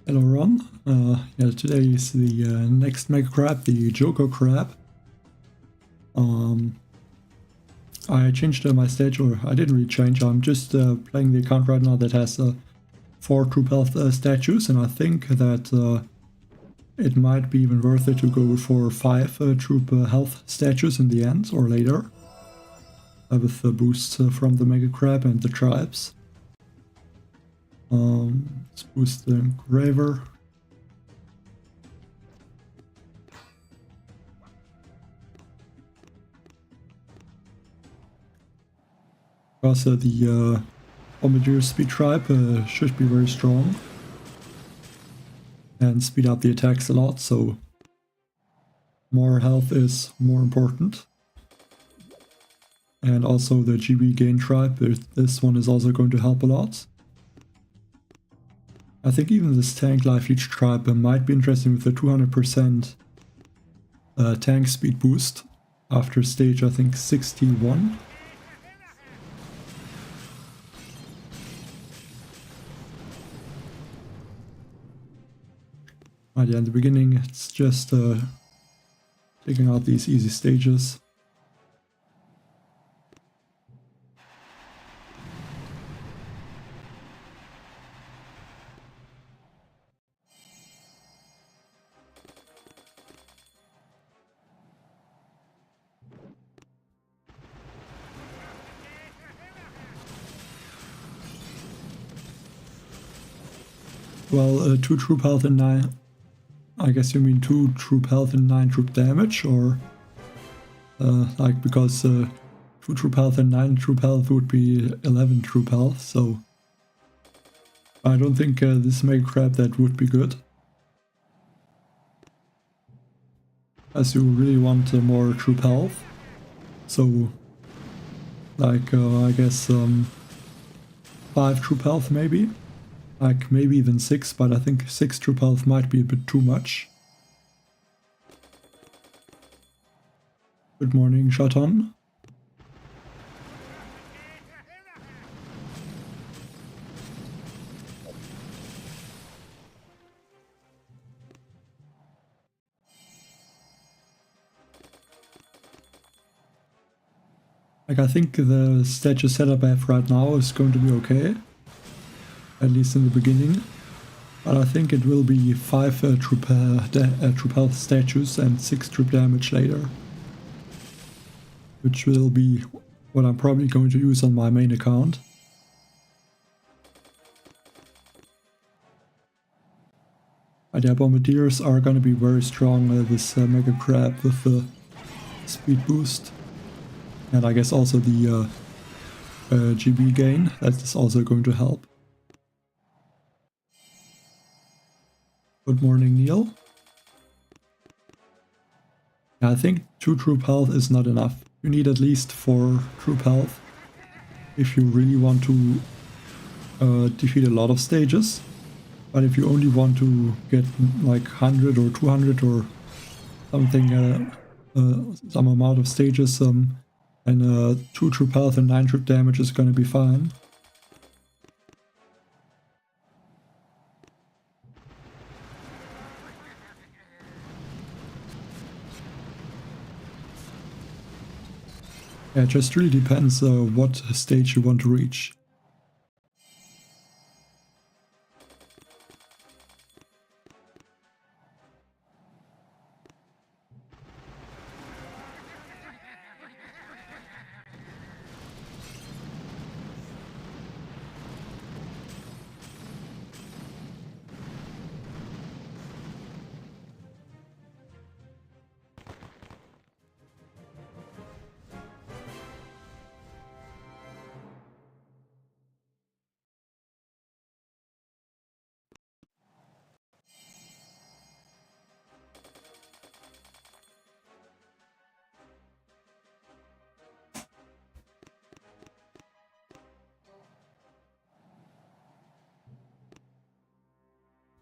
Hello Ron, yeah, today is the next mega crab, the Joker crab. I changed my stage, or I didn't really change, I'm just playing the account right now that has 4 troop health statues, and I think that it might be even worth it to go for 5 troop health statues in the end, or later, with the boosts from the mega crab and the tribes. Let's boost the engraver. Because the Bombardier speed tribe should be very strong and speed up the attacks a lot, so more health is more important. And also the GB gain tribe, this one is also going to help a lot. I think even this tank life leech tribe might be interesting with the 200% tank speed boost after stage, I think, 61. Yeah, in the beginning it's just taking out these easy stages. Well, 2 troop health and 9... I guess you mean 2 troop health and 9 troop damage, or... like, because 2 troop health and 9 troop health would be 11 troop health, so... I don't think this mega crab that would be good. As you really want more troop health. So... like, I guess 5 troop health maybe? Like, maybe even 6, but I think 6 troop health might be a bit too much. Good morning, Shatan. Like, I think the statue setup I have right now is going to be okay. At least in the beginning. But I think it will be 5 troop health statues and 6 troop damage later. Which will be what I'm probably going to use on my main account. Yeah, Bombardiers are gonna be very strong, this Mega Crab with the speed boost. And I guess also the GB gain, that is also going to help. Good morning, Neil. Yeah, I think 2 troop health is not enough. You need at least 4 troop health if you really want to defeat a lot of stages. But if you only want to get like 100 or 200 or something, some amount of stages, and 2 troop health and 9 troop damage is gonna be fine. Yeah, it just really depends what stage you want to reach.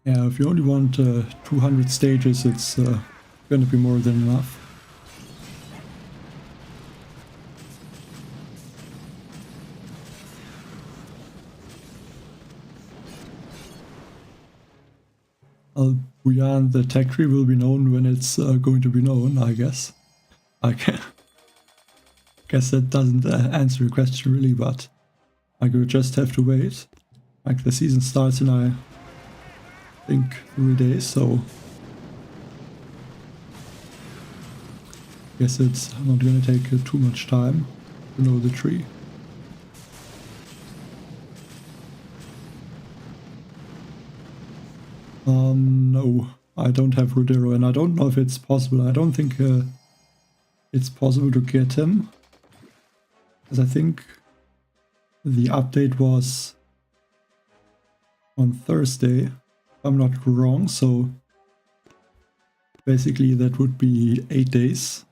Yeah, if you only want 200 stages, it's gonna be more than enough. Booyah and the tech tree will be known when it's going to be known, I guess. I guess that doesn't answer your question really, but I could just have to wait. Like the season starts in I think 3 days, so guess it's not gonna take too much time to know the tree. No, I don't have Rodero, and I don't know if it's possible. I don't think it's possible to get him, because I think the update was on Thursday, if I'm not wrong, so basically that would be 8 days.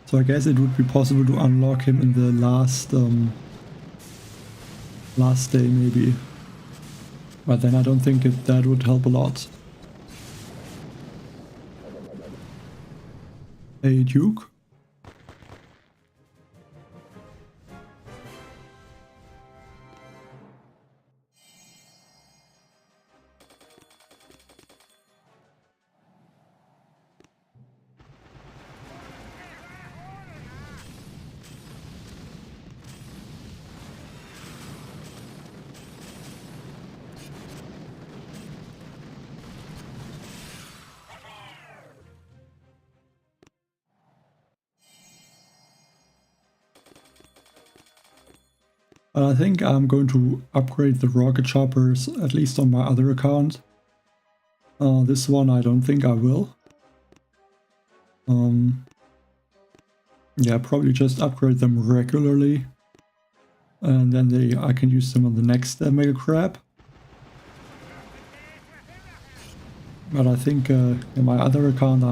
So I guess it would be possible to unlock him in the last day maybe. But then I don't think that would help a lot. Hey Duke. I think I'm going to upgrade the rocket choppers, at least on my other account. This one I don't think I will. Yeah, probably just upgrade them regularly. And then I can use them on the next Mega Crab. But I think in my other account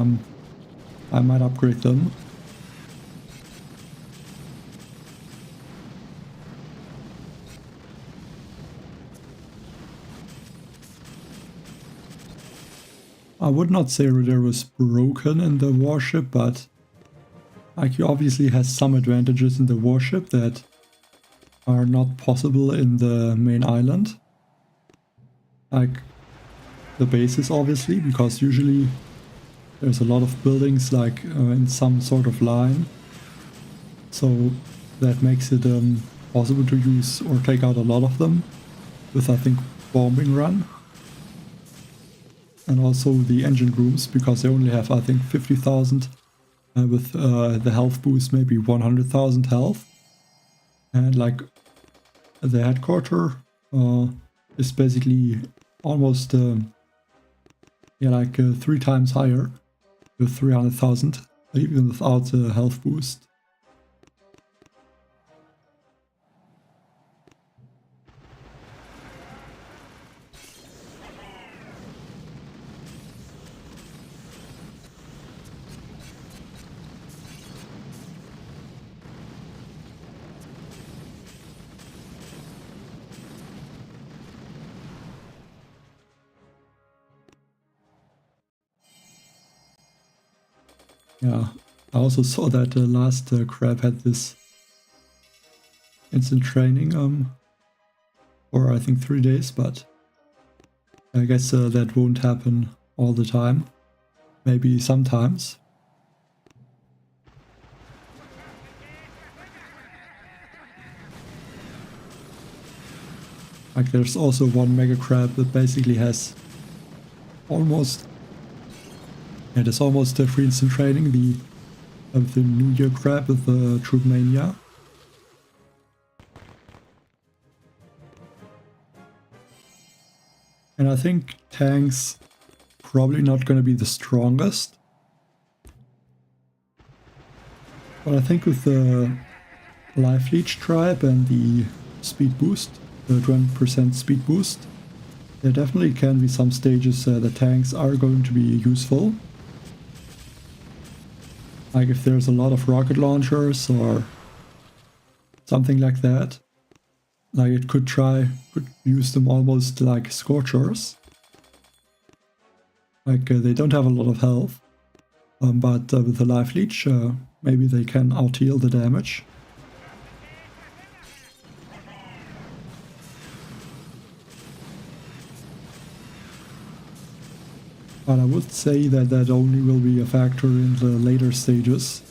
I might upgrade them. I would not say Rodero was broken in the warship, but like he obviously has some advantages in the warship that are not possible in the main island. Like the bases obviously, because usually there's a lot of buildings like in some sort of line. So that makes it possible to use or take out a lot of them with I think bombing run. And also the engine rooms, because they only have I think 50,000 with the health boost maybe 100,000 health. And like the headquarter is basically almost yeah, like 3 times higher with 300,000 even without the health boost. Yeah, I also saw that the last crab had this instant training for I think 3 days, but I guess that won't happen all the time. Maybe sometimes. Like there's also one mega crab that basically has almost, yeah, there's almost a free instant training, the New Year crab with the Troop Mania. And I think tanks probably not going to be the strongest. But I think with the Life Leech tribe and the speed boost, the 20% speed boost, there definitely can be some stages the tanks are going to be useful. Like if there's a lot of rocket launchers or something like that. Like it could use them almost like Scorchers. Like they don't have a lot of health, but with the Life Leech maybe they can out-heal the damage. But I would say that that only will be a factor in the later stages.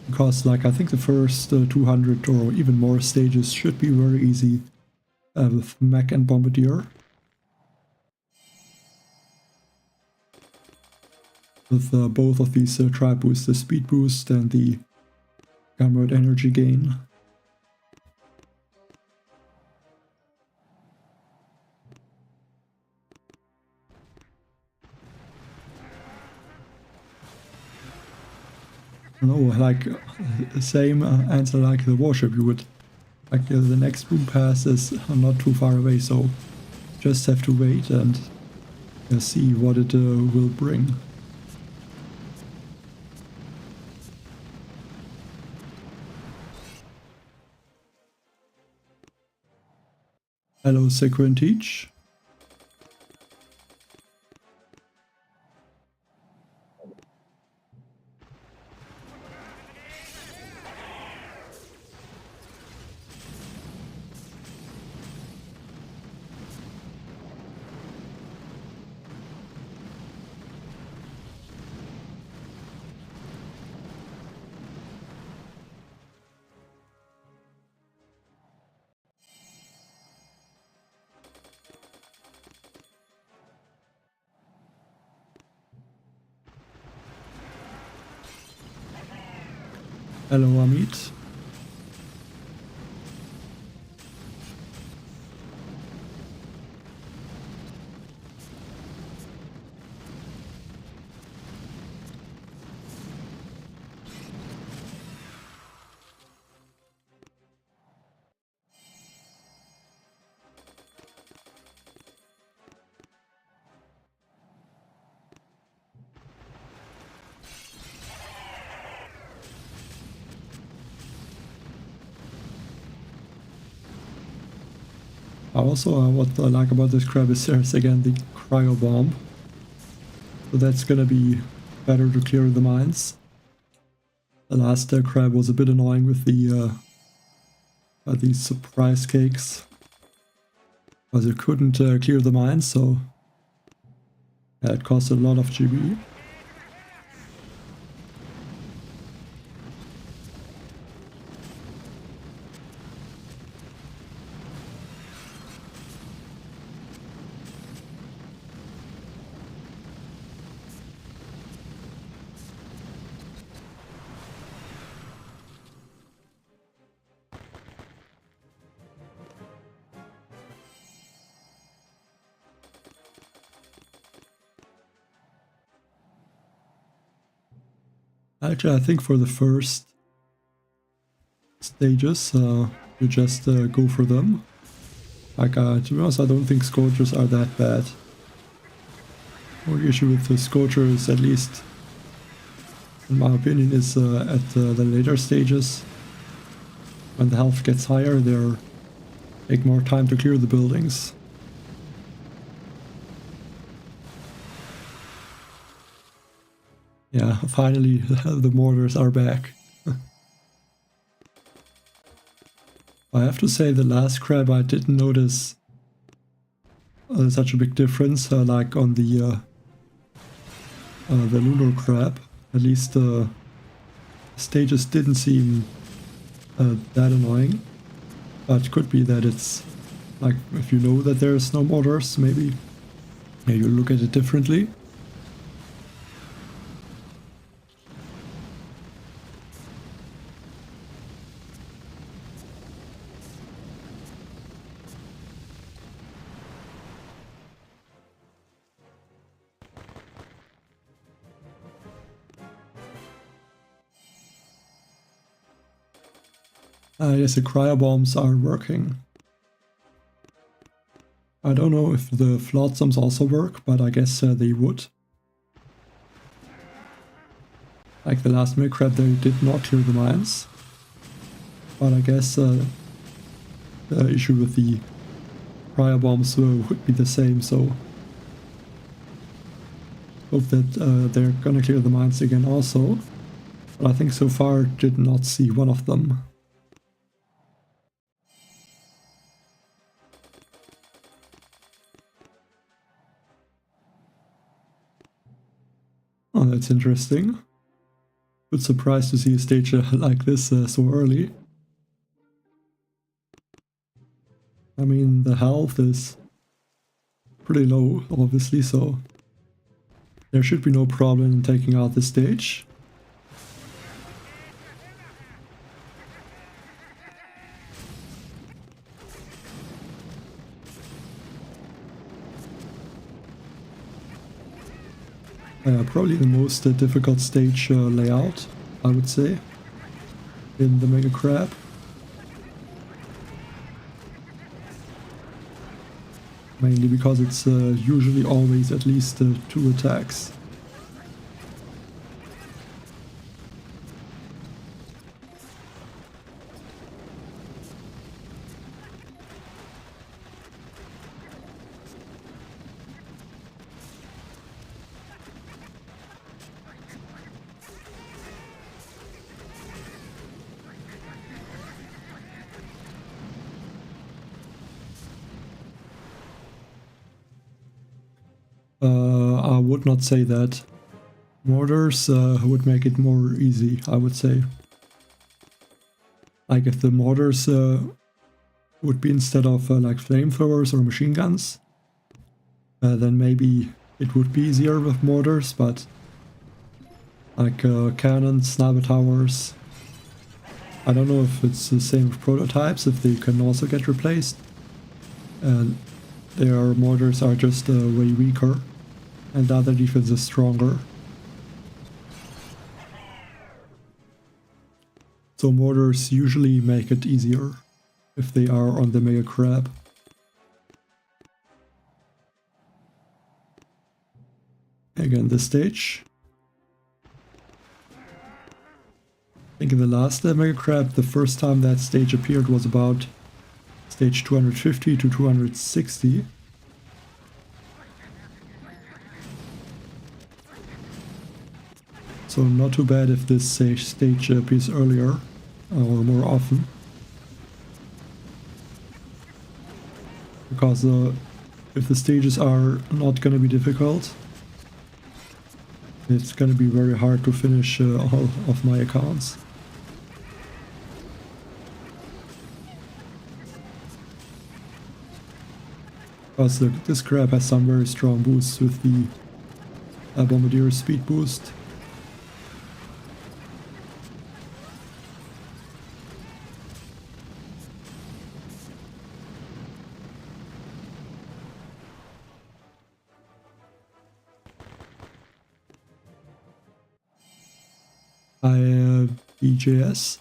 Because, like, I think the first 200 or even more stages should be very easy with mech and Bombardier. With both of these tribe boosts, the speed boost and the gamut energy gain. No, like, same answer like the warship. You would, like, the next boom pass is not too far away, so just have to wait and see what it will bring. Hello, Sequenteach. Hello, Amit. Also, what I like about this crab is there's again the cryo bomb. So that's gonna be better to clear the mines. The last crab was a bit annoying with the these surprise cakes. Because you couldn't clear the mines, so yeah, it cost a lot of GB. Actually, I think for the first stages, you just go for them. Like, to be honest, I don't think Scorchers are that bad. Only issue with the Scorcher is, at least in my opinion, is at the later stages. When the health gets higher, they take more time to clear the buildings. Yeah, finally the mortars are back. I have to say, the last crab I didn't notice such a big difference, like on the lunar crab. At least stages didn't seem that annoying. But could be that it's like, if you know that there's no mortars, maybe you look at it differently. Yes, the cryo bombs are working. I don't know if the flotsams also work, but I guess they would. Like the last milk crab, they did not clear the mines. But I guess the issue with the cryo bombs would be the same, so hope that they're gonna clear the mines again also. But I think so far did not see one of them. Oh, that's interesting. Good surprise to see a stage like this so early. I mean, the health is pretty low, obviously, so there should be no problem in taking out the stage. Probably the most difficult stage layout, I would say, in the Mega Crab. Mainly because it's usually always at least 2 attacks. I would not say that. Mortars would make it more easy, I would say. Like if the mortars would be instead of like flamethrowers or machine guns, then maybe it would be easier with mortars, but like cannons, sniper towers, I don't know if it's the same with prototypes, if they can also get replaced. And their mortars are just way weaker, and the other defense is stronger. So mortars usually make it easier if they are on the Mega Crab. Again, this stage. I think in the last Mega Crab, the first time that stage appeared was about stage 250 to 260. So not too bad if this stage appears earlier or more often. Because if the stages are not going to be difficult, it's going to be very hard to finish all of my accounts. Because this crab has some very strong boosts with the Bombardier speed boost. BJS.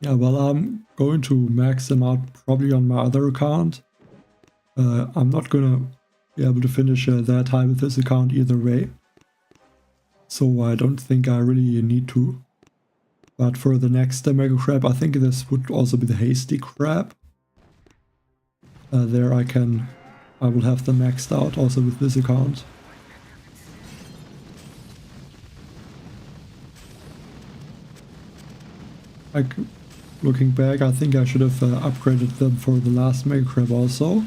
Yeah, well, I'm going to max them out probably on my other account. I'm not gonna be able to finish that high with this account either way, so I don't think I really need to. But for the next Mega Crab, I think this would also be the Hasty Crab. There I will have them maxed out also with this account. Like, looking back, I think I should have upgraded them for the last Mega Crab also.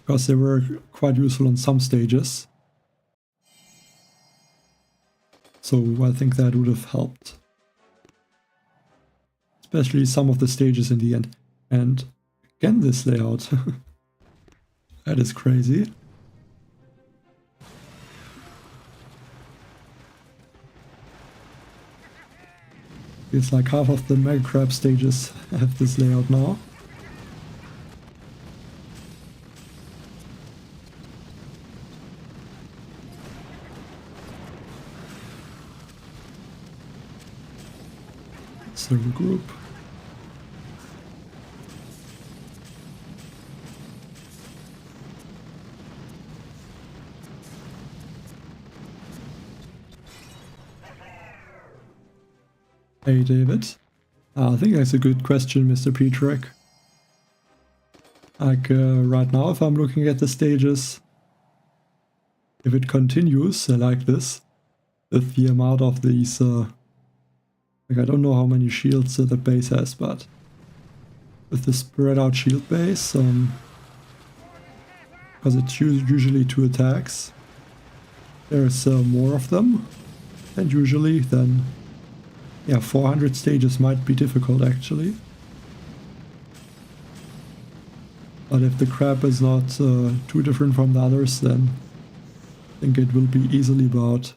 Because they were quite useful on some stages. So I think that would have helped. Especially some of the stages in the end. And again, this layout. That is crazy. It's like half of the Mega Crab stages have this layout now. Server group. Hey David, I think that's a good question, Mr. Petrek. Like right now, if I'm looking at the stages, if it continues like this, with the amount of these, like I don't know how many shields the base has, but with the spread out shield base, because it's usually 2 attacks, there's more of them than usually, then yeah, 400 stages might be difficult actually. But if the crab is not too different from the others, then I think it will be easily about,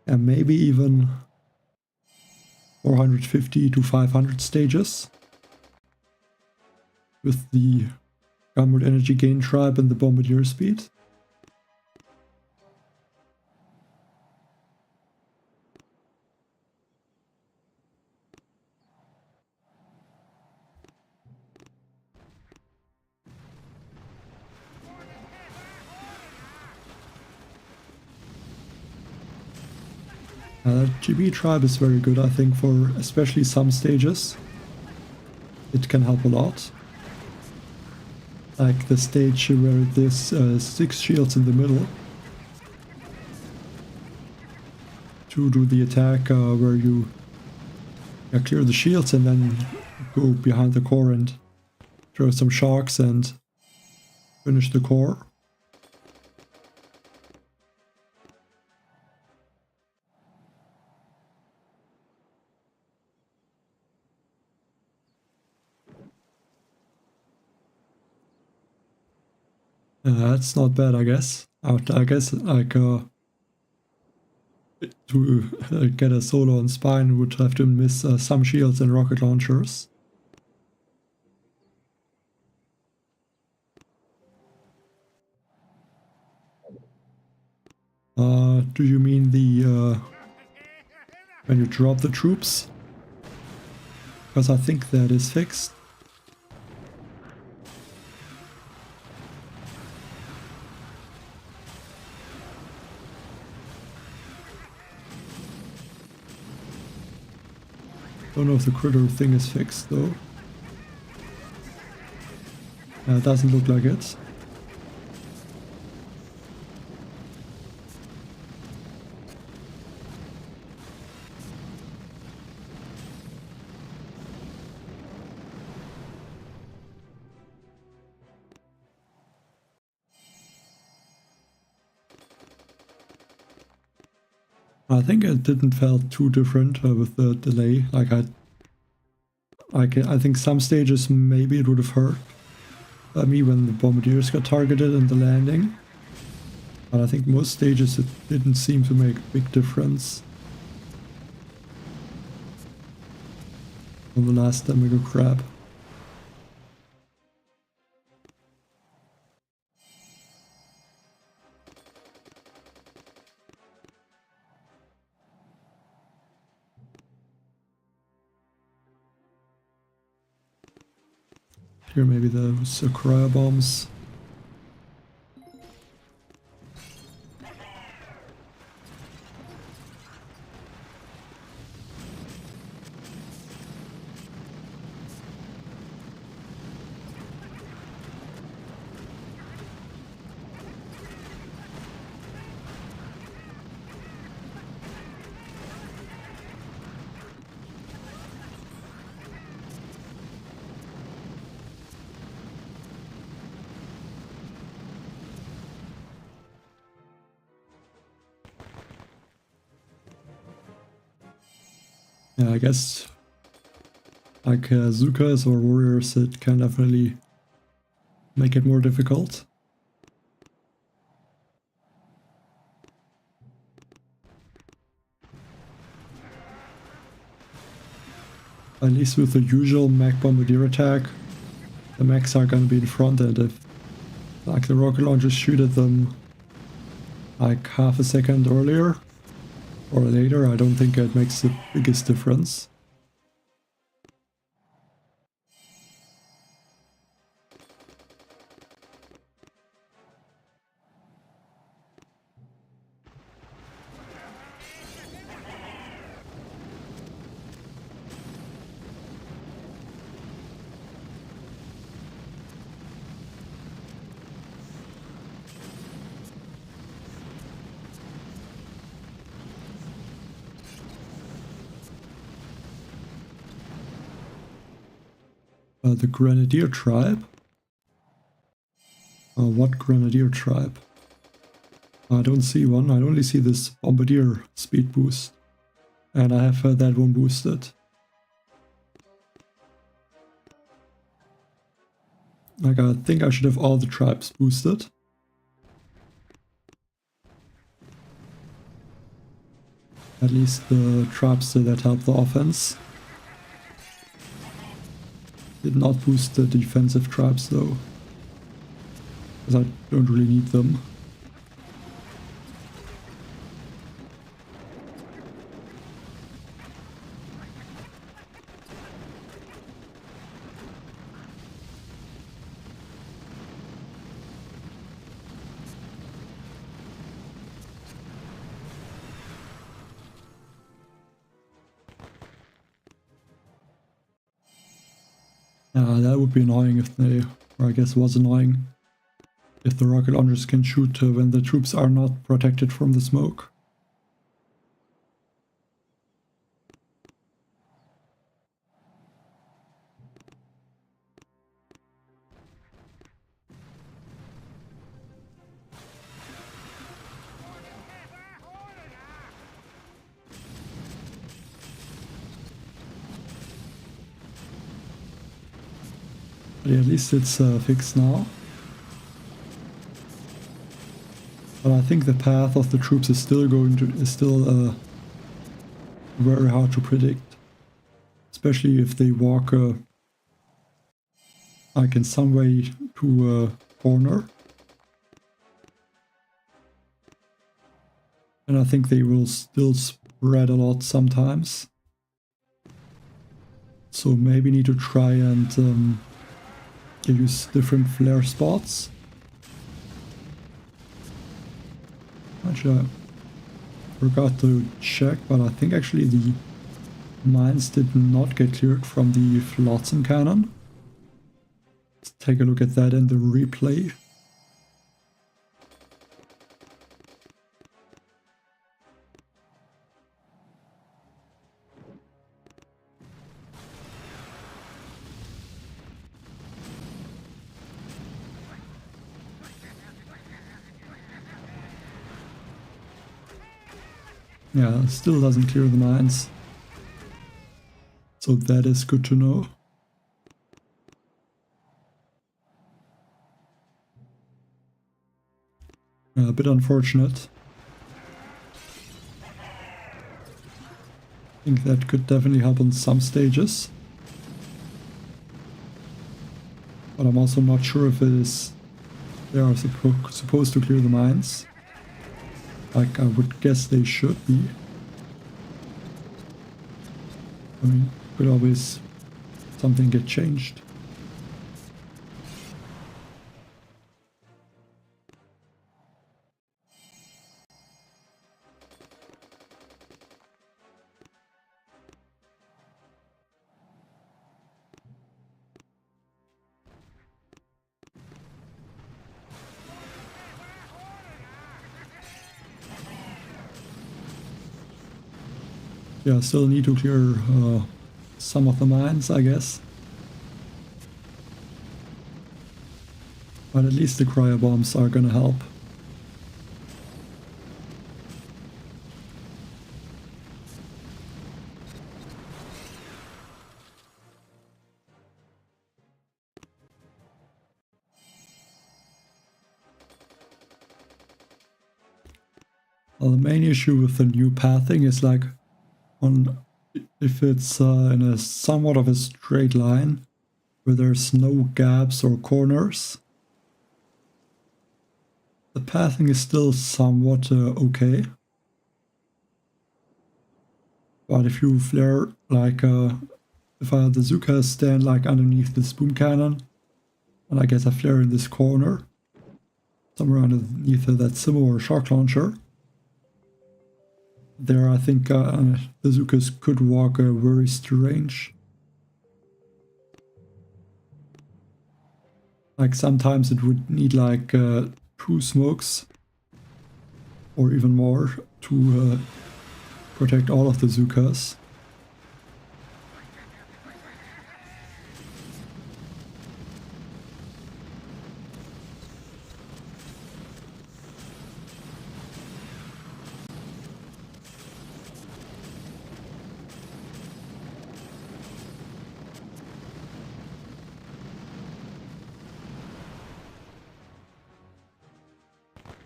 yeah, maybe even 450 to 500 stages with the Gunboat Energy Gain Tribe and the Bombardier speed. GB Tribe is very good, I think, for especially some stages. It can help a lot. Like the stage where there's 6 shields in the middle. To do the attack where you clear the shields and then go behind the core and throw some sharks and finish the core. That's not bad, I guess. I guess like to get a solo on Spine would have to miss some shields and rocket launchers. Do you mean the when you drop the troops? Because I think that is fixed. Don't know if the critter thing is fixed though. It doesn't look like it. I think it didn't feel too different with the delay. Like I think some stages maybe it would have hurt me when the Bombardiers got targeted in the landing. But I think most stages it didn't seem to make a big difference. On the last Amigo Crab. Here maybe those cryo bombs. Yeah, I guess like Zukas or warriors, it can definitely make it more difficult. At least with the usual mech bombardier attack, the mechs are gonna be in front, and if like the rocket launchers shoot at them like half a second earlier or later, I don't think it makes the biggest difference. The Grenadier tribe? What Grenadier tribe? I don't see one, I only see this Bombardier speed boost. And I have that one boosted. Like, I think I should have all the tribes boosted. At least the tribes that help the offense. Did not boost the defensive tribes though, because I don't really need them. That would be annoying if they, or I guess was annoying, if the rocket launchers can shoot when the troops are not protected from the smoke. But yeah, at least it's fixed now. But I think the path of the troops is still very hard to predict, especially if they walk like in some way to a corner. And I think they will still spread a lot sometimes. So maybe need to try and use different flare spots. Actually, I forgot to check, but I think actually the mines did not get cleared from the flotsam cannon. Let's take a look at that in the replay. Yeah, still doesn't clear the mines. So that is good to know. A bit unfortunate. I think that could definitely help on some stages. But I'm also not sure if it is they are supposed to clear the mines. Like, I would guess they should be. I mean, could always something get changed. Yeah, still need to clear some of the mines, I guess. But at least the cryo bombs are gonna help. Well, the main issue with the new pathing is like, if it's in a somewhat of a straight line where there's no gaps or corners, the pathing is still somewhat okay. But if you flare, like if the Zukas stand like underneath this boom cannon, and I guess I flare in this corner, somewhere underneath that Simo or shock launcher, there I think the Zukas could walk very strange. Like sometimes it would need like 2 smokes or even more to protect all of the Zukas.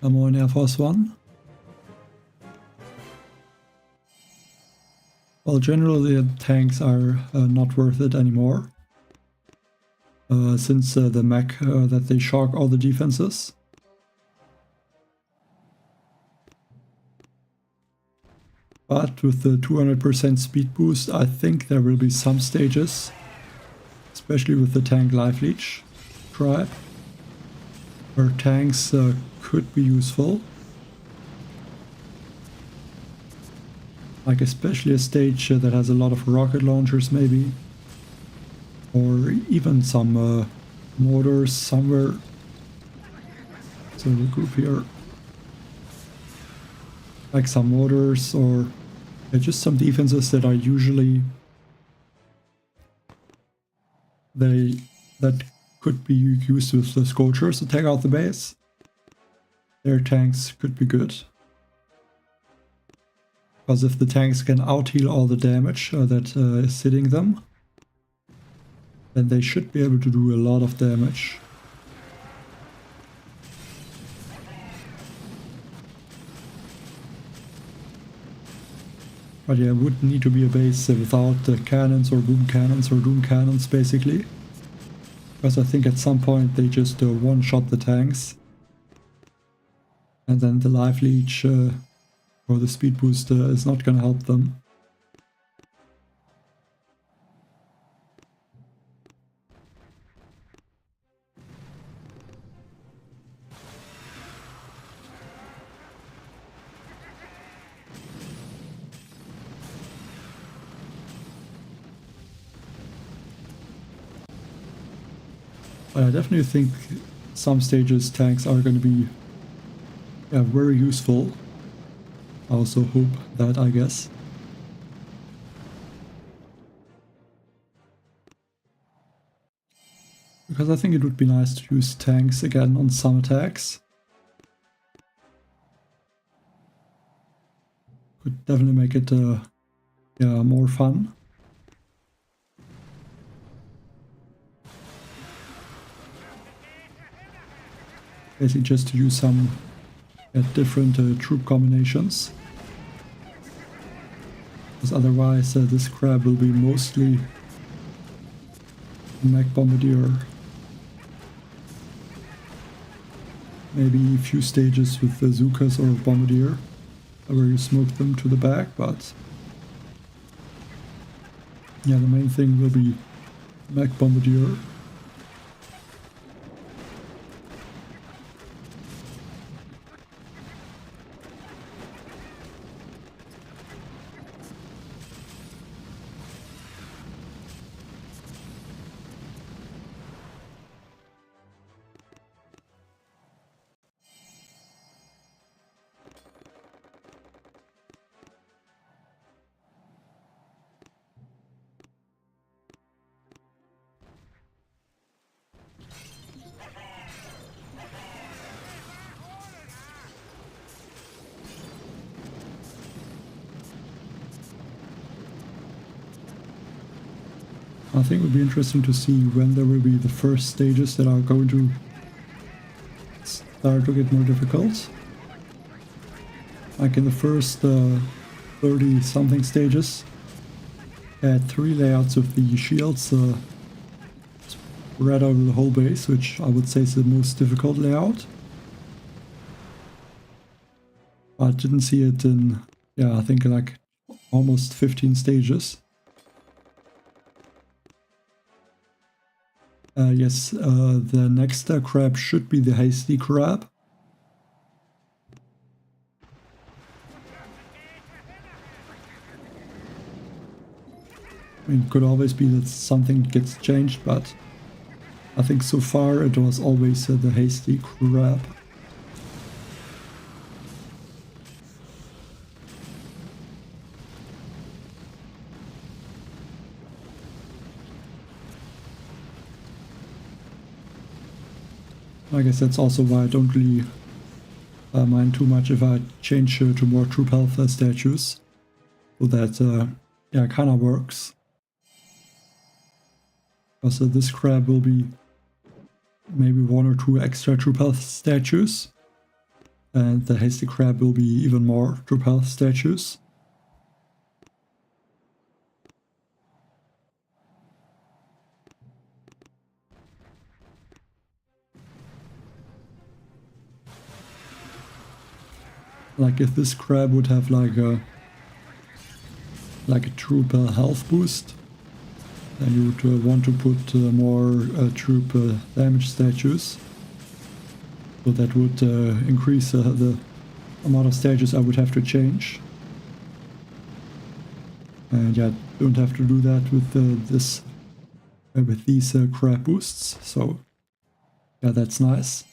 I'm on Air Force One. Well, generally the tanks are not worth it anymore. Since the mech that they shock all the defenses. But with the 200% speed boost, I think there will be some stages, especially with the tank life leech tribe, where tanks could be useful. Like especially a stage that has a lot of rocket launchers maybe. Or even some mortars somewhere. So the group here. Like some mortars or just some defenses that are usually that could be used with the Scorchers to take out the base. Their tanks could be good. Because if the tanks can out-heal all the damage that is hitting them, then they should be able to do a lot of damage. But yeah, it wouldn't need to be a base without cannons or boom cannons or doom cannons basically. Because I think at some point they just one-shot the tanks. And then the life leech or the speed boost is not gonna help them. But I definitely think some stages tanks are going to be very useful. I also hope that, I guess. Because I think it would be nice to use tanks again on some attacks. Could definitely make it more fun. Basically just to use some different troop combinations. Because otherwise this crab will be mostly mech Bombardier. Maybe a few stages with the Zukas or Bombardier, where you smoke them to the back, but yeah, the main thing will be mech Bombardier. I think it would be interesting to see when there will be the first stages that are going to start to get more difficult. Like in the first 30 something stages, I had 3 layouts of the shields spread over the whole base, which I would say is the most difficult layout. I didn't see it in, I think like almost 15 stages. Yes, the next crab should be the hasty crab. I mean, it could always be that something gets changed, but I think so far it was always the hasty crab. I guess that's also why I don't really mind too much if I change to more troop health statues. So that, yeah, kind of works. Because this crab will be maybe 1 or 2 extra troop health statues. And the hasty crab will be even more troop health statues. Like if this crab would have like a troop health boost, then you would want to put more troop damage statues. So that would increase the amount of stages I would have to change. And yeah, don't have to do that with with these crab boosts. So yeah, that's nice.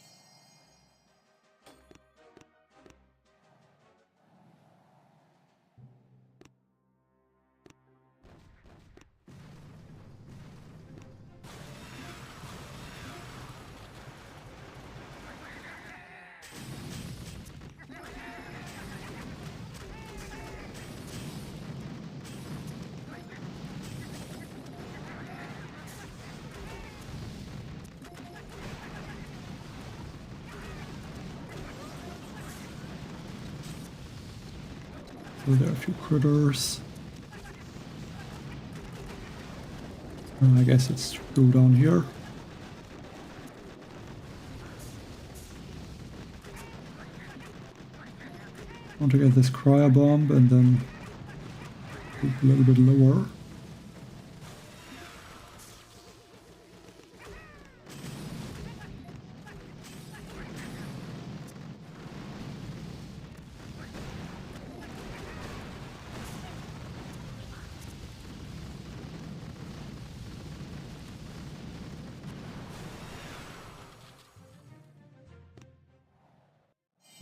So there are a few critters. I guess it's go down here. Want to get this cryo bomb and then a little bit lower.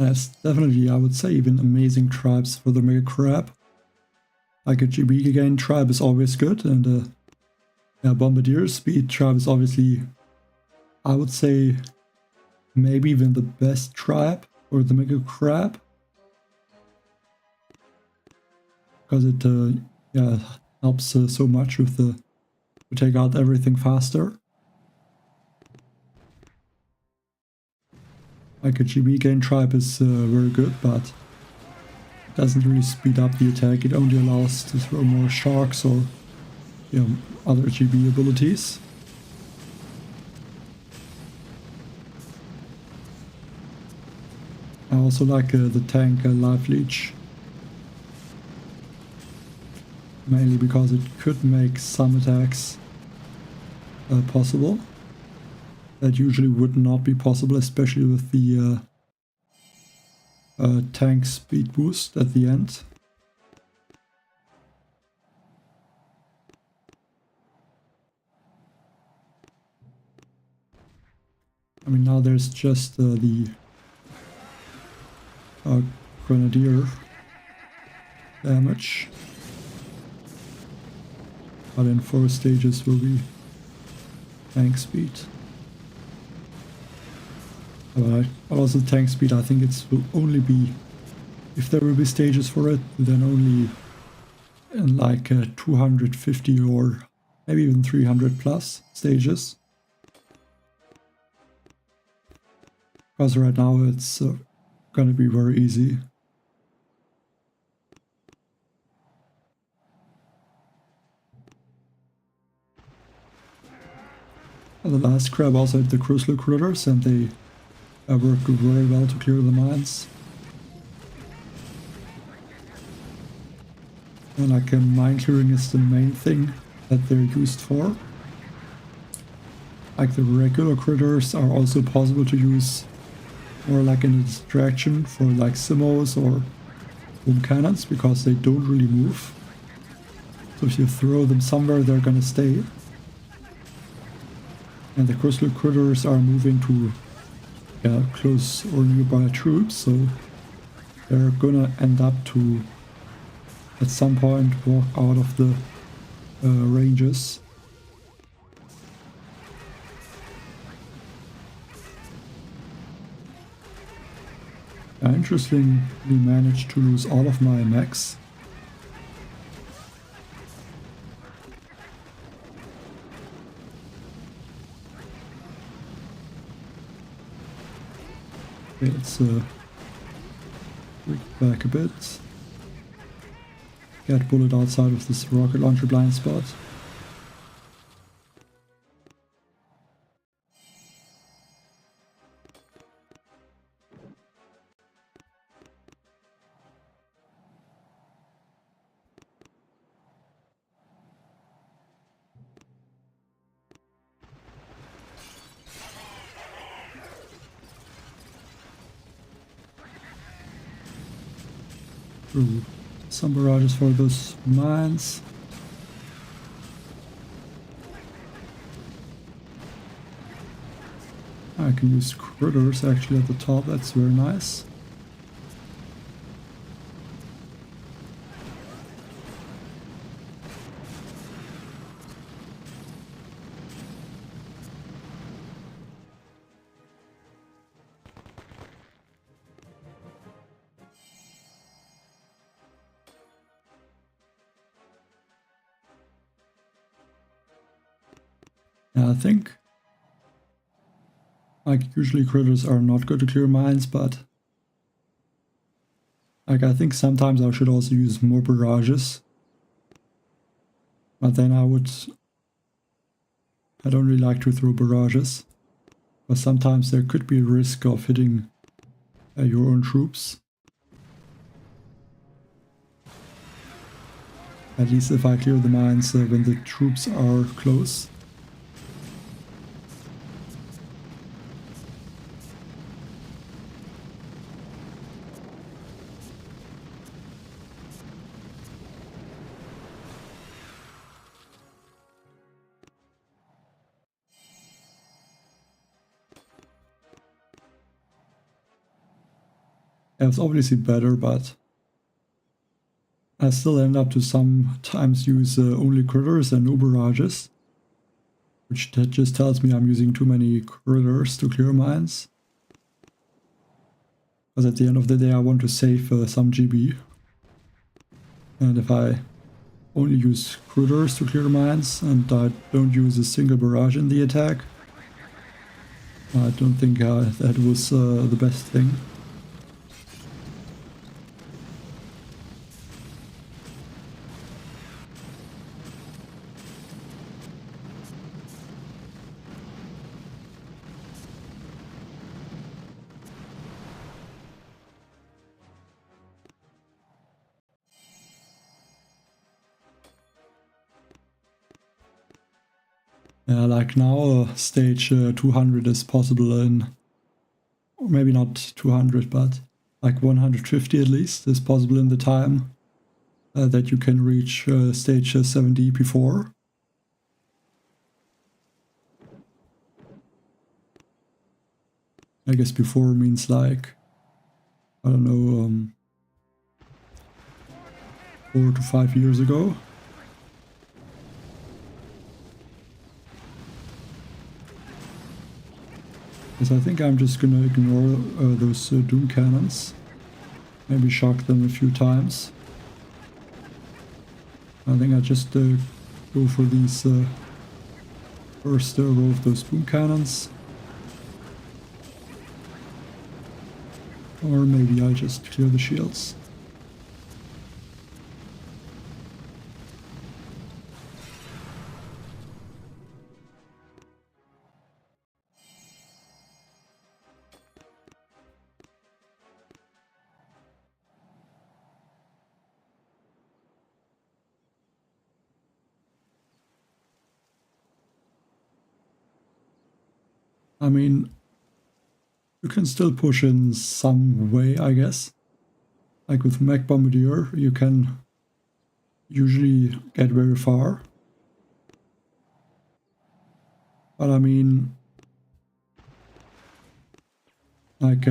That's definitely, I would say, even amazing tribes for the Mega Crab. Like a GB again tribe is always good, and yeah, Bombardier speed tribe is obviously, I would say, maybe even the best tribe for the Mega Crab. Because it yeah, helps so much with to take out everything faster. Like a GB gain tribe is very good, but it doesn't really speed up the attack. It only allows to throw more sharks or other GB abilities. I also like the tank life leech, mainly because it could make some attacks possible. That usually would not be possible, especially with the tank speed boost at the end. I mean, now there's just the grenadier damage, but in 4 stages will be tank speed. But also tank speed, I think it will only be, if there will be stages for it, then only in like 250 or maybe even 300 plus stages. Because right now it's gonna be very easy. And the last crab also had the crucial critters, and they work very well to clear the mines. And like mine clearing is the main thing that they're used for. Like the regular critters are also possible to use more like in a distraction for like Simos or boom cannons, because they don't really move. So if you throw them somewhere, they're gonna stay. And the crucial critters are moving to close or nearby troops, so they're gonna end up to at some point walk out of the ranges. I interestingly managed to lose all of my mechs. Okay, let's Drift back a bit. Get bullet outside of this rocket launcher blind spot. Ooh, some barrages for those mines. I can use critters actually at the top, that's very nice. I think, like, usually critters are not good to clear mines, but like, I think sometimes I should also use more barrages. But then I don't really like to throw barrages, but sometimes there could be a risk of hitting your own troops. At least if I clear the mines when the troops are close. It's obviously better, but I still end up to sometimes use only critters and no barrages, which that just tells me I'm using too many critters to clear mines. Because at the end of the day I want to save some GB, and if I only use critters to clear mines and I don't use a single barrage in the attack, I don't think that was the best thing. Like now, stage 200 is possible in, or maybe not 200, but like 150 at least is possible in the time that you can reach stage 70 before. I guess before means like, I don't know, 4 to 5 years ago. Because I think I'm just gonna ignore those doom cannons. Maybe shock them a few times. I think I just go for these first row of those boom cannons. Or maybe I just clear the shields. I mean, you can still push in some way, I guess. Like with mech Bombardier, you can usually get very far. But I mean, like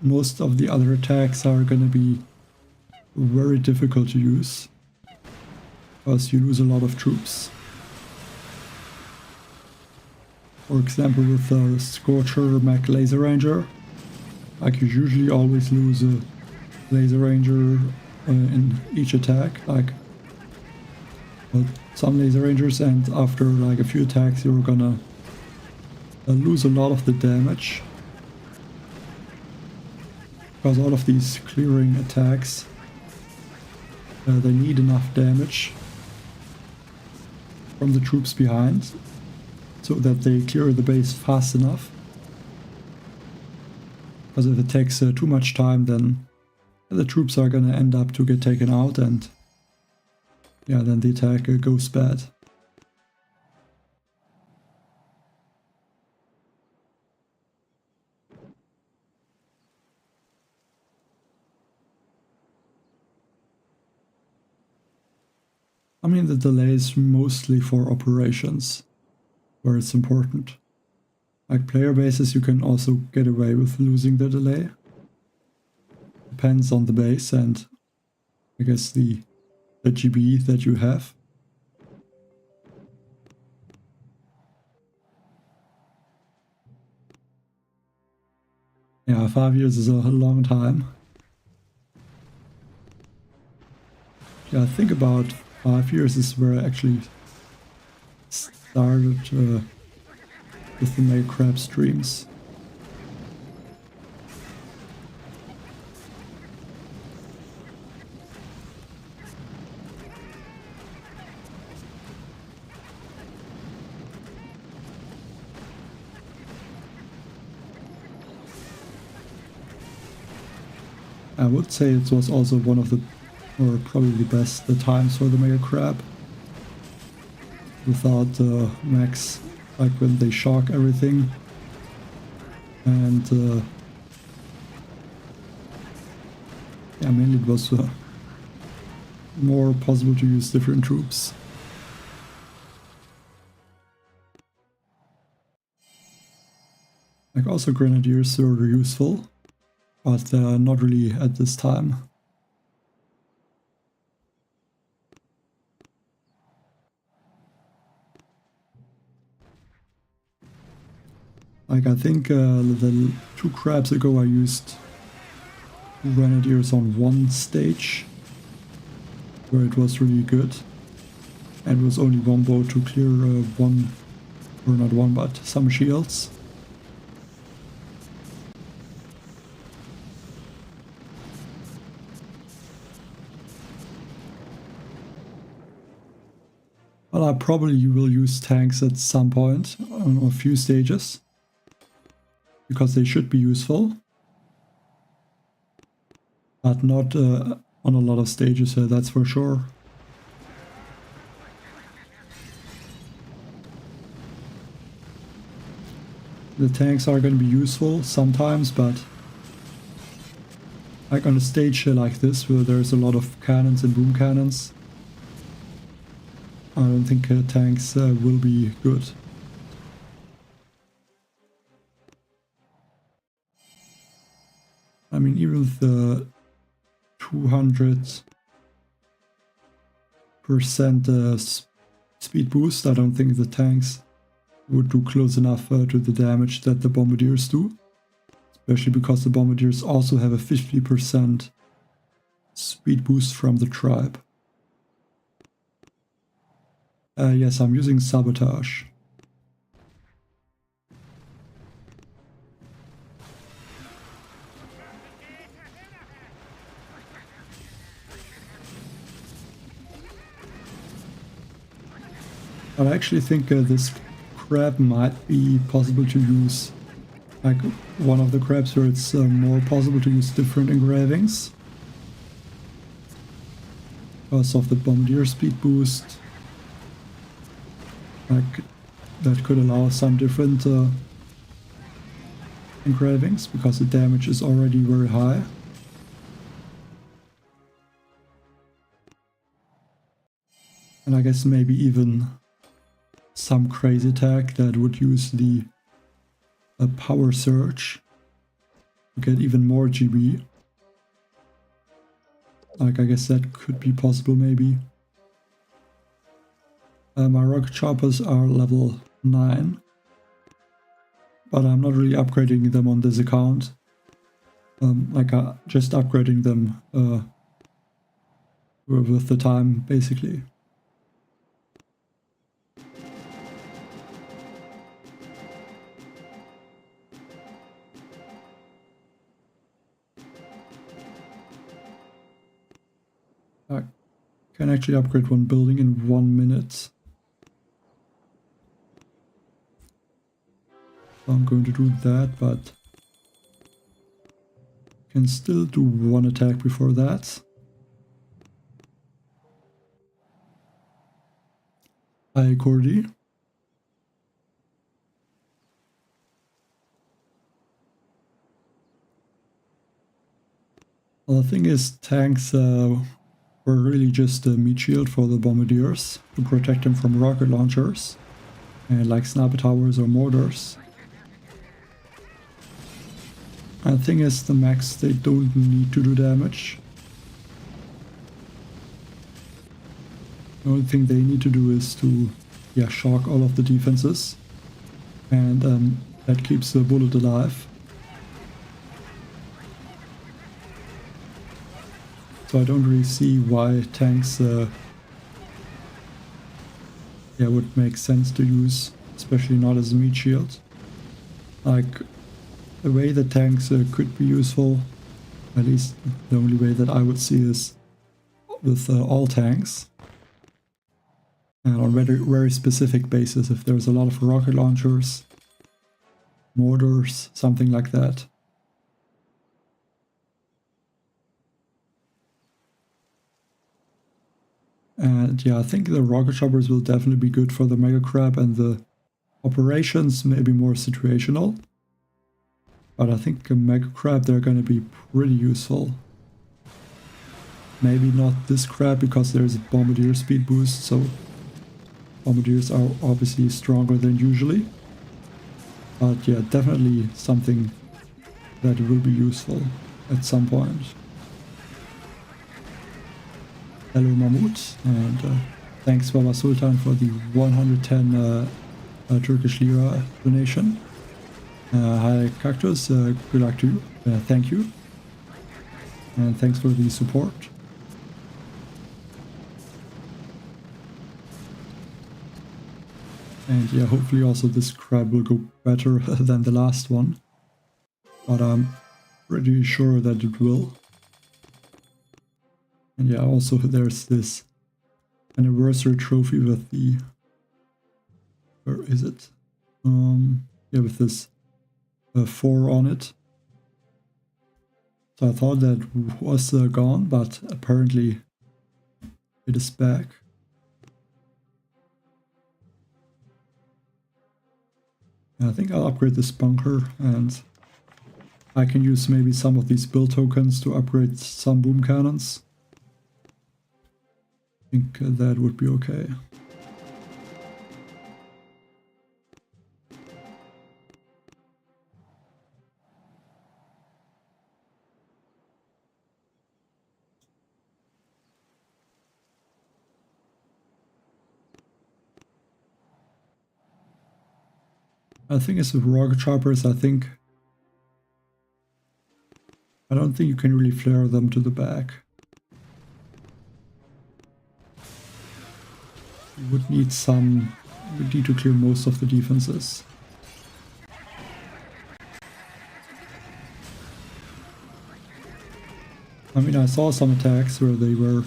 most of the other attacks are gonna be very difficult to use, because you lose a lot of troops. For example, with the Scorcher mech Laser Ranger, like you usually always lose a Laser Ranger in each attack, like some Laser Rangers, and after like a few attacks you're gonna lose a lot of the damage. Because all of these clearing attacks, they need enough damage from the troops behind so that they clear the base fast enough. Because if it takes too much time, then the troops are gonna end up to get taken out, and yeah, then the attack goes bad. I mean, the delay is mostly for operations, where it's important. Like player bases, you can also get away with losing the delay. Depends on the base and I guess the GB that you have. Yeah, 5 years is a long time. Yeah, I think about 5 years is where I actually started with the Mega Crab streams. I would say it was also one of the, or probably the best, the times for the Mega Crab. Without the mechs, like when they shock everything. And yeah, mainly it was more possible to use different troops. Like also grenadiers were useful, but not really at this time. Like I think the 2 crabs ago I used grenadiers on one stage, where it was really good. And it was only one boat to clear one, or not one, but some shields. Well, I probably will use tanks at some point on a few stages, because they should be useful, but not on a lot of stages, that's for sure. The tanks are going to be useful sometimes, but like on a stage like this, where there's a lot of cannons and boom cannons, I don't think tanks will be good. I mean, even with the 200% speed boost, I don't think the tanks would do close enough to the damage that the Bombardiers do. Especially because the Bombardiers also have a 50% speed boost from the tribe. Yes, I'm using sabotage. I actually think this crab might be possible to use, like one of the crabs where it's more possible to use different engravings. Because of the Bombardier speed boost. Like, that could allow some different engravings, because the damage is already very high. And I guess maybe even some crazy attack that would use the power surge to get even more GB. Like, I guess that could be possible maybe. My rocket choppers are level 9, but I'm not really upgrading them on this account. Just upgrading them with the time, basically. I can actually upgrade one building in 1 minute. So I'm going to do that, but can still do one attack before that. Hi, Cordy. Well, the thing is, tanks were really just a meat shield for the bombardiers to protect them from rocket launchers, like sniper towers or mortars. And the thing is, the mechs, they don't need to do damage. The only thing they need to do is to, shock all of the defenses, and that keeps the bullet alive. So I don't really see why tanks would make sense to use, especially not as a meat shield. Like, the way that tanks could be useful, at least the only way that I would see is with all tanks. And on very specific basis, if there's a lot of rocket launchers, mortars, something like that. And yeah, I think the rocket choppers will definitely be good for the Mega Crab, and the operations may be more situational. But I think a Mega Crab, they're going to be pretty useful. Maybe not this crab because there's a Bombardier speed boost, so Bombardiers are obviously stronger than usually. But yeah, definitely something that will be useful at some point. Hello Mahmoud, and thanks Baba Sultan for the 110 Turkish lira donation. Hi Kaktus, good luck to you, thank you, and thanks for the support. And yeah, hopefully also this crab will go better than the last one, but I'm pretty sure that it will. And yeah, also there's this anniversary trophy with the, where is it? Yeah, with this 4 on it. So I thought that was gone, but apparently it is back. And I think I'll upgrade this bunker, and I can use maybe some of these build tokens to upgrade some boom cannons. I think that would be okay. I think it's with rocket choppers, I don't think you can really flare them to the back. You would need to clear most of the defenses. I mean, I saw some attacks where they were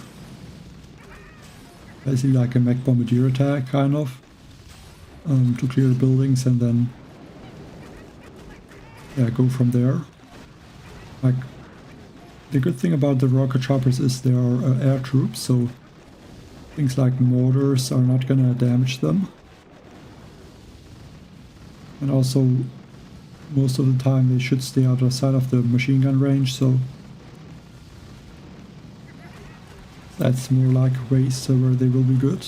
basically like a mech bombardier attack, kind of, to clear the buildings and then go from there. Like, the good thing about the rocket choppers is they are air troops, so things like mortars are not gonna damage them. And also, most of the time they should stay outside of the machine gun range, so that's more like ways where they will be good.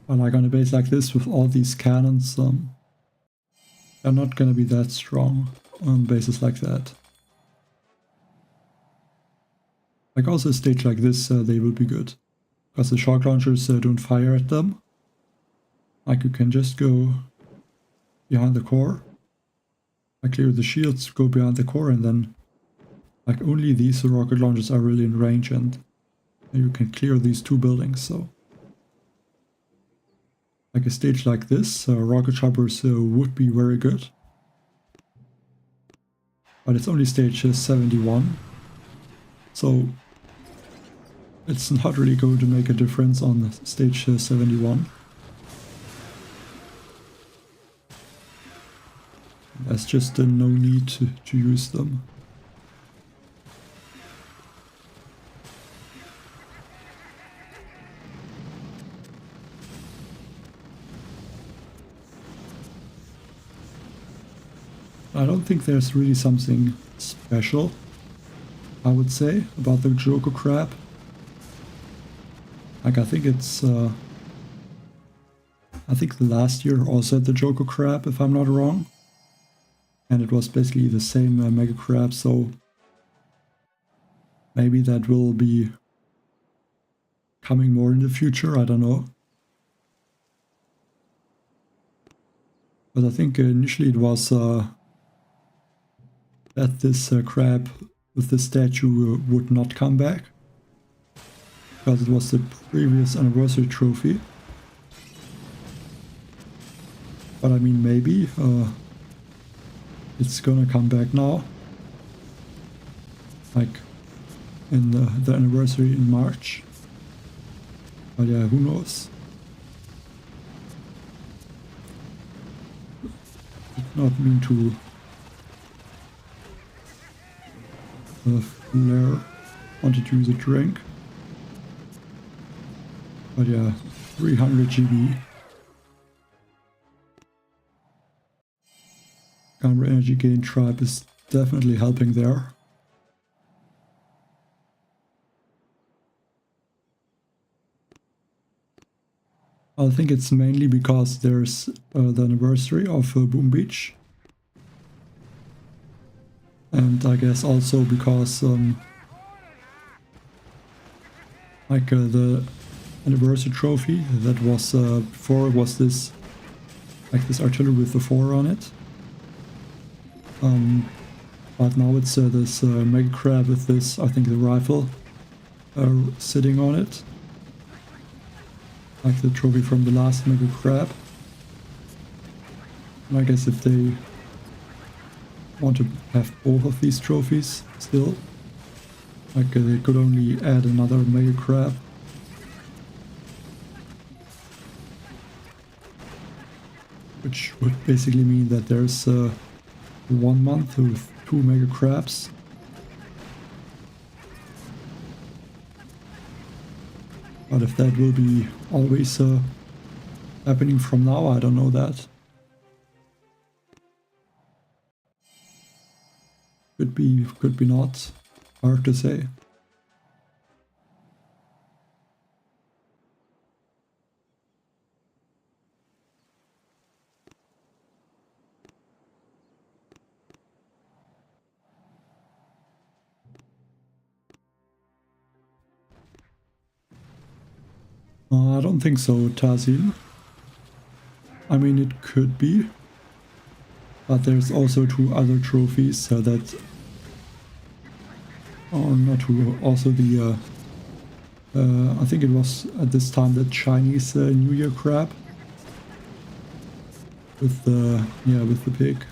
But like on a base like this with all these cannons, they're not gonna be that strong on bases like that. Like also a stage like this, they will be good. Because the shock launchers don't fire at them. Like you can just go behind the core. I clear the shields, go behind the core, and then like only these rocket launchers are really in range, and you can clear these 2 buildings. So like a stage like this, rocket choppers would be very good. but it's only stage 71, so it's not really going to make a difference on stage 71. There's just no need to use them. I don't think there's really something special, I would say, about the Joker Crab. Like, I think it's... I think the last year also had the Joker Crab, if I'm not wrong. And it was basically the same Mega Crab, so... maybe that will be coming more in the future, I don't know. But I think initially it was... that this crab with the statue would not come back, because it was the previous anniversary trophy. But I mean, maybe it's gonna come back now, like in the anniversary in March. But yeah, who knows? Did not mean to flare. Wanted to use a drink. But yeah, 300 GB. Camera energy gain tribe is definitely helping there. I think it's mainly because there's the anniversary of Boom Beach. And I guess also because like the anniversary trophy that was before was this, like this artillery with the 4 on it. But now it's this Mega Crab with this, I think, the rifle sitting on it. Like the trophy from the last Mega Crab. And I guess if they want to have both of these trophies still, like they could only add another Mega Crab. Which would basically mean that there's 1 month with 2 Mega Crabs. But if that will be always happening from now, I don't know that. Could be not. Hard to say. I don't think so, Tazin. I mean, it could be. But there's also 2 other trophies that... or not 2, also the... I think it was at this time the Chinese New Year crab. With the... yeah, with the pig.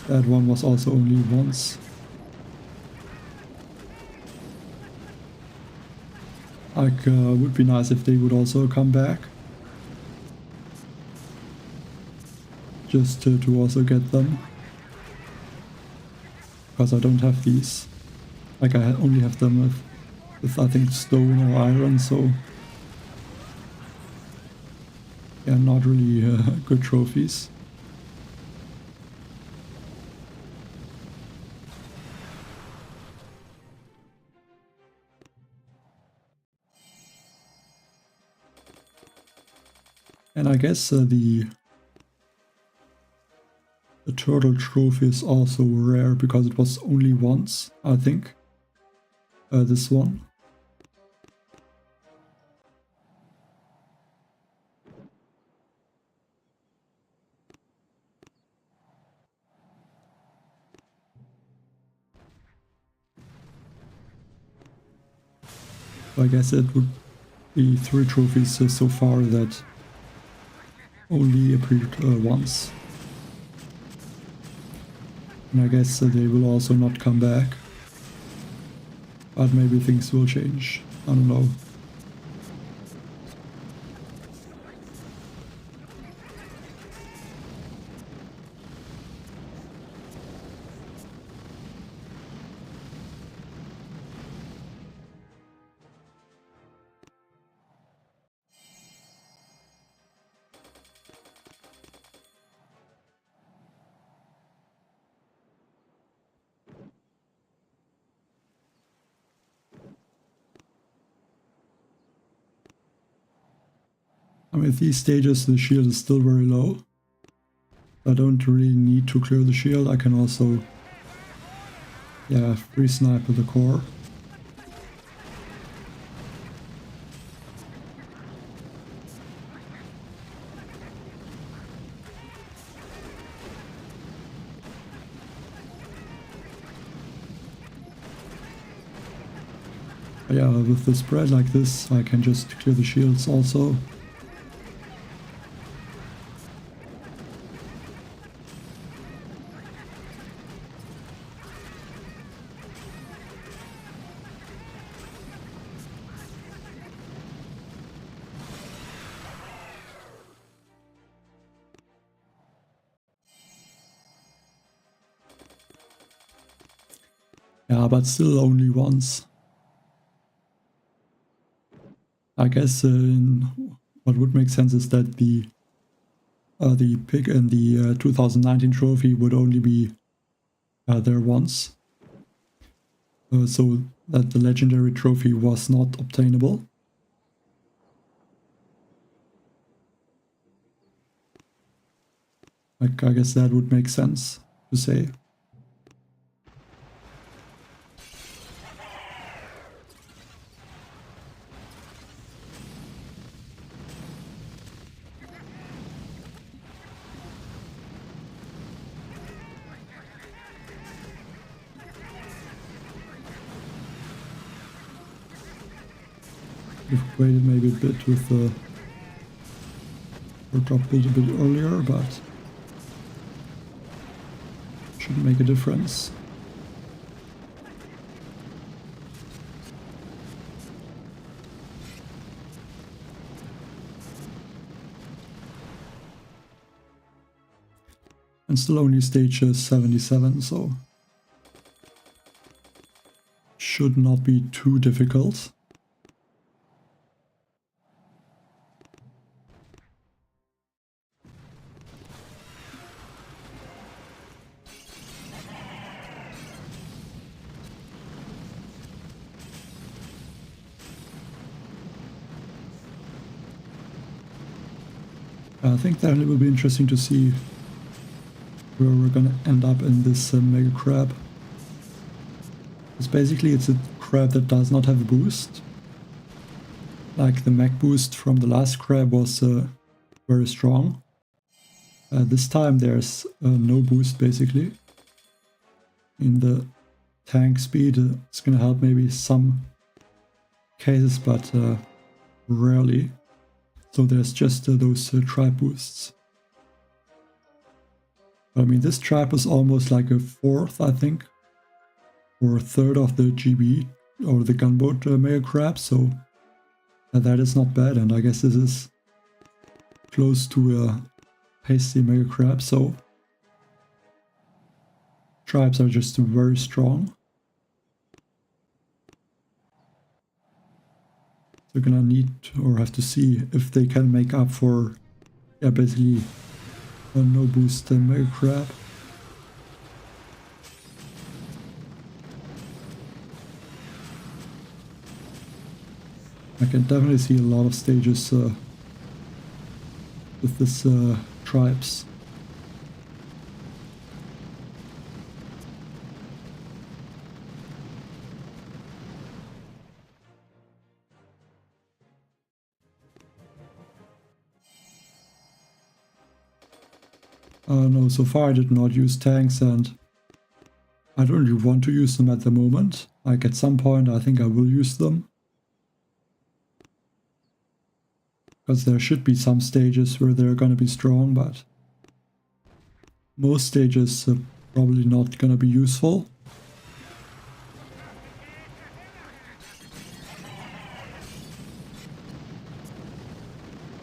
That one was also only once. Like, would be nice if they would also come back. Just to also get them. Because I don't have these. Like, I only have them with I think stone or iron, so... yeah, not really good trophies. And I guess the turtle trophy is also rare because it was only once, I think. This one. I guess it would be 3 trophies so far that only appeared once. And I guess they will also not come back. But maybe things will change. I don't know. I mean, these stages the shield is still very low. I don't really need to clear the shield. I can also, yeah, free sniper the core. But yeah, with the spread like this, I can just clear the shields also. Yeah, but still only once. I guess what would make sense is that the pick in the 2019 trophy would only be there once. So that the legendary trophy was not obtainable. Like, I guess that would make sense to say. We've waited maybe a bit with the drop build a bit earlier, but shouldn't make a difference. And still only stage 77, so should not be too difficult. I think that it will be interesting to see where we're gonna end up in this mega crab. Because basically it's a crab that does not have a boost. Like the mech boost from the last crab was very strong. This time there's no boost basically. In the tank speed it's gonna help maybe some cases, but rarely. So there's just those tribe boosts. But I mean, this tribe is almost like a fourth, I think, or a third of the GB or the gunboat mega crab, so that is not bad, and I guess this is close to a hasty mega crab, so tribes are just very strong. They're gonna need or have to see if they can make up for, yeah, basically a no boost mega crab. I can definitely see a lot of stages with this tribes. No, so far I did not use tanks, and I don't really want to use them at the moment. Like at some point I think I will use them. Because there should be some stages where they're gonna be strong, but most stages Probably not gonna be useful.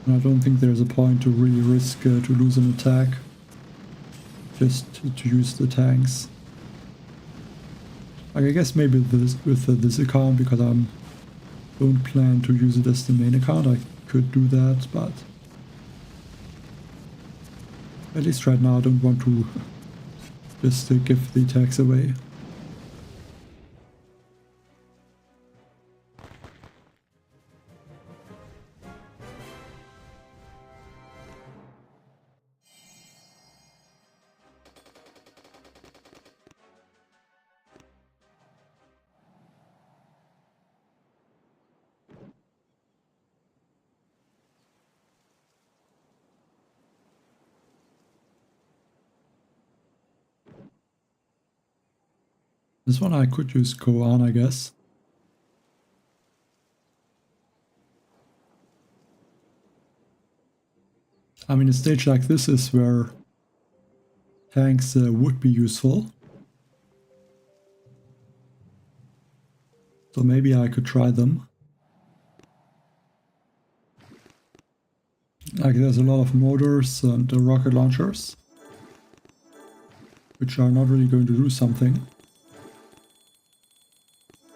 And I don't think there's a point to really risk to lose an attack. Just to use the tanks. Like, I guess maybe this account, because I don't plan to use it as the main account, I could do that, but at least right now I don't want to just give the attacks away. This one I could use go on, I guess. I mean, a stage like this is where tanks would be useful. So maybe I could try them. Like, there's a lot of motors and rocket launchers, which are not really going to do something.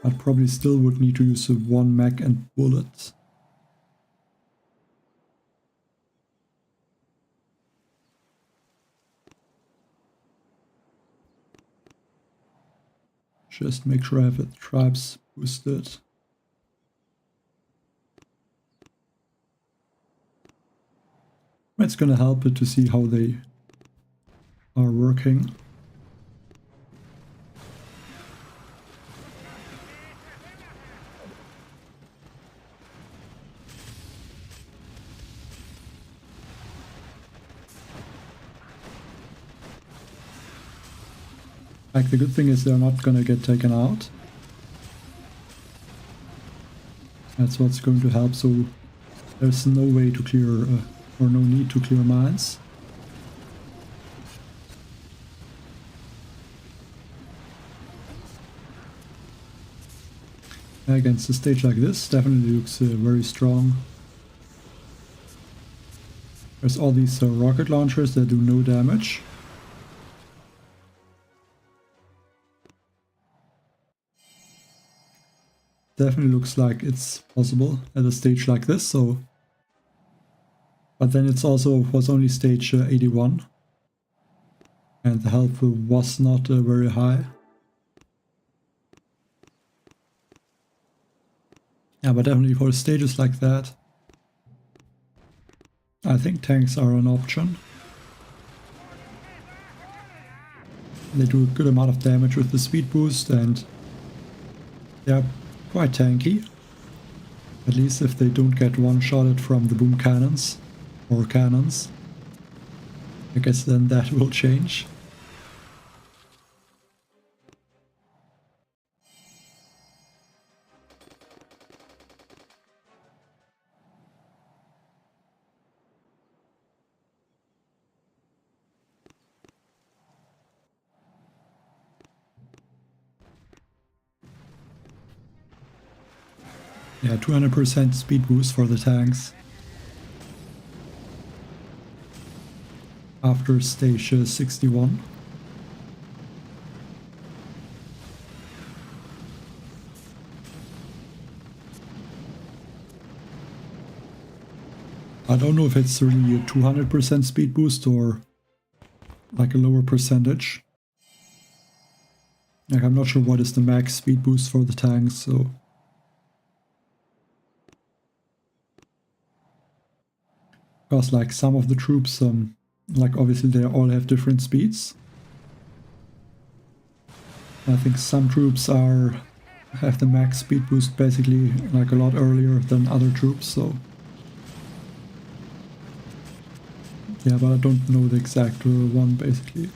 I probably still would need to use one mech and bullets. Just make sure I have the tribes boosted. It's gonna help it to see how they are working. Like, the good thing is they're not gonna get taken out. That's what's going to help, so there's no way to clear, or no need to clear mines. Against a stage like this, definitely looks very strong. There's all these rocket launchers that do no damage. Definitely looks like it's possible at a stage like this, so... But then it's also was only stage 81. And the health was not very high. Yeah, but definitely for stages like that, I think tanks are an option. They do a good amount of damage with the speed boost, and they are quite tanky. At least if they don't get one-shotted from the boom cannons or cannons. I guess then that will change. Yeah, 200% speed boost for the tanks. After stage 61. I don't know if it's really a 200% speed boost or like a lower percentage. Like, I'm not sure what is the max speed boost for the tanks, so... Because like some of the troops, like obviously they all have different speeds. I think some troops have the max speed boost basically like a lot earlier than other troops, so... Yeah, but I don't know the exact one basically.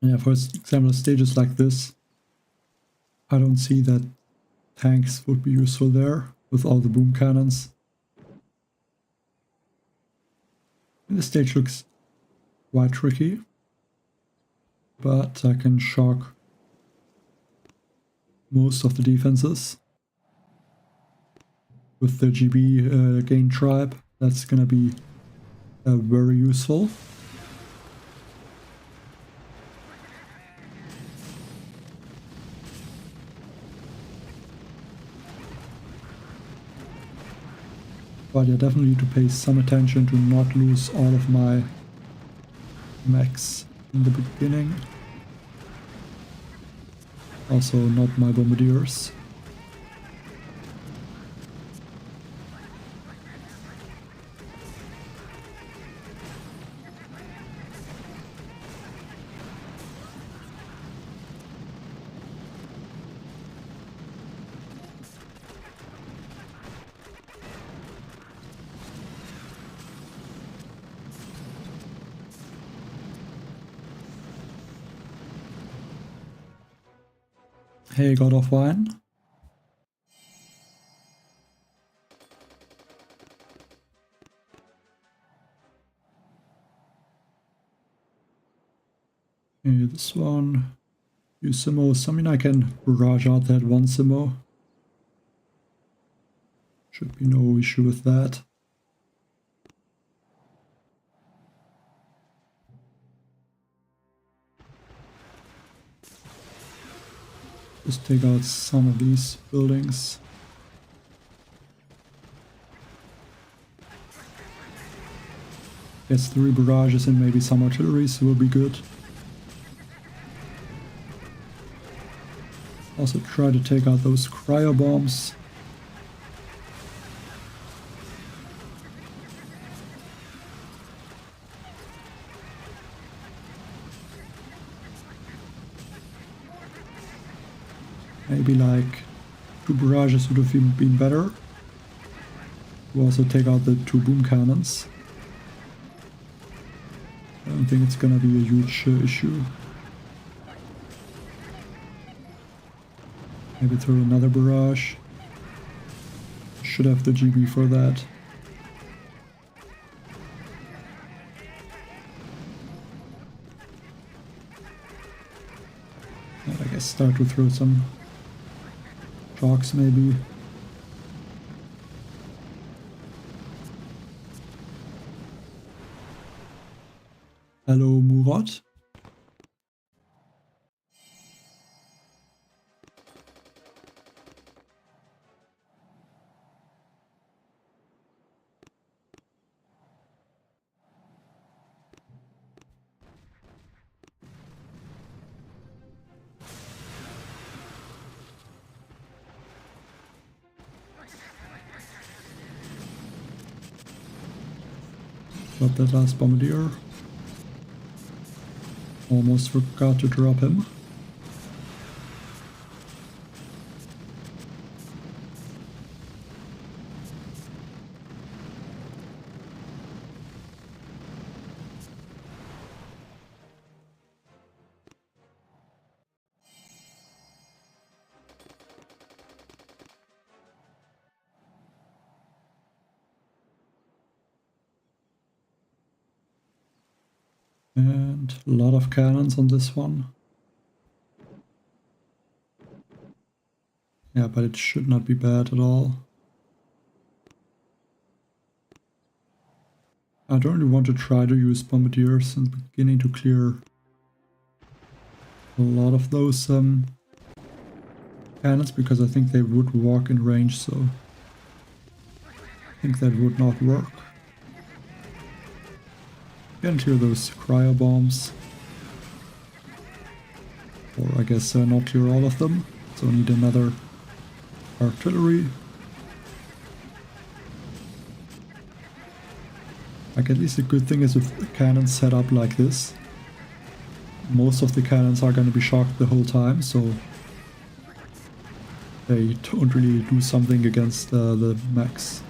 Yeah, for example, stages like this, I don't see that tanks would be useful there with all the boom cannons. And the stage looks quite tricky, but I can shock most of the defenses with the GB gain tribe. That's gonna be very useful. But I definitely need to pay some attention to not lose all of my mechs in the beginning. Also not my bombardiers. Hey, God of Wine. Okay, this one. Few simmos. I mean, I can barrage out that one simmo. Should be no issue with that. Just take out some of these buildings. Guess 3 barrages and maybe some artillery will be good. Also try to take out those cryo bombs. Maybe like 2 barrages would have been better. We'll also take out the 2 boom cannons. I don't think it's gonna be a huge issue. Maybe throw another barrage. Should have the GB for that. And I guess start to throw some shocks maybe. Hello, Murat. Got that last Bombardier. Almost forgot to drop him. And a lot of cannons on this one. Yeah, but it should not be bad at all. I don't really want to try to use Bombardiers in the beginning to clear a lot of those cannons, because I think they would walk in range, so I think that would not work. Can clear those cryo bombs. Or I guess not clear all of them, so I need another artillery. Like, at least the good thing is with cannons set up like this, most of the cannons are going to be shocked the whole time, so they don't really do something against the mechs.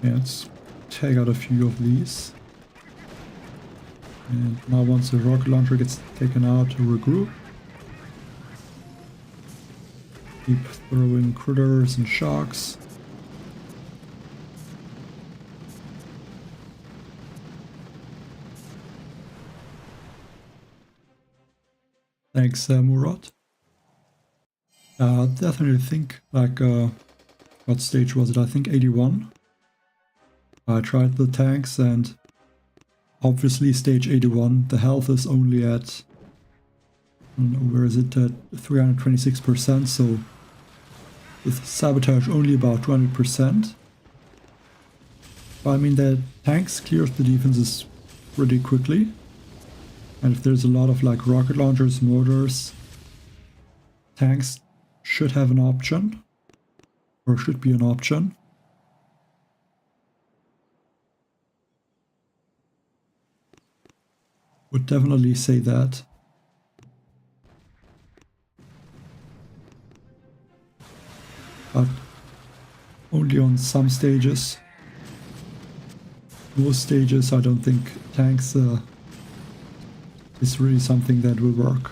Yeah, let's take out a few of these. And now once the rocket launcher gets taken out, to regroup. Keep throwing critters and sharks. Thanks, Murat. Definitely think, like, what stage was it? I think 81. I tried the tanks and obviously stage 81, the health is only at, I don't know, where is it, at 326%, so with sabotage only about 200%. But I mean, the tanks clears the defenses pretty quickly. And if there's a lot of like rocket launchers, mortars, tanks should have an option, or should be an option. Would definitely say that. But only on some stages. Most stages I don't think tanks is really something that will work.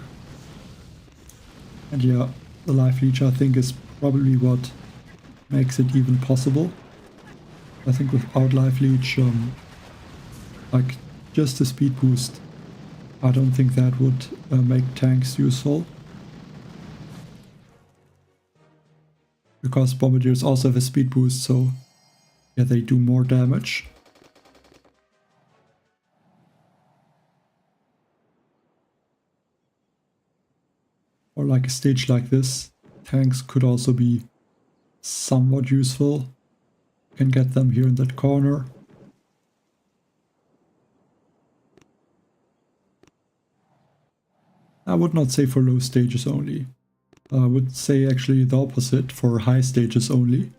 And yeah, the life leech I think is probably what makes it even possible. I think without life leech, like just a speed boost, I don't think that would make tanks useful. Because bombardiers also have a speed boost, so yeah, they do more damage. Or like a stage like this, tanks could also be somewhat useful. You can get them here in that corner. I would not say for low stages only. I would say actually the opposite, for high stages only.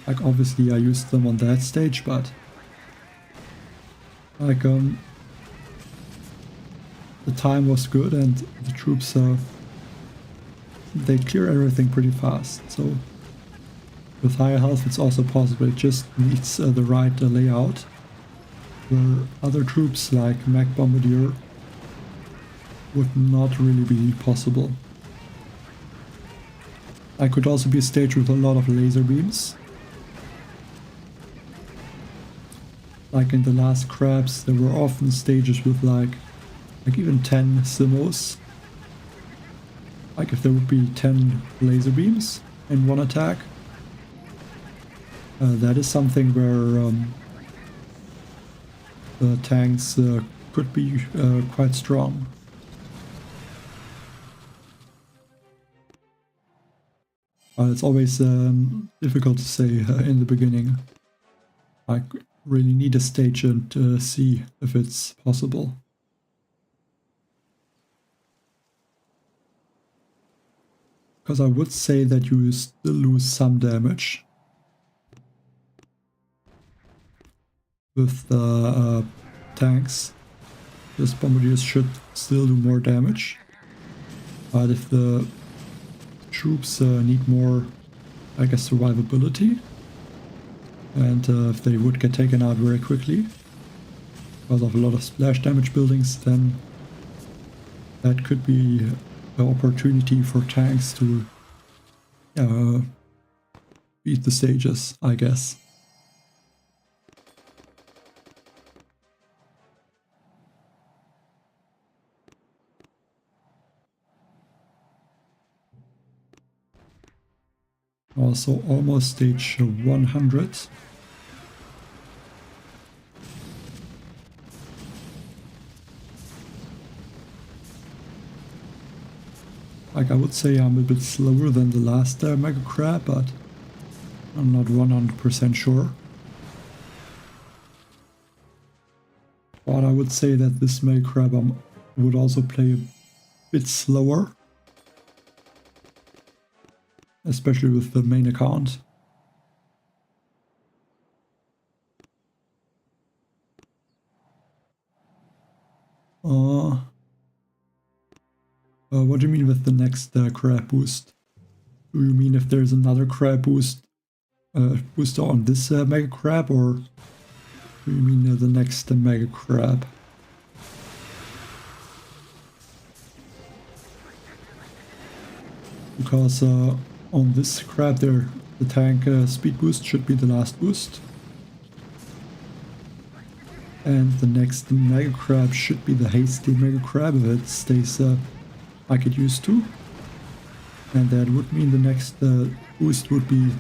Like obviously I used them on that stage, but like the time was good and the troops they clear everything pretty fast. So with higher health it's also possible. It just needs the right layout, where other troops like mech bombardier would not really be possible. I could also be a stage with a lot of laser beams. Like in the last crabs, there were often stages with like even 10 simos. Like if there would be 10 laser beams in one attack. That is something where the tanks could be quite strong. It's always difficult to say in the beginning. I really need a stage and see if it's possible. Because I would say that you still lose some damage with the tanks. This bombardiers should still do more damage. But if the troops need more, I guess, survivability, and if they would get taken out very quickly because of a lot of splash damage buildings, then that could be an opportunity for tanks to beat the stages, I guess. Also almost stage 100. Like I would say I'm a bit slower than the last Mega Crab, but I'm not 100% sure. But I would say that this Mega Crab would also play a bit slower. Especially with the main account. What do you mean with the next crab boost? Do you mean if there's another crab boost booster on this Mega Crab, or do you mean the next Mega Crab? Because on this crab there, the tank speed boost should be the last boost. And the next Mega Crab should be the hasty Mega Crab if it stays like it used to. And that would mean the next boost would be,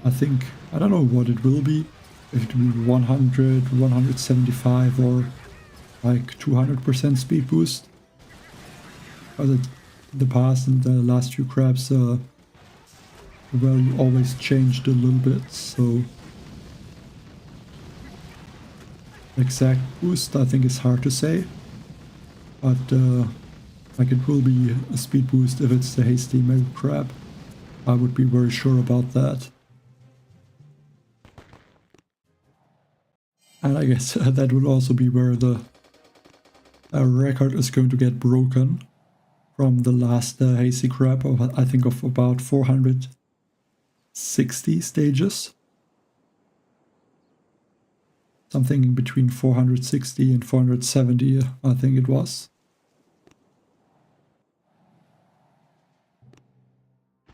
I think, I don't know what it will be. If it will be 100, 175 or like 200% speed boost. Because in the past and the last few crabs, the value always changed a little bit, so exact boost I think is hard to say, but like it will be a speed boost if it's the hasty Mega Crab. I would be very sure about that. And I guess that would also be where the record is going to get broken from the last hasty crab of, I think, of about 460 stages. Something in between 460 and 470, I think it was.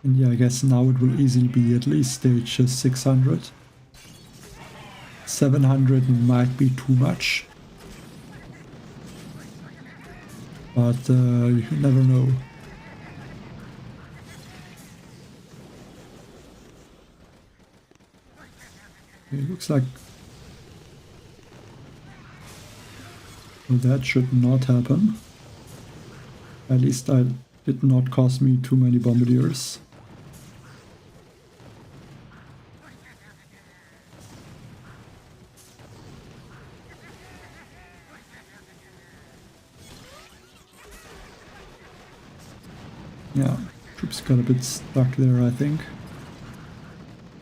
And yeah, I guess now it will easily be at least stage 600. 700 might be too much. But you never know. It looks like... well, that should not happen. At least it did not cost me too many Bombardiers. Yeah, troops got a bit stuck there, I think.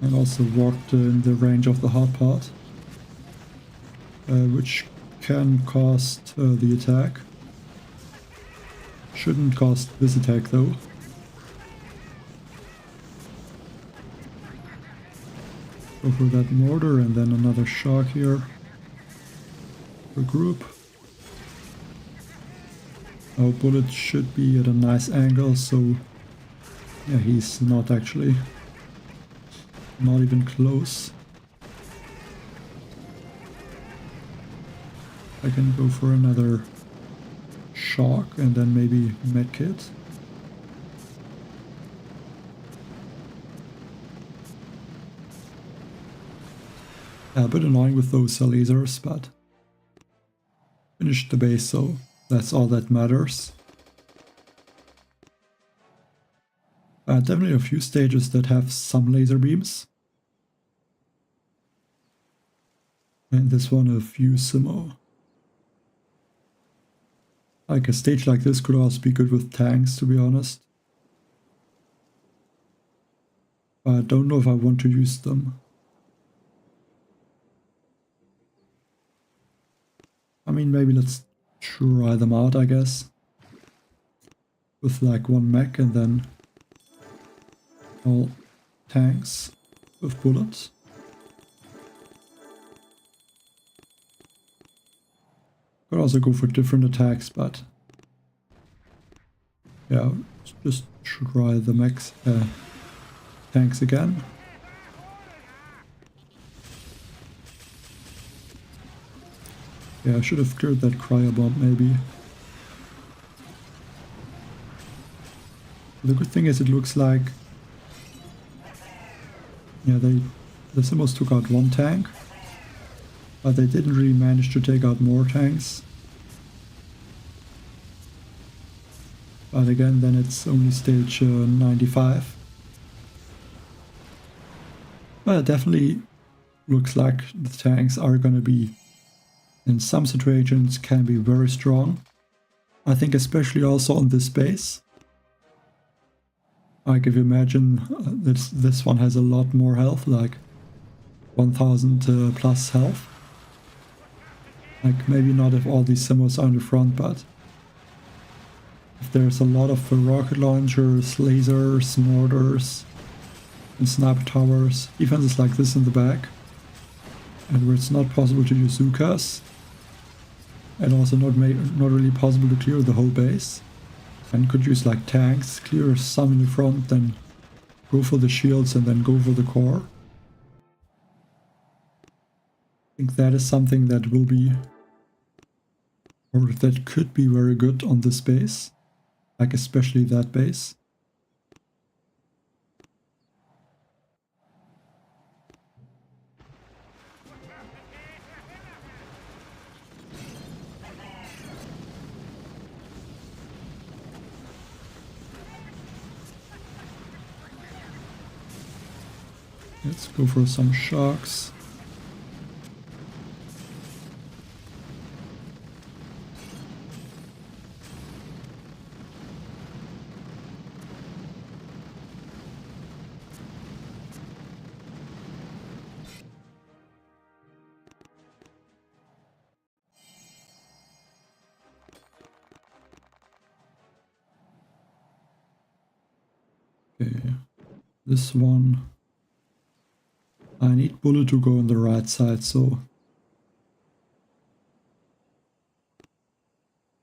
And also walked in the range of the hard part. Which can cost the attack. Shouldn't cost this attack though. Go for that mortar and then another shock here. For group. Our bullet should be at a nice angle, so yeah, he's not actually. Not even close. I can go for another shock and then maybe medkit. Yeah, a bit annoying with those lasers, but finished the base, so that's all that matters. Definitely a few stages that have some laser beams. And this one a few simo. Like a stage like this could also be good with tanks, to be honest. But I don't know if I want to use them. I mean, maybe let's try them out, I guess. With like one mech and then all tanks with bullets. Could also go for different attacks, but yeah, just try the mechs, tanks again. Yeah, I should have cleared that cryo bomb maybe. The good thing is it looks like, yeah, the Simos took out one tank, but they didn't really manage to take out more tanks. But again, then it's only stage 95. But it definitely looks like the tanks are gonna be, in some situations, can be very strong. I think especially also on this base. Like if you imagine this one has a lot more health, like 1000 plus health. Like maybe not if all these Simos are in the front, but if there's a lot of rocket launchers, lasers, mortars, and sniper towers, defenses like this in the back, and where it's not possible to use Zukas, and also not really possible to clear the whole base, and could use like tanks, clear some in the front, then go for the shields and then go for the core. I think that is something that will be, or that could be very good on this base, like especially that base. Let's go for some sharks. Okay, this one. I need bullet to go on the right side, so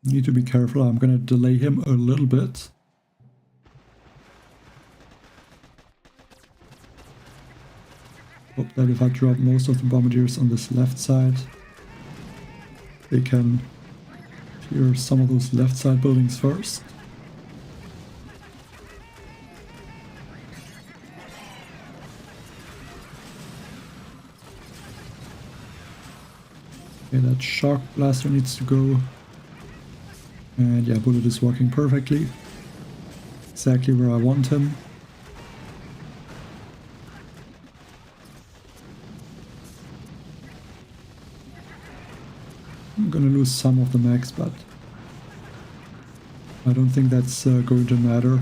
need to be careful. I'm gonna delay him a little bit. Hope that if I drop most of the bombardiers on this left side, they can clear some of those left side buildings first. Okay, that shark blaster needs to go. And yeah, bullet is working perfectly. Exactly where I want him. I'm gonna lose some of the mechs, but I don't think that's going to matter.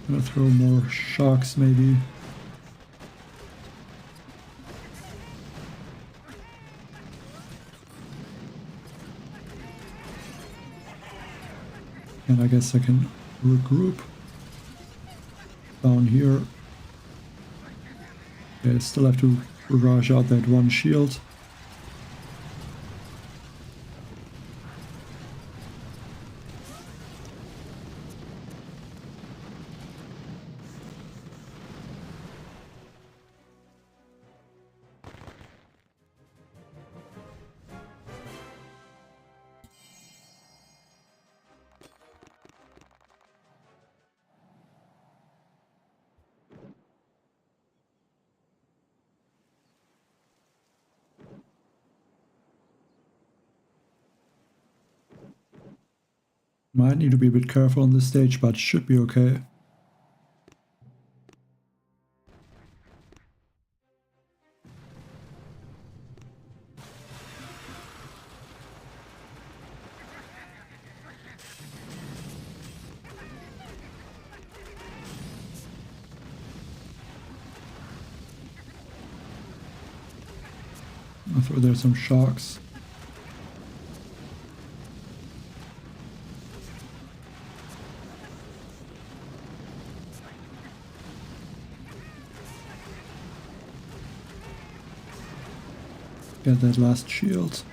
I'm gonna throw more sharks maybe. And I guess I can regroup down here. Okay, I still have to barrage out that one shield. Might need to be a bit careful on this stage, but should be okay. I'll throw there some sharks. Get that last shield.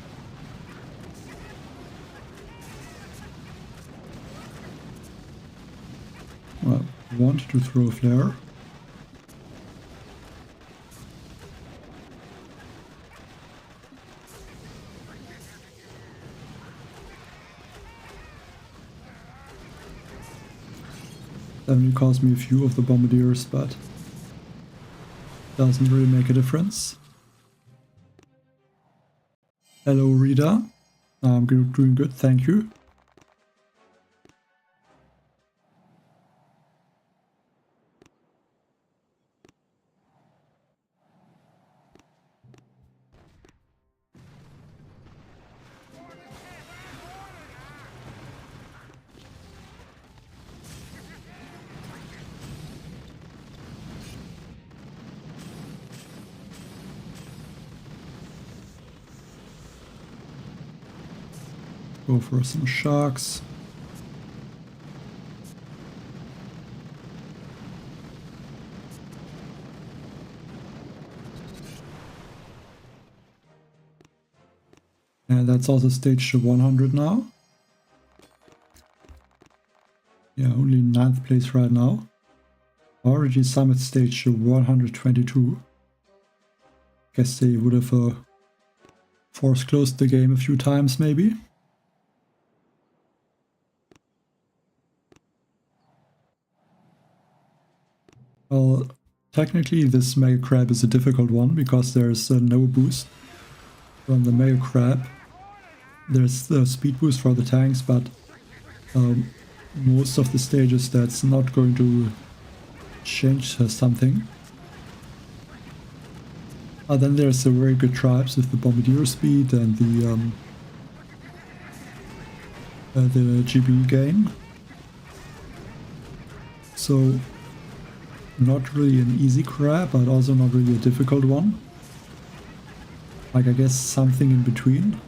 Well, I want to throw a flare. That only cost me a few of the bombardiers, but doesn't really make a difference. Hello, Rita. I'm doing good, thank you. Go for some sharks. And that's also stage 100 now. Yeah, only 9th place right now. Already summit stage 122. Guess they would have force closed the game a few times maybe. Well, technically this Mega Crab is a difficult one because there's no boost from the Mega Crab. There's the speed boost for the tanks, but most of the stages that's not going to change something. Then there's the very good tribes with the Bombardier speed and the GB gain. So not really an easy crab, but also not really a difficult one. Like, I guess something in between.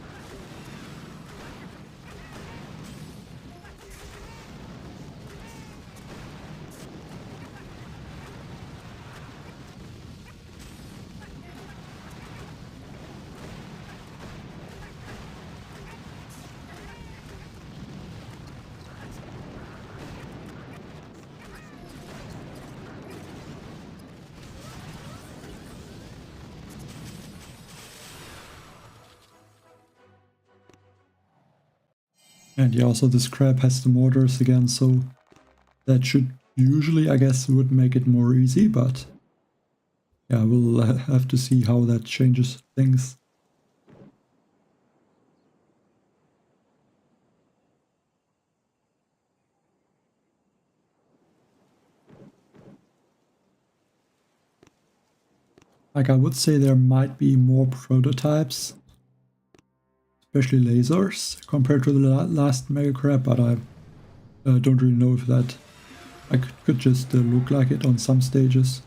And yeah, also this crab has the mortars again, so that should usually, I guess, would make it more easy, but yeah, we'll have to see how that changes things. Like, I would say there might be more prototypes, especially lasers, compared to the last Mega Crab, but I don't really know if that could just look like it on some stages.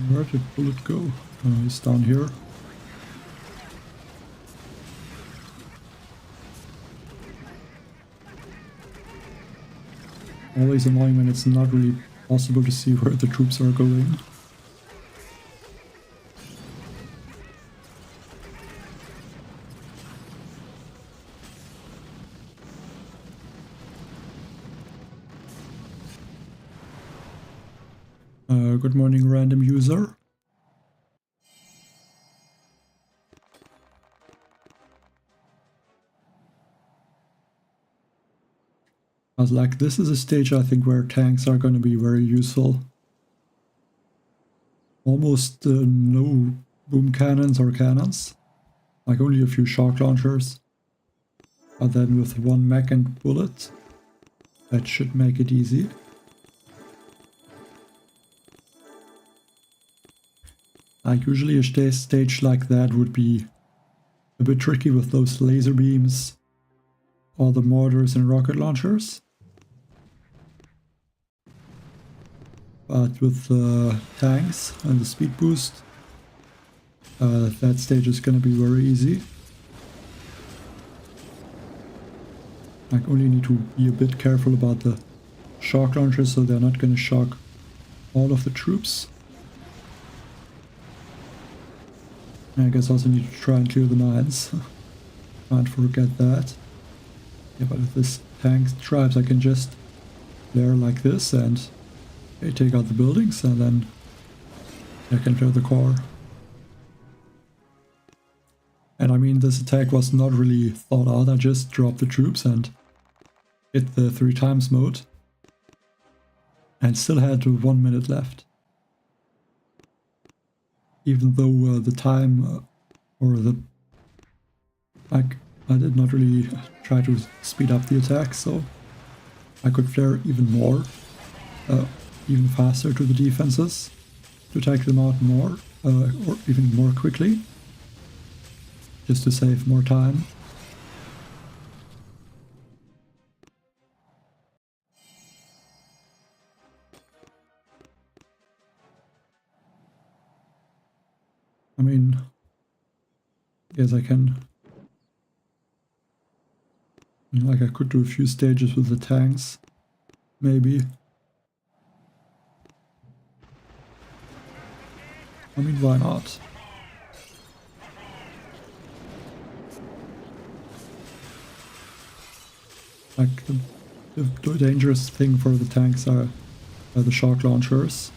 Where did Bullet go? He's down here. Always annoying when it's not really possible to see where the troops are going. Good morning, random user. I was like, this is a stage I think where tanks are going to be very useful. Almost no boom cannons or cannons, like only a few shock launchers. But then with one mech and bullet, that should make it easy. Like, usually a stage like that would be a bit tricky with those laser beams, all the mortars and rocket launchers. But with the tanks and the speed boost, that stage is going to be very easy. Like, only need to be a bit careful about the shock launchers so they're not going to shock all of the troops. I guess also need to try and clear the mines. Can't forget that. Yeah, but with this tank tribes I can just flare like this and they take out the buildings and then I can clear the core. And I mean, this attack was not really thought out, I just dropped the troops and hit the 3 times mode. And still had 1 minute left. Even though the time or the, like, I did not really try to speed up the attack, so I could flare even more, even faster to the defenses, to take them out more, or even more quickly, just to save more time. I mean, yes, I can. Like, I could do a few stages with the tanks, maybe. I mean, why not? Like, the dangerous thing for the tanks are the shock launchers.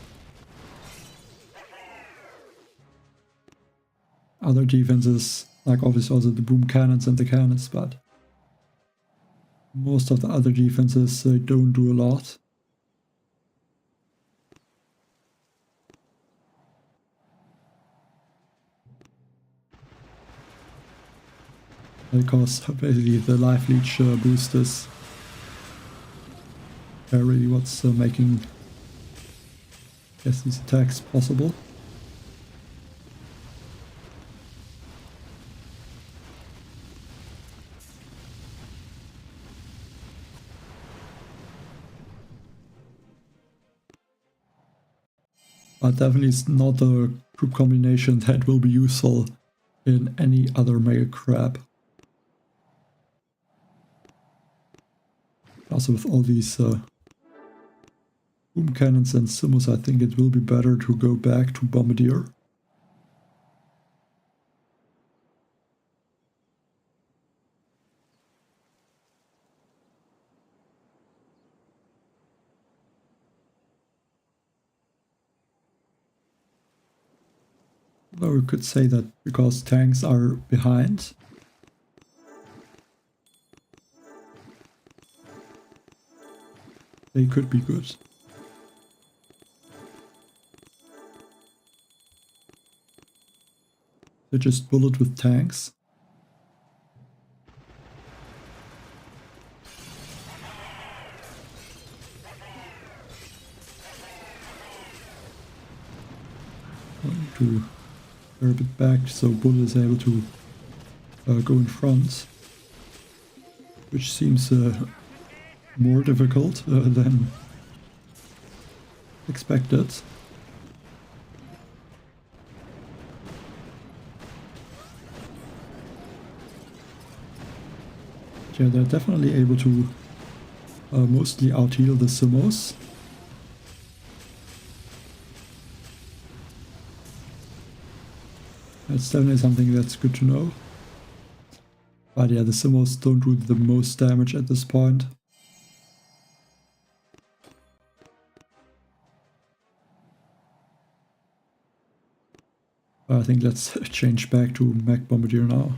Other defenses, like obviously also the boom cannons and the cannons, but most of the other defenses don't do a lot. Because basically the life leech boosters are really what's making, I guess, these attacks possible. But definitely it's not a group combination that will be useful in any other mega crab. Also with all these boom cannons and simus, I think it will be better to go back to Bombardier. Though we could say that because tanks are behind, they could be good. They just bullet with tanks. Going to a bit back so Bullet is able to go in front, which seems more difficult than expected. Yeah, they're definitely able to mostly out-heal the Simos. That's definitely something that's good to know. But yeah, the Simos don't do the most damage at this point. I think let's change back to Mech Bombardier now.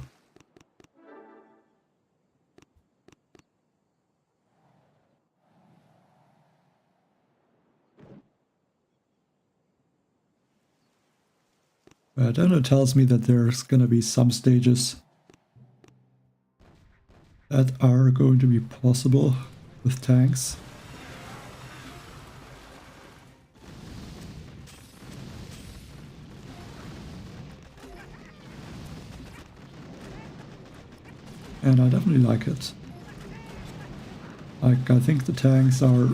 Then it tells me that there's gonna be some stages that are going to be possible with tanks. And I definitely like it. Like, I think the tanks are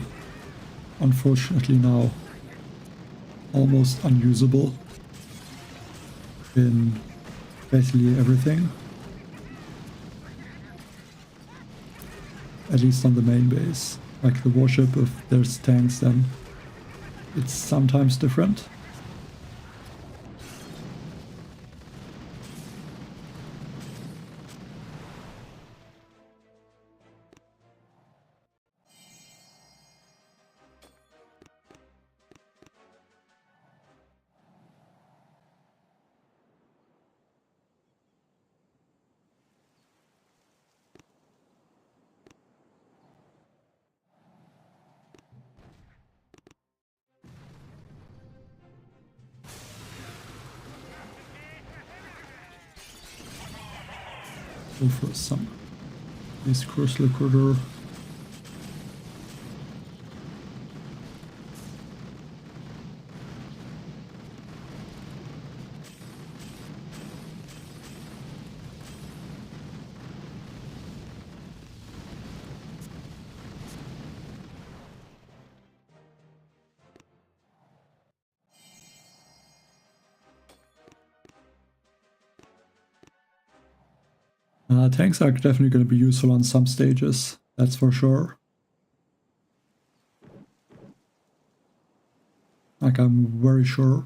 unfortunately now almost unusable in basically everything. At least on the main base. Like the warship, if there's tanks, then it's sometimes different. Go for some nice cross recruiter. Tanks are definitely going to be useful on some stages, that's for sure. Like, I'm very sure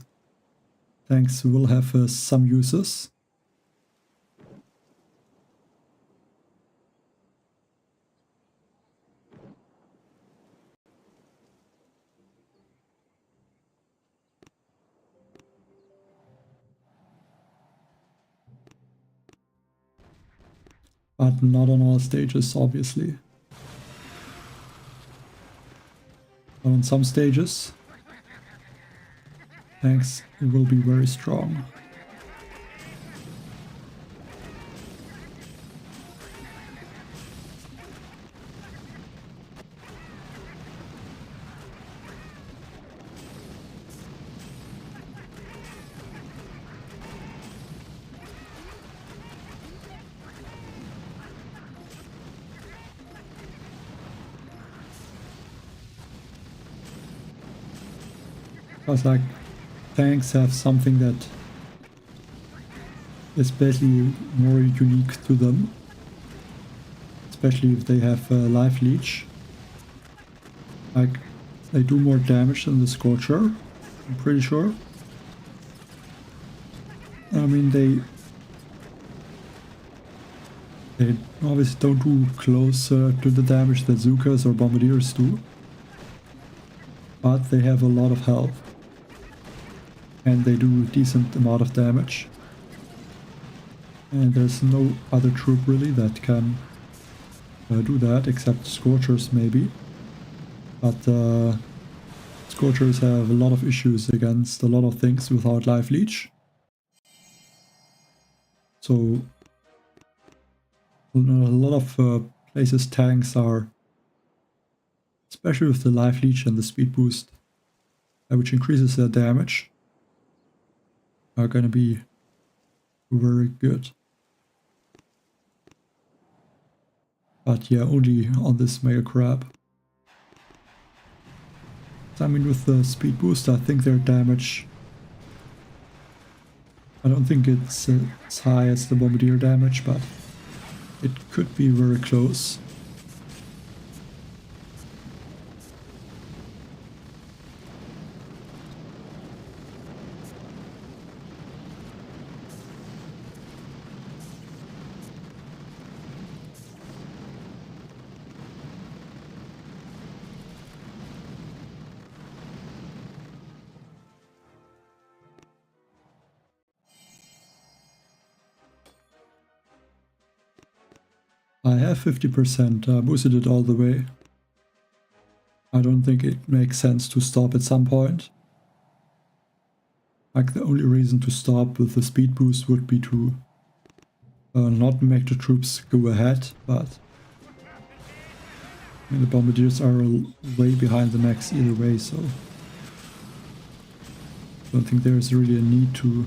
tanks will have some uses. But not on all stages, obviously. But on some stages, tanks will be very strong. Because like tanks have something that is basically more unique to them, especially if they have life leech. Like, they do more damage than the Scorcher, I'm pretty sure. I mean, they obviously don't do close to the damage that Zukas or Bombardiers do, but they have a lot of health and they do a decent amount of damage, and there's no other troop really that can do that except Scorchers maybe, but Scorchers have a lot of issues against a lot of things without life leech. So a lot of places tanks are, especially with the life leech and the speed boost, which increases their damage, are gonna be very good. But yeah, only on this mega crab. I mean, with the speed boost, I think their damage, I don't think it's as high as the Bombardier damage, but it could be very close. I have 50%, boosted it all the way. I don't think it makes sense to stop at some point. Like, the only reason to stop with the speed boost would be to not make the troops go ahead, but I mean, the Bombardiers are way behind the mechs either way, so I don't think there's really a need to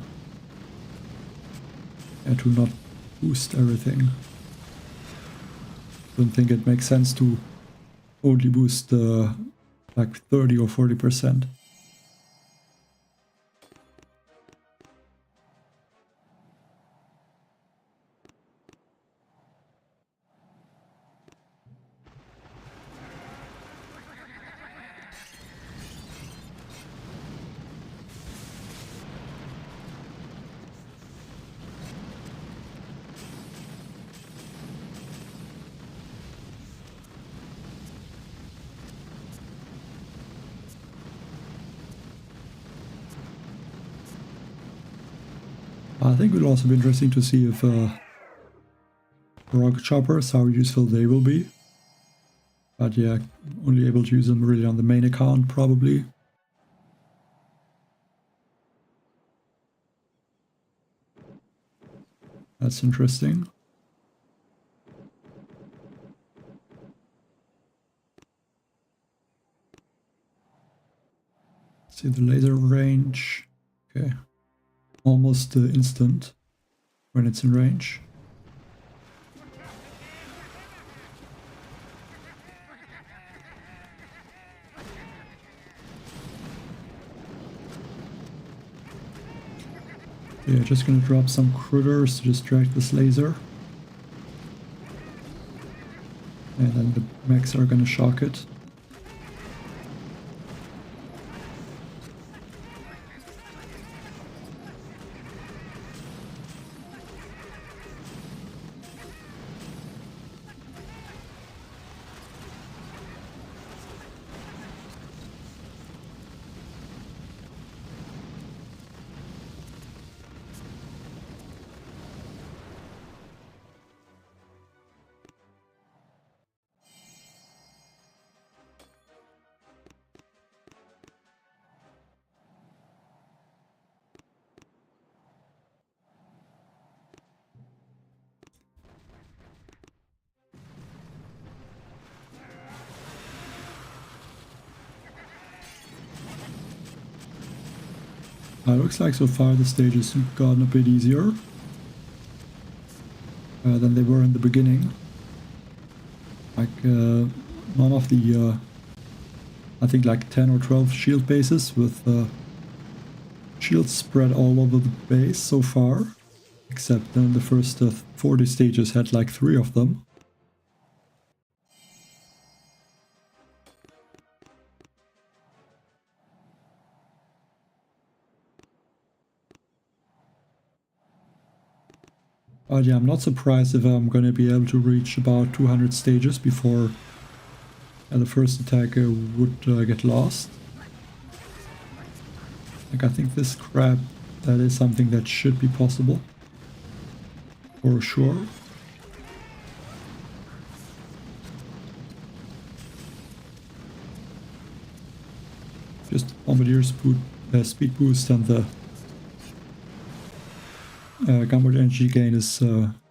not boost everything. Don't think it makes sense to only boost like 30 or 40%. I think it will also be interesting to see if rocket choppers, how useful they will be. But yeah, only able to use them really on the main account probably. That's interesting. See the laser range. Okay. Almost instant when it's in range. Yeah, just gonna drop some critters to distract this laser. And then the mechs are gonna shock it. Looks like so far the stages have gotten a bit easier than they were in the beginning. Like none of the, I think like 10 or 12 shield bases with shields spread all over the base so far. Except then the first 40 stages had like 3 of them. But yeah, I'm not surprised if I'm going to be able to reach about 200 stages before the first attack would get lost. Like, I think this crab, that is something that should be possible. For sure. Just Bombardier's speed boost and the gunboat energy gain is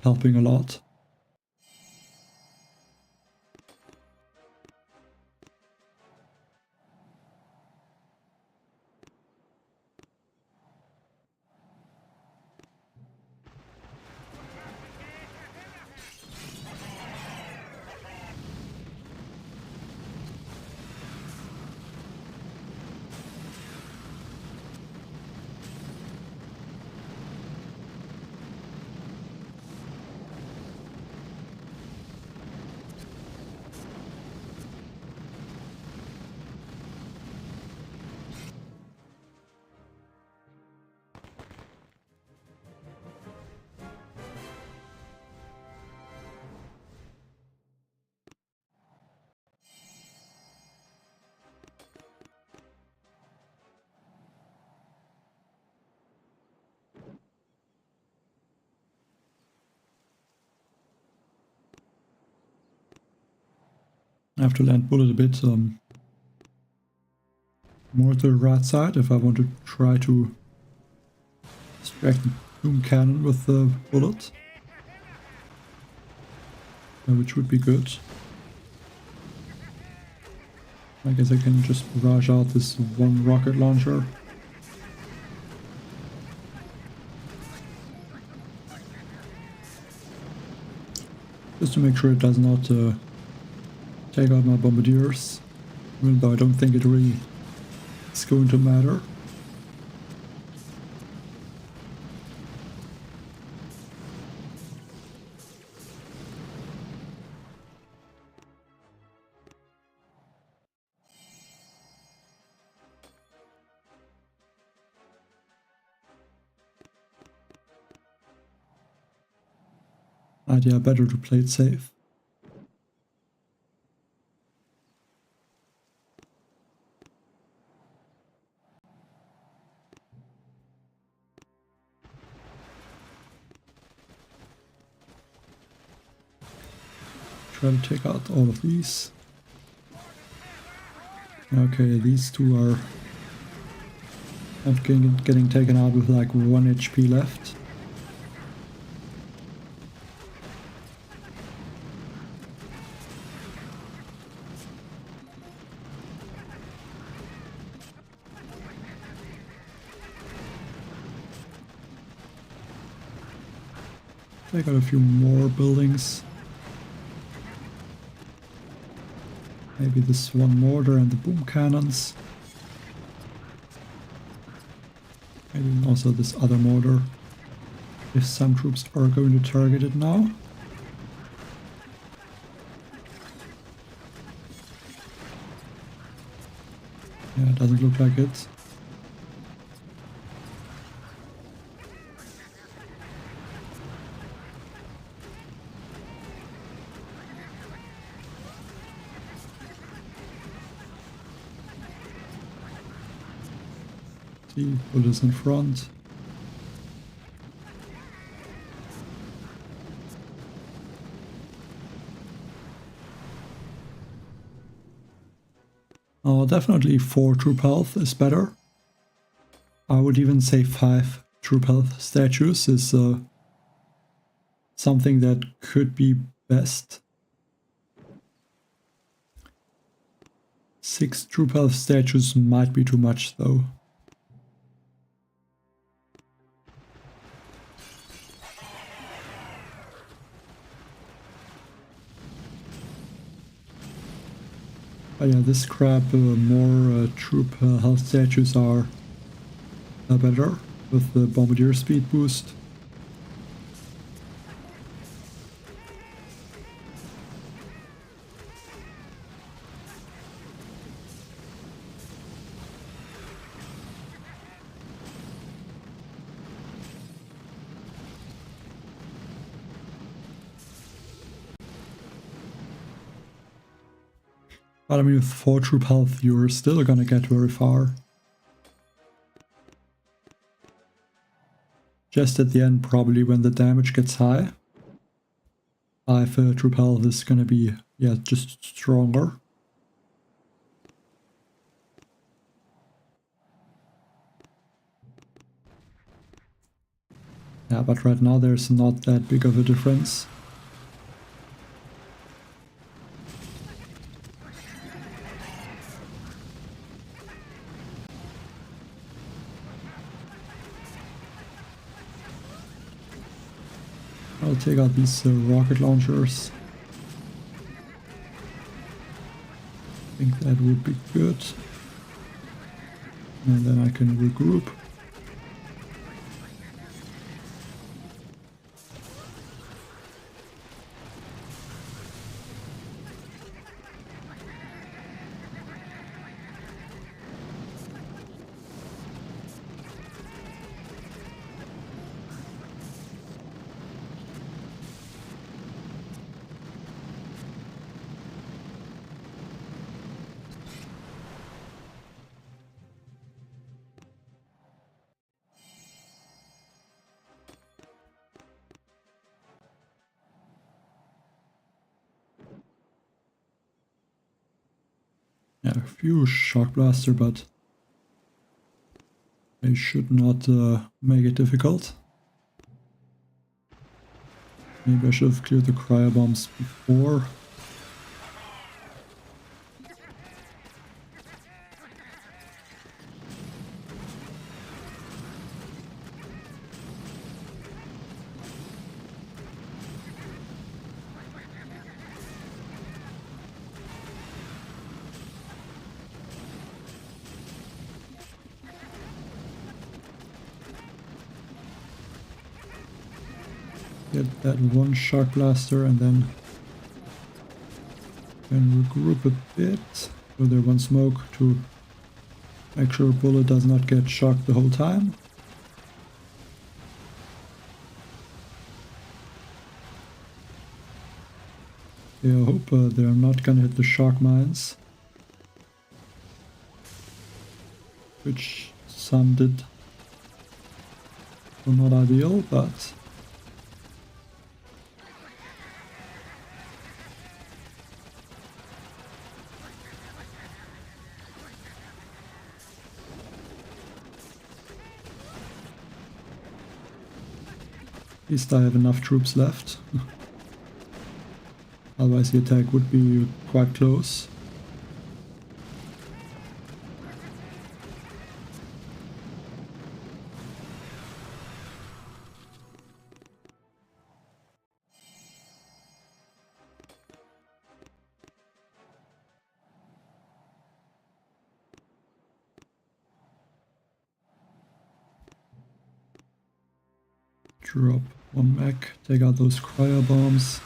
helping a lot. I have to land bullet a bit more to the right side if I want to try to distract the boom cannon with the bullet, which would be good. I guess I can just barrage out this one rocket launcher. Just to make sure it does not take out my bombardiers, even though I don't think it really is going to matter. Idea better to play it safe. Try to take out all of these. Okay, these two are not getting taken out with like 1 HP left. Take out a few more buildings. Maybe this one mortar and the boom cannons. Maybe also this other mortar, if some troops are going to target it now. Yeah, it doesn't look like it. See, bullets in front. Definitely 4 troop health is better. I would even say 5 troop health statues is something that could be best. 6 troop health statues might be too much though. But yeah, this crap, more troop health statues are better with the Bombardier speed boost. But I mean, with 4 troop health, you're still gonna get very far. Just at the end, probably when the damage gets high, 5 troop health is gonna be, yeah, just stronger. Yeah, but right now there's not that big of a difference. I'll take out these rocket launchers. I think that would be good. And then I can regroup. Yeah, a few shock blaster, but they should not make it difficult. Maybe I should have cleared the cryo bombs before. Get that one shock blaster and then can regroup a bit with their one smoke to make sure bullet does not get shocked the whole time. Yeah, I hope they're not gonna hit the shock mines, which some did. So not ideal, but at least I have enough troops left. Otherwise the attack would be quite close. drop one mech, take out those cryo bombs.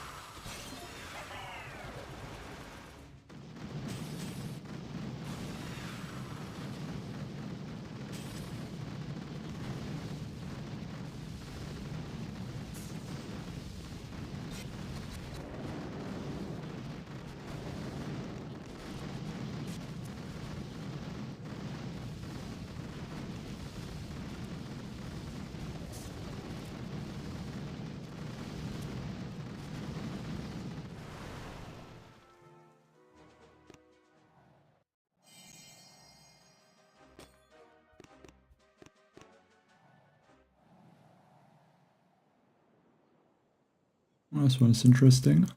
This one is interesting.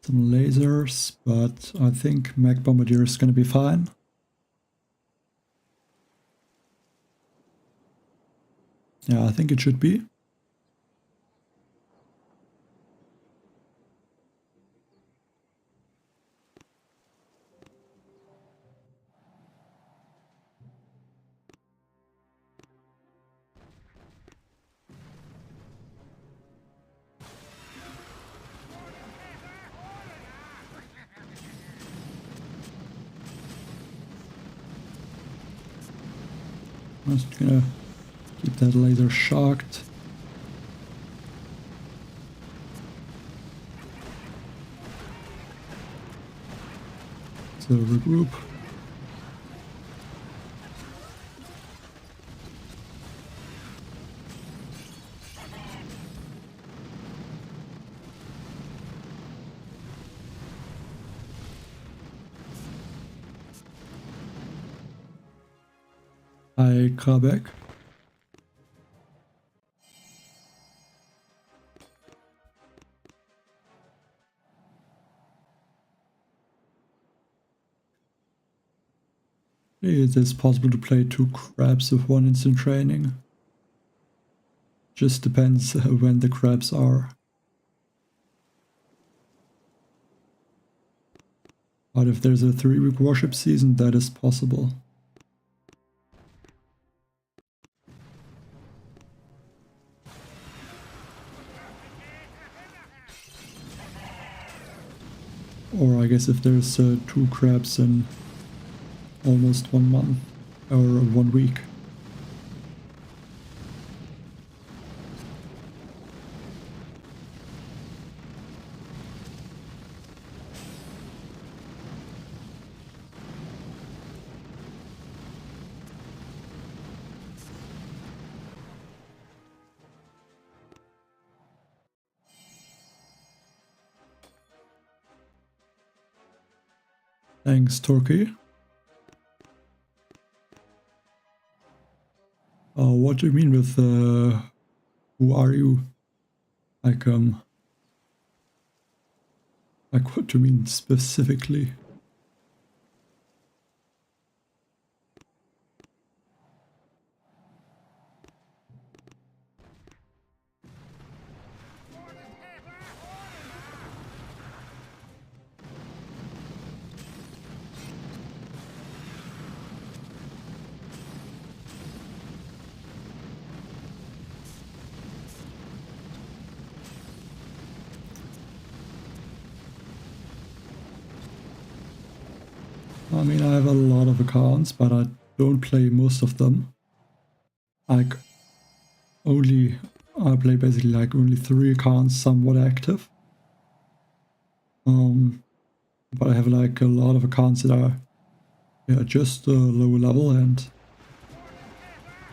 Some lasers, but I think mech Bombardier is going to be fine. Yeah, I think it should be. I'm just gonna keep that laser shocked. So regroup. I come back. It is possible to play 2 crabs with 1 instant training. Just depends when the crabs are. But if there's a 3-week warship season, that is possible. Or I guess if there's 2 crabs in almost 1 month or 1 week. Thanks, Turkey. What do you mean with who are you? Like what do you mean specifically? I mean, I have a lot of accounts, but I don't play most of them. Like, I play basically like only 3 accounts somewhat active. But I have like a lot of accounts that are just low level and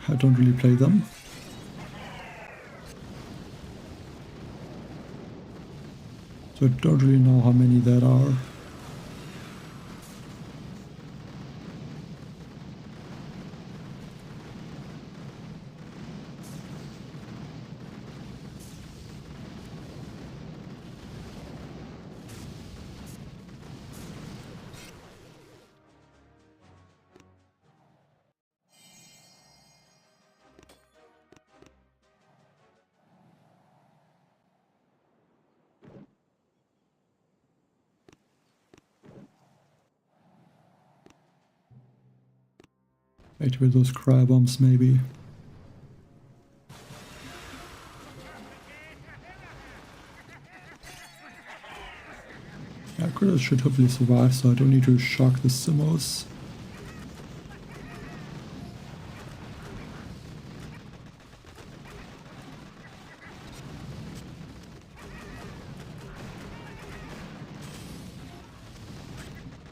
I don't really play them. So I don't really know how many that are. Activate those cryo bombs maybe. should hopefully survive, so I don't need to shock the Simos.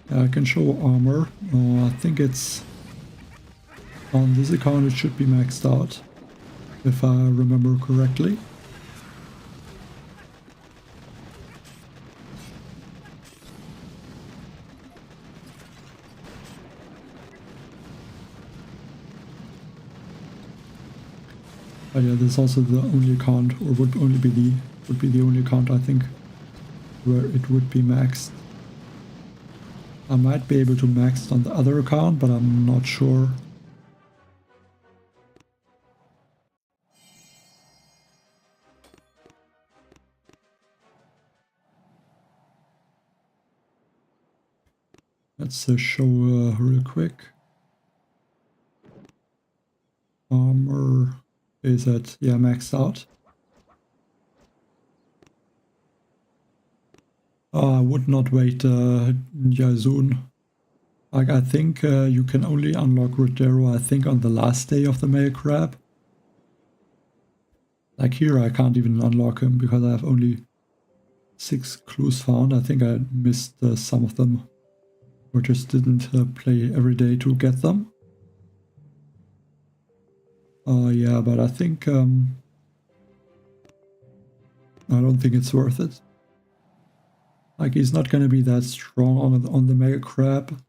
I can show armor. I think it's on this account it should be maxed out, if I remember correctly. But yeah, this is also the only account, or would be the only account I think where it would be maxed. I might be able to max on the other account, but I'm not sure. Let's show real quick. Armor is at, yeah, maxed out. I would not wait soon. Like, I think you can only unlock Rodero, I think, on the last day of the male crab. Like here I can't even unlock him because I have only 6 clues found. I think I missed some of them, or just didn't play every day to get them. Yeah, but I think I don't think it's worth it. Like, he's not gonna be that strong on the mega crab,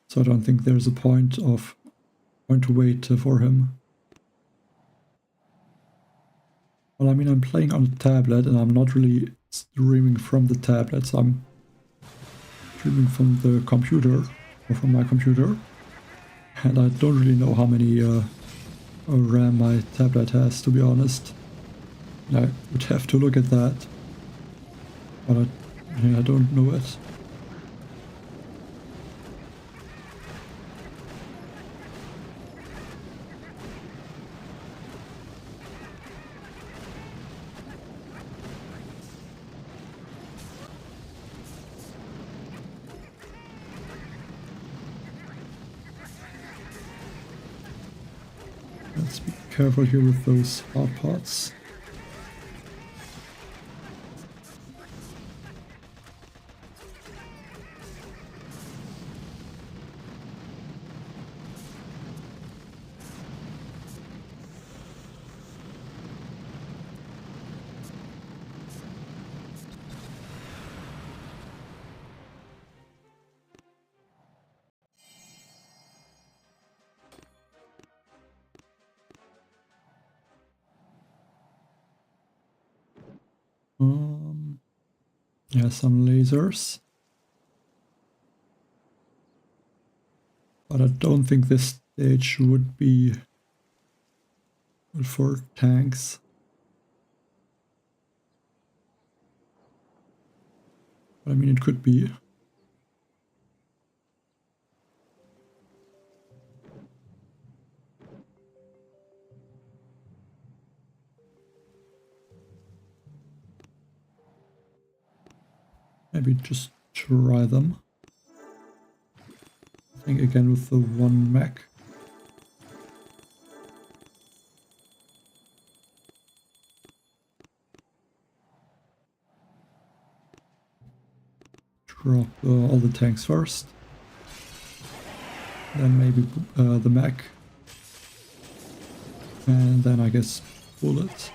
so I don't think there's a point to wait for him. Well, I mean, I'm playing on a tablet and I'm not really streaming from the tablet, so I'm streaming from the computer, or from my computer, and I don't really know how many RAM my tablet has, to be honest. I would have to look at that, but I don't know it. Let's be careful here with those hard parts. Yeah, some lasers. But I don't think this stage would be good for tanks. But I mean, it could be. Maybe just try them. I think again with the one mech. Drop all the tanks first. Then maybe the mech. And then I guess bullets.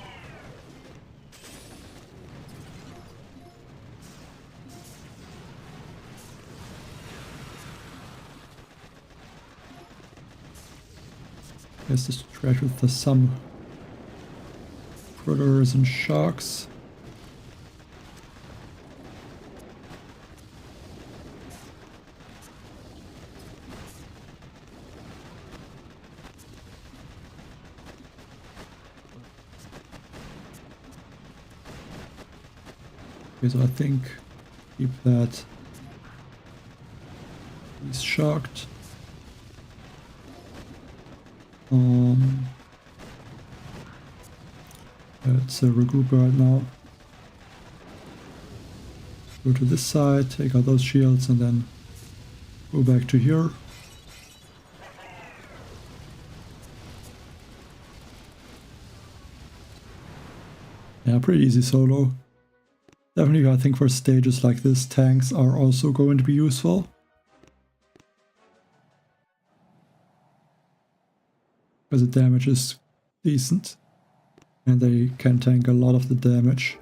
Guess this trash with some critters and sharks. Okay, so I think keep that. He's shocked. Let's regroup right now. Go to this side, take out those shields, and then go back to here. Yeah, pretty easy solo. Definitely, I think for stages like this, tanks are also going to be useful. Because the damage is decent. And they can tank a lot of the damage.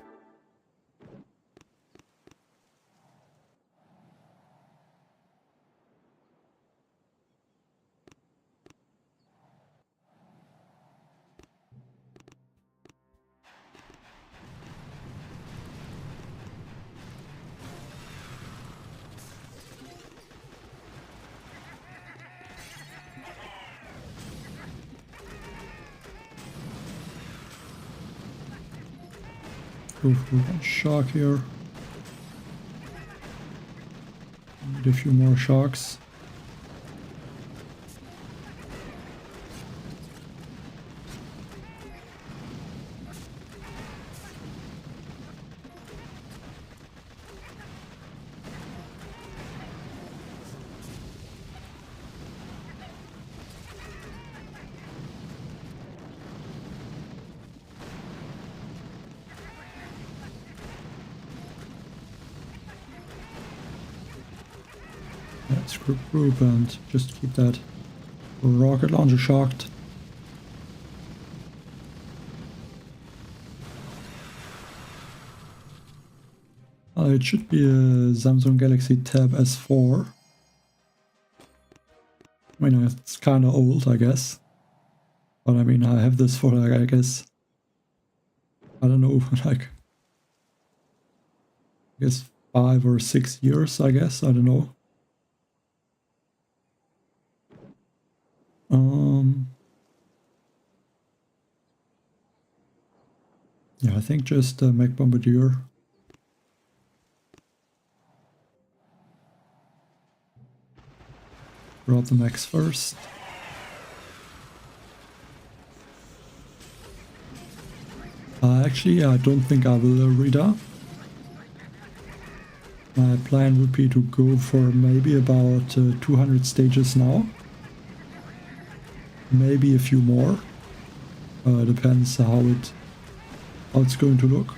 Go for one shock here. Need a few more shocks. Let's group and just keep that rocket launcher shocked. It should be a Samsung Galaxy Tab S4. I mean, it's kind of old, I guess. But I mean, I have this for, like, I guess, I don't know, like, I guess 5 or 6 years, I guess, I don't know. Yeah, I think just mech Bombardier. Brought the mechs first. Actually, I don't think I will Rita. My plan would be to go for maybe about 200 stages now. Maybe a few more. Depends how it's going to look.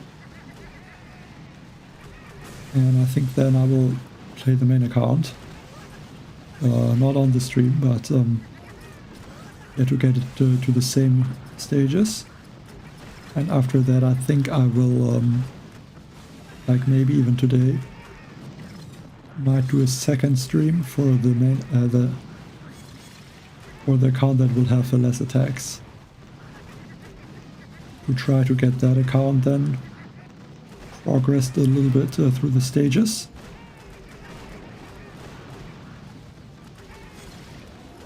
And I think then I will play the main account. Not on the stream, but yeah, to get it to the same stages. And after that I think I will, like maybe even today, might do a second stream for the main, for the account that will have less attacks. To try to get that account then progressed a little bit through the stages.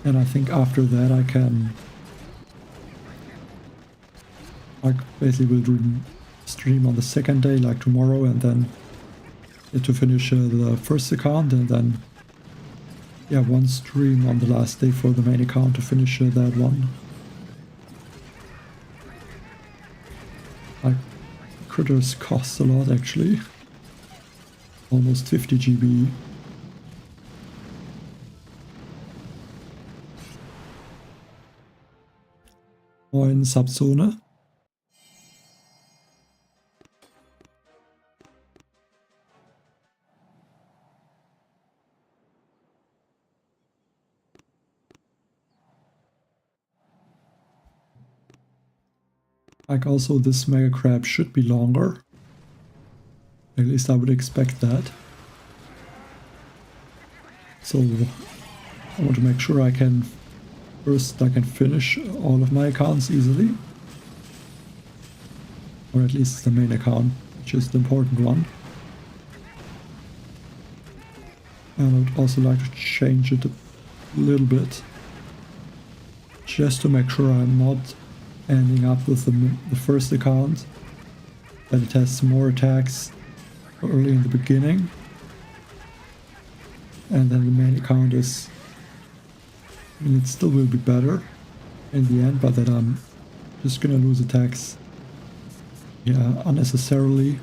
And I think after that I can, like, basically will do stream on the second day, like tomorrow, and then to finish the first account, and then yeah, one stream on the last day for the main account to finish that one. Like, critters cost a lot actually. Almost 50 GB. Moin Subzone. Like, also this mega crab should be longer. At least I would expect that. So I want to make sure I can finish all of my accounts easily. Or at least the main account, which is the important one. And I would also like to change it a little bit. Just to make sure I'm not ending up with the first account, that it has more attacks early in the beginning, and then the main account is, I mean, it still will be better in the end, but that I'm just gonna lose attacks, yeah, unnecessarily.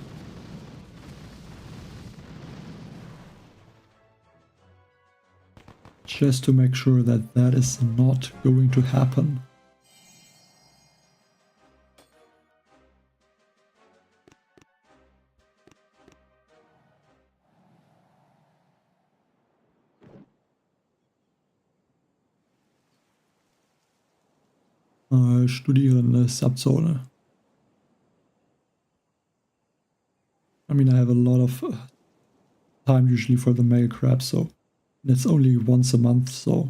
just to make sure that that is not going to happen. Studierende Subzone. I mean, I have a lot of time usually for the mail crab, so it's only once a month, so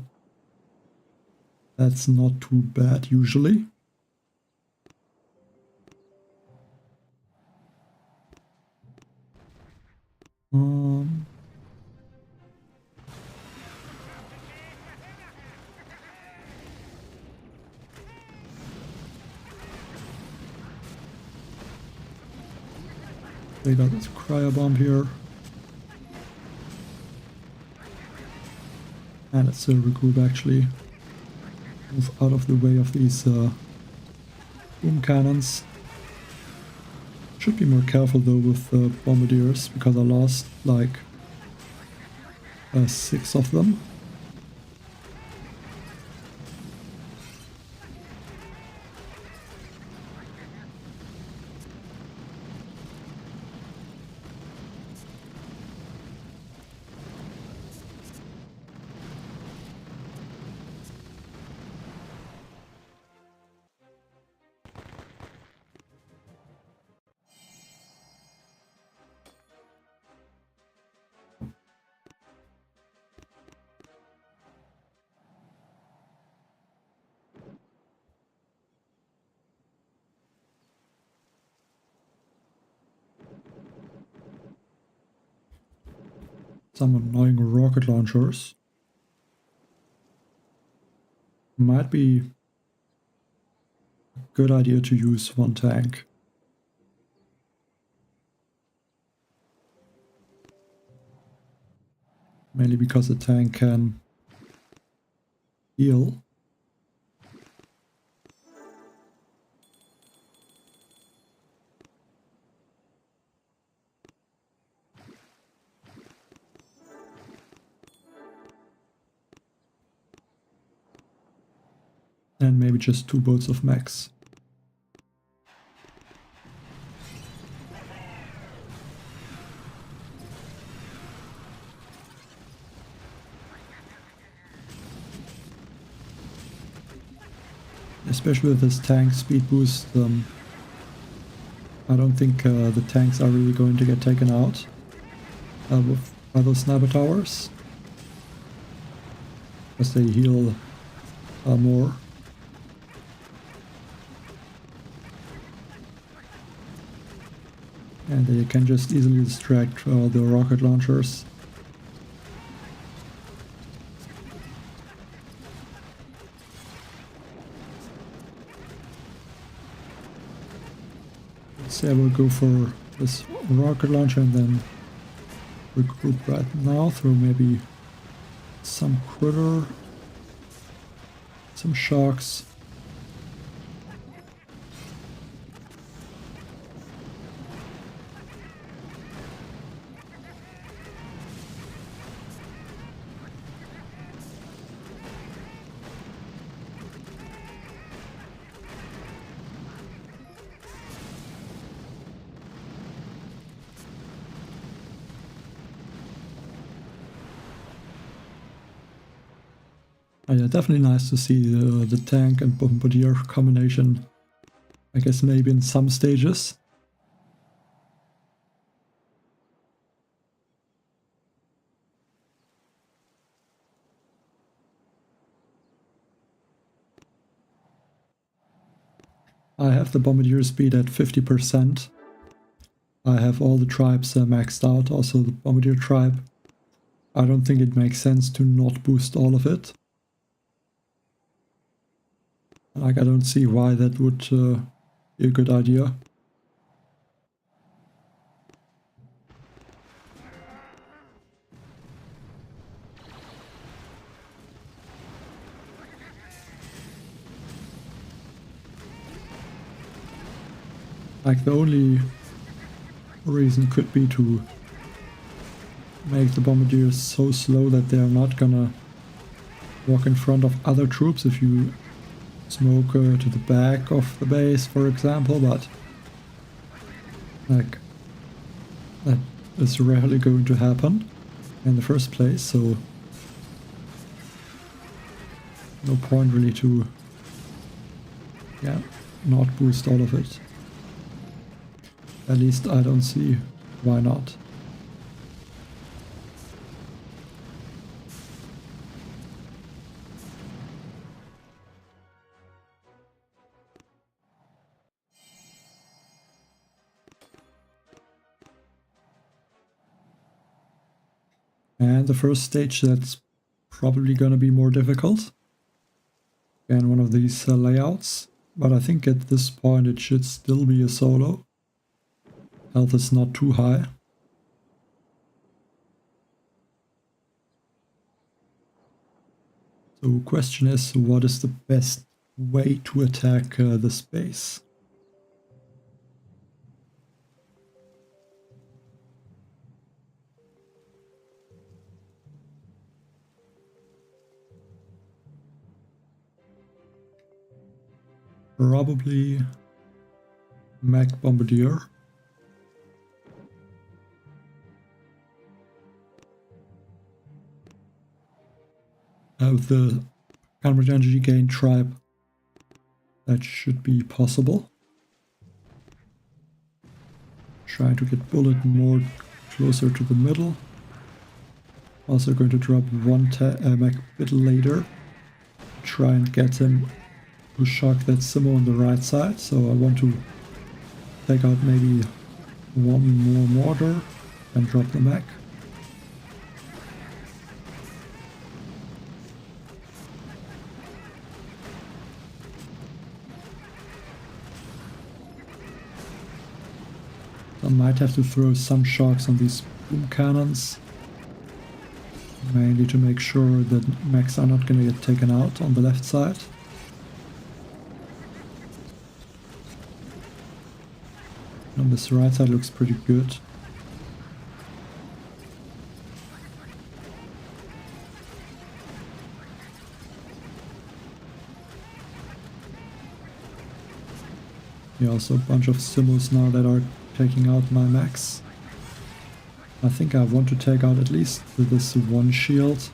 that's not too bad usually. They got this cryo bomb here. And let's regroup actually. Move out of the way of these boom cannons. Should be more careful though with bombardiers, because I lost like 6 of them. Some annoying rocket launchers. Might be a good idea to use one tank. Mainly because the tank can heal. And maybe just 2 boats of mechs. Especially with this tank speed boost, I don't think the tanks are really going to get taken out by those sniper towers. Because they heal more. And they can just easily distract the rocket launchers. Let's say I will go for this rocket launcher and then regroup right now through maybe some critter, some sharks. Oh yeah, definitely nice to see the tank and bombardier combination. I guess maybe in some stages. I have the bombardier speed at 50%. I have all the tribes maxed out, also the bombardier tribe. I don't think it makes sense to not boost all of it. Like, I don't see why that would be a good idea. Like, the only reason could be to make the bombardiers so slow that they are not gonna walk in front of other troops if you smoke to the back of the base, for example, but like that is rarely going to happen in the first place, so no point really to not boost all of it. At least I don't see why not. And the first stage, that's probably gonna be more difficult. Again, one of these layouts, but I think at this point it should still be a solo. Health is not too high. So question is, what is the best way to attack this base? Probably mech Bombardier. With the counter energy gain tribe, that should be possible. Try to get bullet more closer to the middle. Also going to drop one mech a bit later. Try and get him to shock that Simo on the right side. So I want to take out maybe one more mortar and drop the mech. I might have to throw some shocks on these boom cannons, mainly to make sure that mechs are not going to get taken out on the left side. On this right side looks pretty good. Yeah, also a bunch of Simos now that are taking out my mechs. I think I want to take out at least this one shield.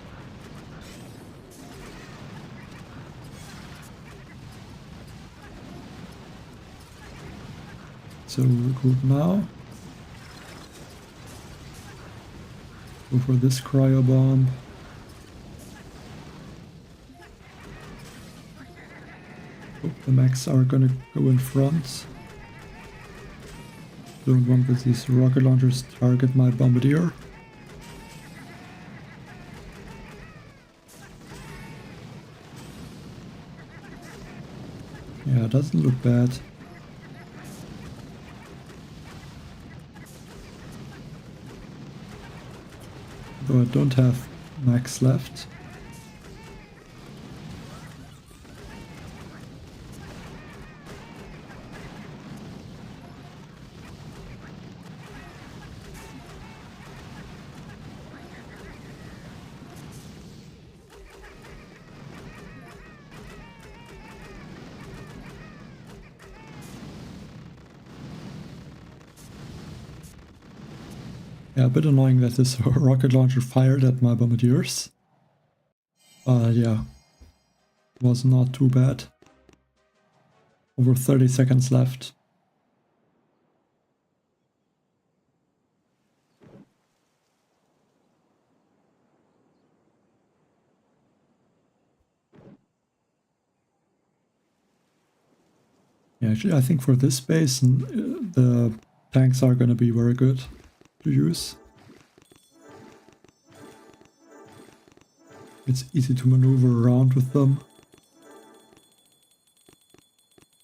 So recruit now. Go for this cryo bomb. Hope the mechs are gonna go in front. Don't want that these rocket launchers target my Bombardier. Yeah, it doesn't look bad. Though I don't have max left. Yeah, a bit annoying that this rocket launcher fired at my bombardiers. Yeah, was not too bad. Over 30 seconds left. Yeah, actually I think for this base the tanks are gonna be very good to use. It's easy to maneuver around with them.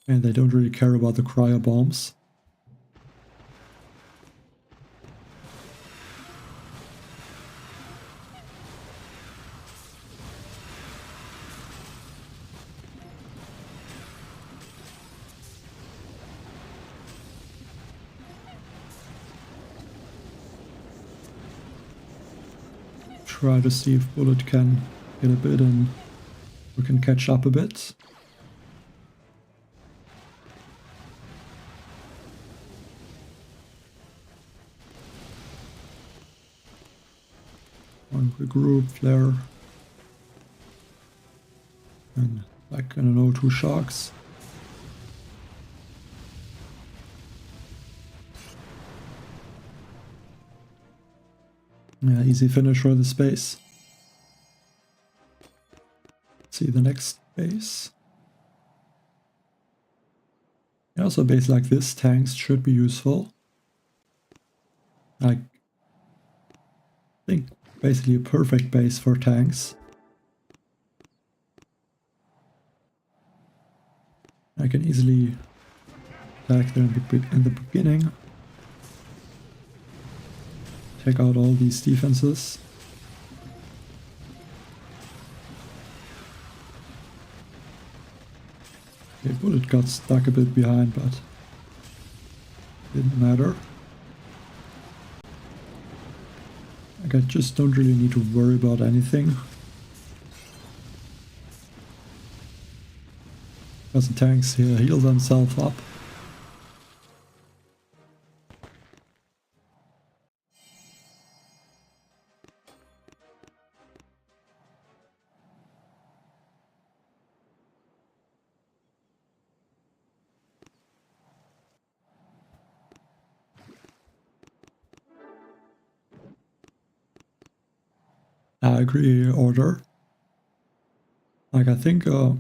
And they don't really care about the cryo bombs. Try to see if bullet can get a bit in We can catch up a bit. One regroup, flare. And like, I don't know, 2 sharks. Yeah, easy finish for the space. See the next base. Yeah, so a base like this, tanks should be useful. I think basically a perfect base for tanks. I can easily attack there in the beginning. Take out all these defenses. Okay, bullet got stuck a bit behind, but didn't matter. Like, I just don't really need to worry about anything. Because the tanks here heal themselves up. I agree, order. Like, I think they're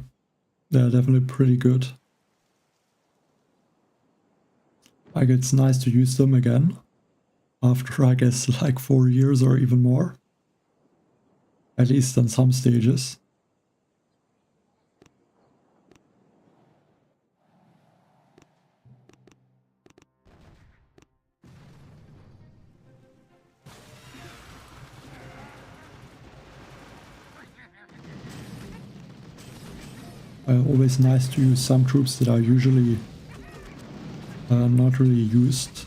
definitely pretty good. Like, it's nice to use them again. After, I guess, like 4 years or even more. At least on some stages. Always nice to use some troops that are usually not really used.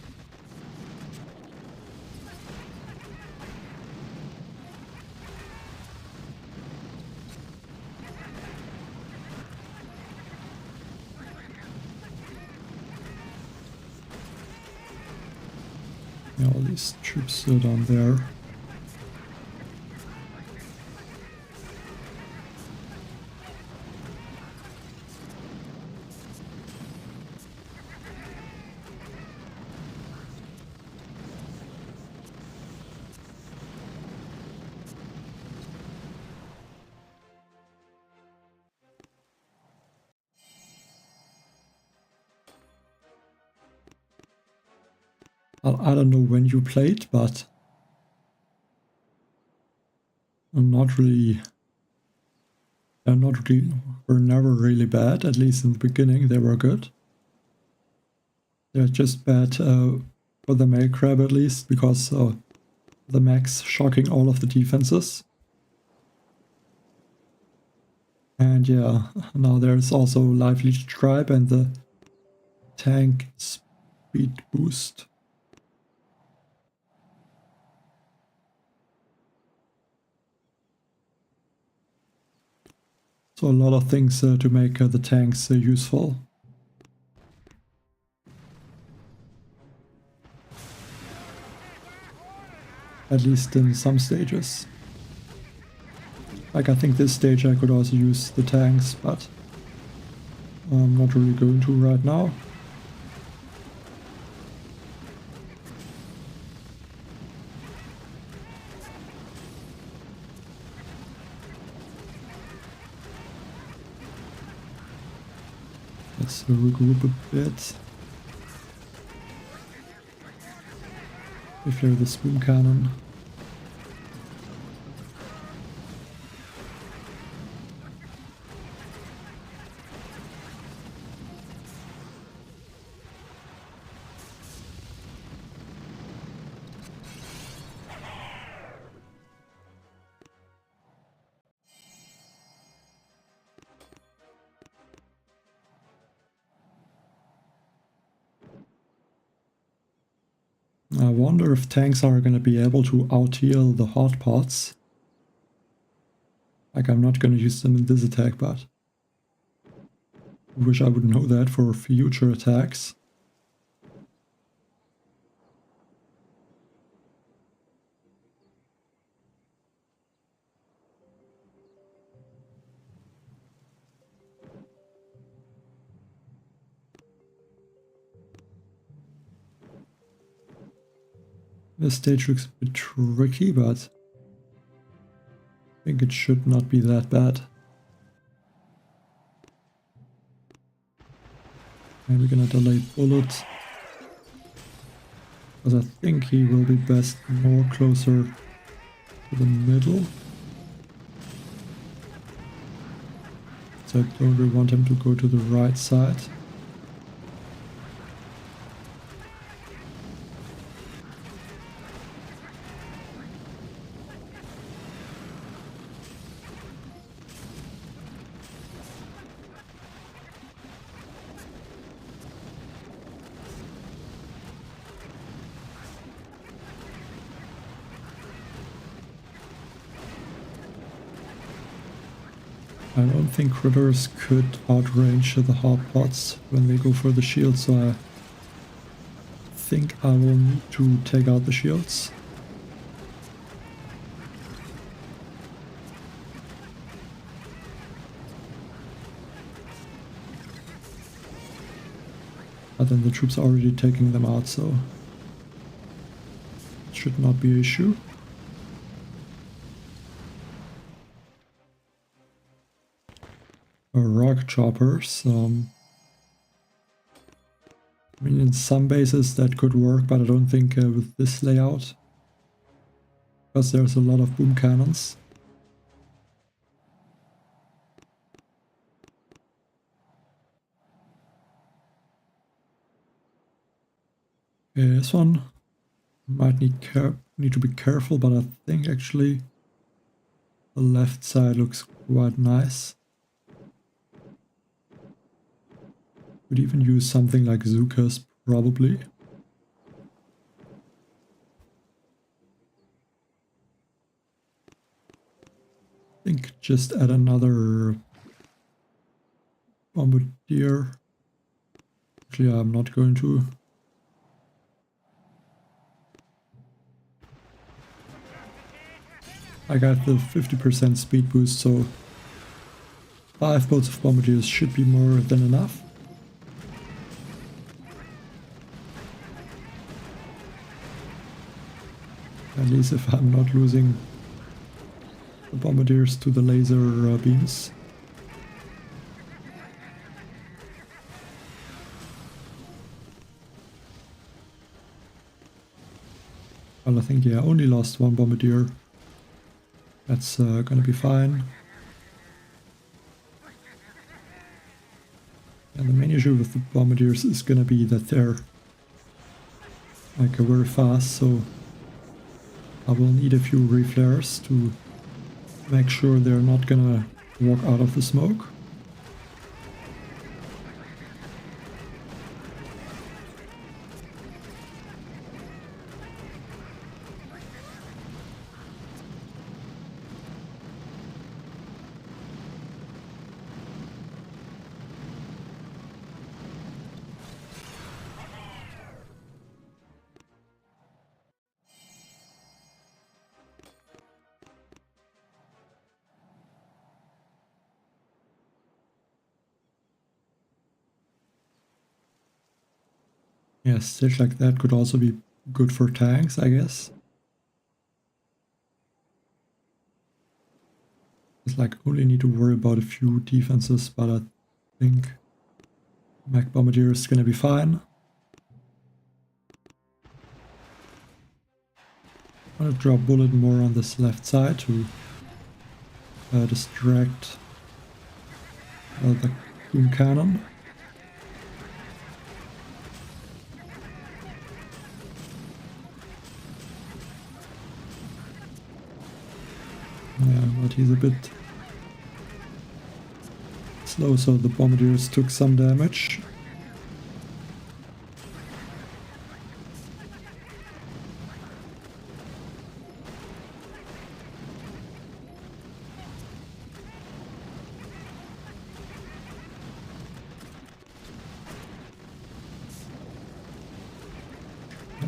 Yeah, all these troops are down there. I don't know when you played, but not really. They're not really, were never really bad. At least in the beginning, they were good. They're just bad for the male crab, at least, because the mech's shocking all of the defenses. And yeah, now there's also lively tribe and the tank speed boost. So a lot of things to make the tanks useful. At least in some stages. Like, I think this stage I could also use the tanks, but I'm not really going to right now. Let's regroup a bit. If you're the spoon cannon. I wonder if tanks are going to be able to out-heal the hot pots. Like, I'm not gonna use them in this attack, but I wish I would know that for future attacks. This stage looks a bit tricky, but I think it should not be that bad. And we're gonna delay bullet, because I think he will be best more closer to the middle. So I don't really want him to go to the right side. I don't think critters could outrange the hardpots when they go for the shield, so I think I will need to take out the shields. But then the troops are already taking them out, so it should not be an issue. Rock choppers. I mean, in some bases that could work, but I don't think with this layout, because there's a lot of boom cannons. Okay, this one might need to be careful, but I think actually the left side looks quite nice. Could even use something like Zukas, probably. I think just add another Bombardier. Actually, I'm not going to. I got the 50% speed boost, so 5 boats of Bombardiers should be more than enough. At least if I'm not losing the Bombardiers to the laser beams. Well, I think, yeah, I only lost 1 Bombardier. That's gonna be fine. And the main issue with the Bombardiers is gonna be that they're like very fast, so I will need a few reflares to make sure they're not gonna walk out of the smoke. Yeah, stage like that could also be good for tanks, I guess. It's like only need to worry about a few defenses, but I think Mech Bombardier is gonna be fine. I'm gonna drop bullet more on this left side to distract the boom cannon. Yeah, but he's a bit slow, so the Bombardiers took some damage.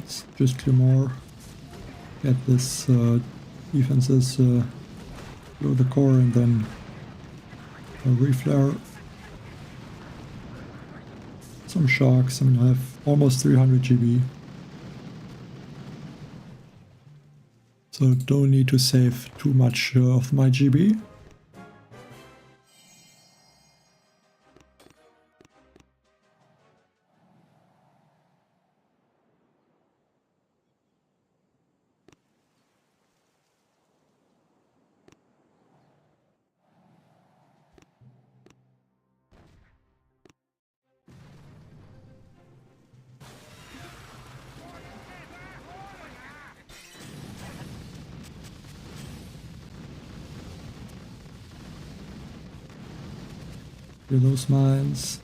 Let's just clear more. Get this defenses through the core and then a reflare. Some sharks. I mean, I have almost 300 GB. So don't need to save too much of my GB. Clear those mines.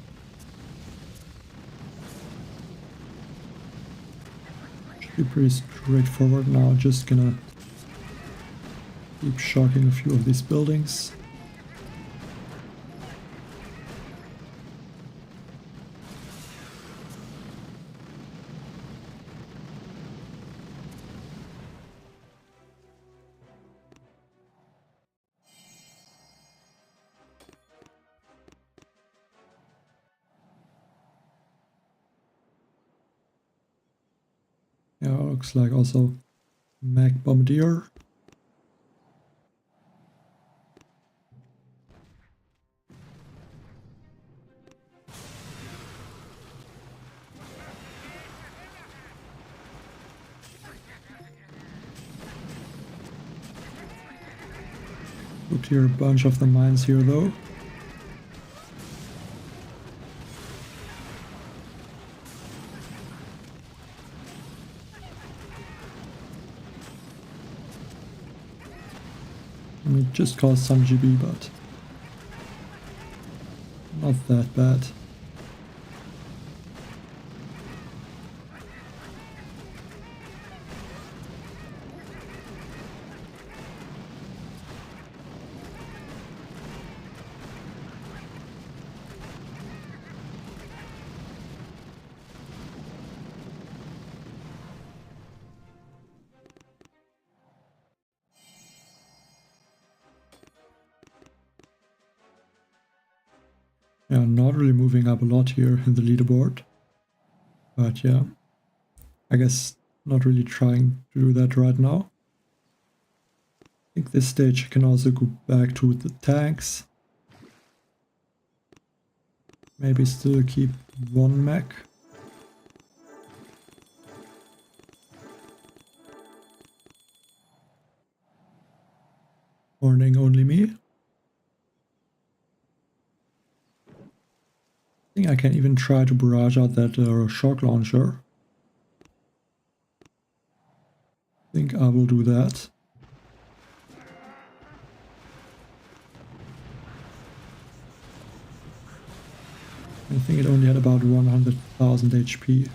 Should be pretty straightforward now. Just gonna keep shocking a few of these buildings. Yeah, looks like also mech Bombardier. We'll clear a bunch of the mines here though. I mean, it just costs some GB, but not that bad. Yeah, not really moving up a lot here in the leaderboard. But yeah, I guess not really trying to do that right now. I think this stage I can also go back to the tanks. Maybe still keep one mech. Warning only me. I think I can even try to barrage out that shock launcher. I think I will do that. I think it only had about 100,000 HP.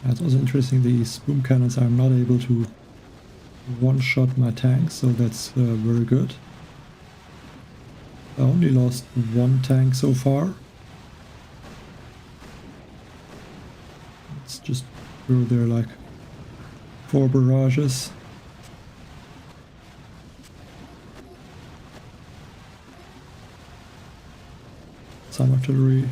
That's also interesting, these boom cannons are not able to one-shot my tanks, so that's very good. I only lost one tank so far. Let's just throw there like 4 barrages. Some artillery.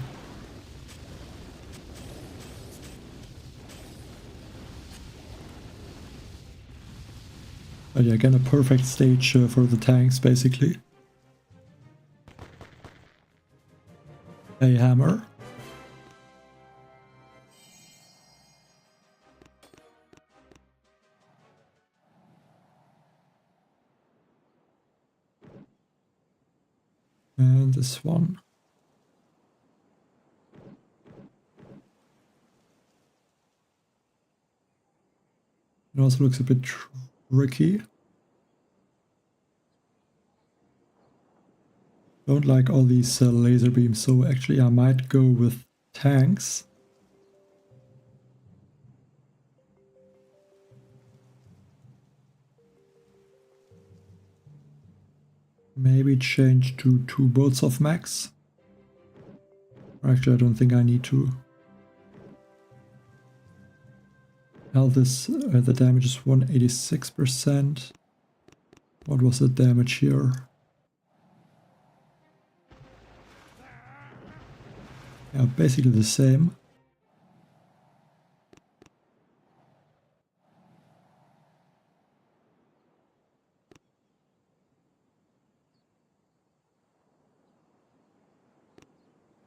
But yeah, again, a perfect stage for the tanks, basically. A hammer. And this one. It also looks a bit tricky. Don't like all these laser beams, so actually I might go with tanks. maybe change to 2 boats of max. Actually, I don't think I need to. Health is, the damage is 186%. What was the damage here? Yeah, basically the same.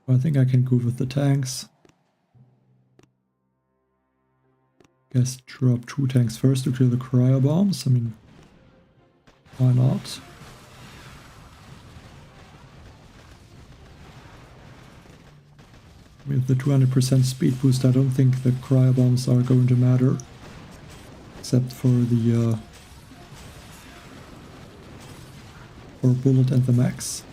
I think I can go with the tanks. Guess drop 2 tanks first to kill the cryo bombs. I mean, why not? With the 200% speed boost, I don't think the cryo bombs are going to matter. Except for the for bullet and the max.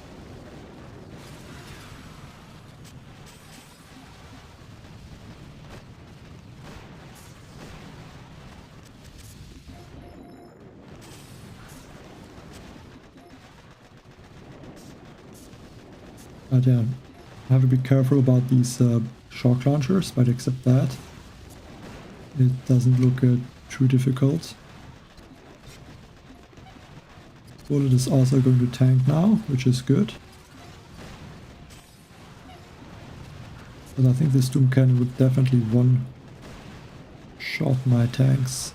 But yeah, I have to be careful about these shock launchers, but except that, it doesn't look too difficult. Bullet is also going to tank now, which is good. But I think this Doom Cannon would definitely one-shot my tanks.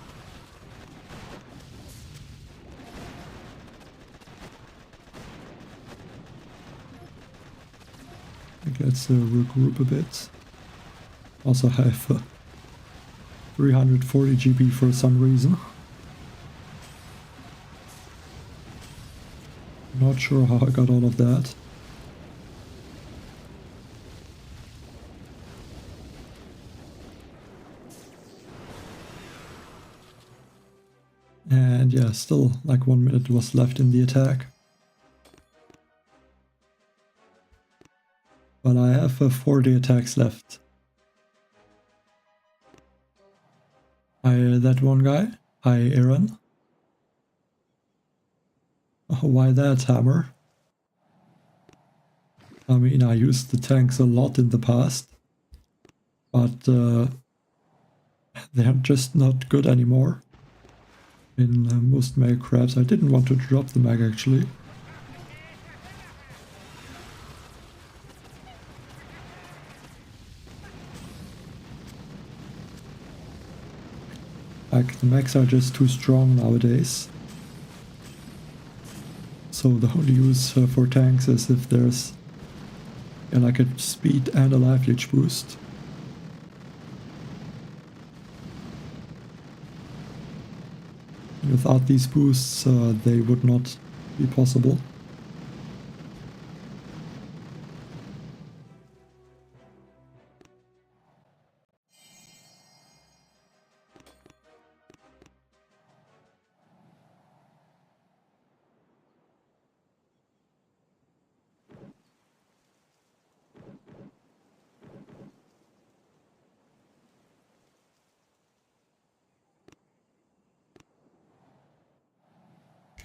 Let's regroup a bit. Also have 340 GP for some reason. Not sure how I got all of that. And yeah, still like 1 minute was left in the attack. But I have 40 attacks left. That one guy. Hi, Aaron. Oh, why that hammer? I mean, I used the tanks a lot in the past. But they're just not good anymore. In most mega crabs. I didn't want to drop the mag actually. Like, the mechs are just too strong nowadays. So the only use for tanks is if there's like a speed and a life leech boost. Without these boosts, they would not be possible.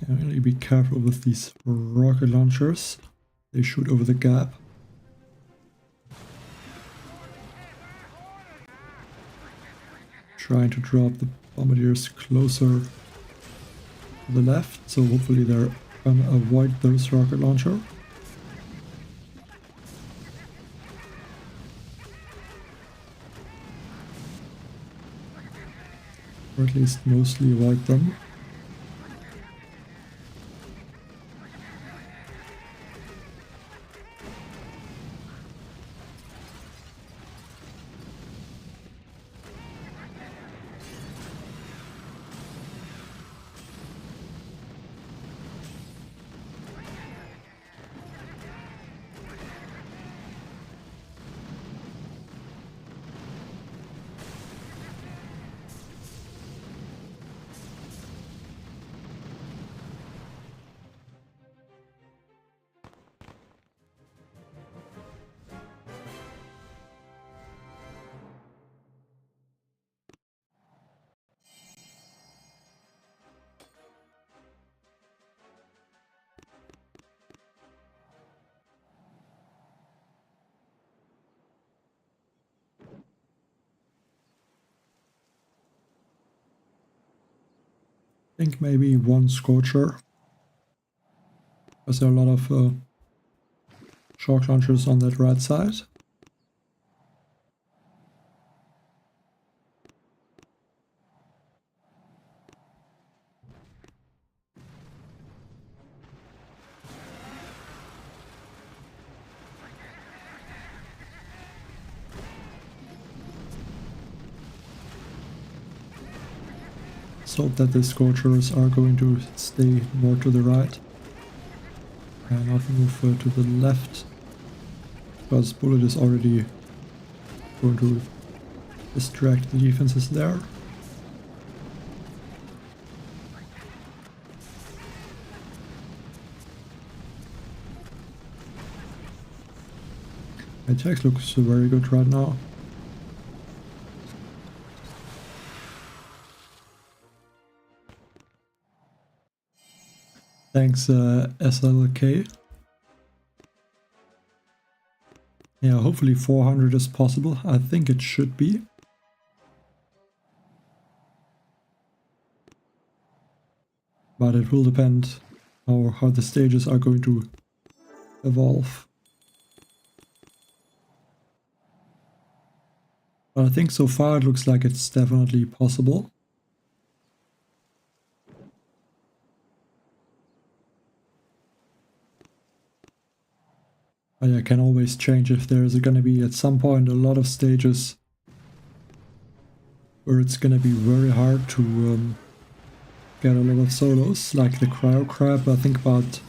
Really be careful with these rocket launchers. They shoot over the gap. Trying to drop the bombardiers closer to the left, so hopefully they're gonna avoid those rocket launcher. Or at least mostly avoid them. think maybe one Scorcher, because there are a lot of shock launchers on that right side. Let's hope that the Scorchers are going to stay more to the right and not move to the left, because Bullet is already going to distract the defenses there. Attack looks very good right now. Thanks SLK. Yeah, hopefully 400 is possible. I think it should be. But it will depend how the stages are going to evolve. But I think so far it looks like it's definitely possible. But I can always change if there's going to be at some point a lot of stages where it's going to be very hard to get a lot of solos, like the cryo crab. I think about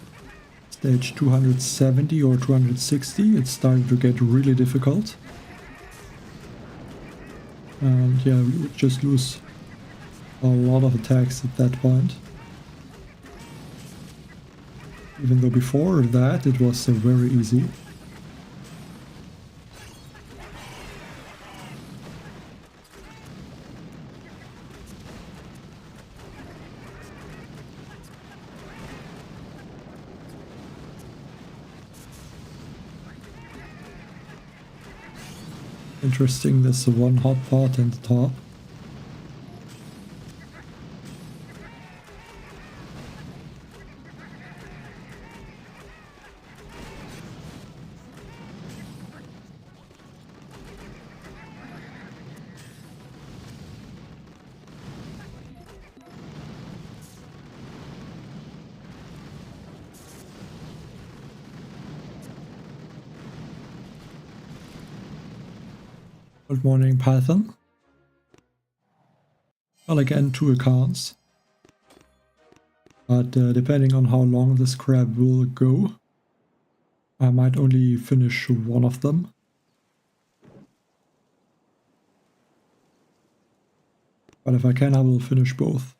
stage 270 or 260 it started to get really difficult. And yeah, we would just lose a lot of attacks at that point. Even though before that it was very easy. Interesting, there's one hot pot in the top. Good morning, Python. Well, again, 2 accounts. But depending on how long this crab will go, I might only finish one of them. But if I can, I will finish both.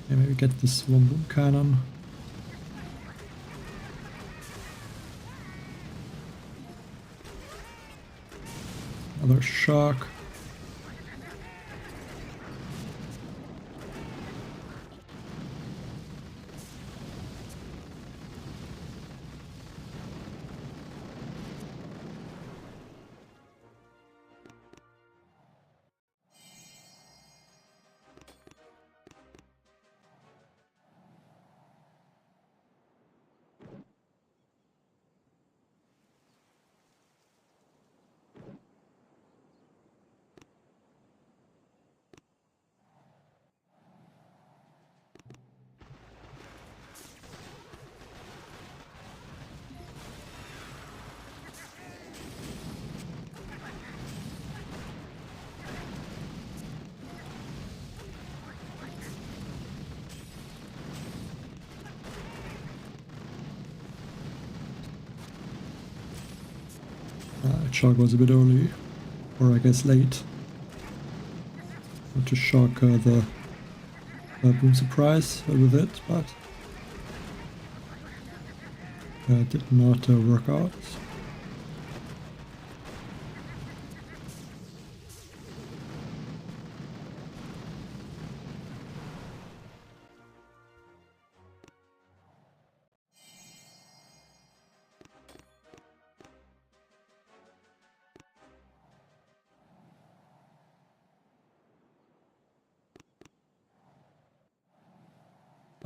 Yeah, maybe get this one boom cannon. Another shock. Shock was a bit early, or I guess late. Not to shock the boom surprise with it, but did not work out.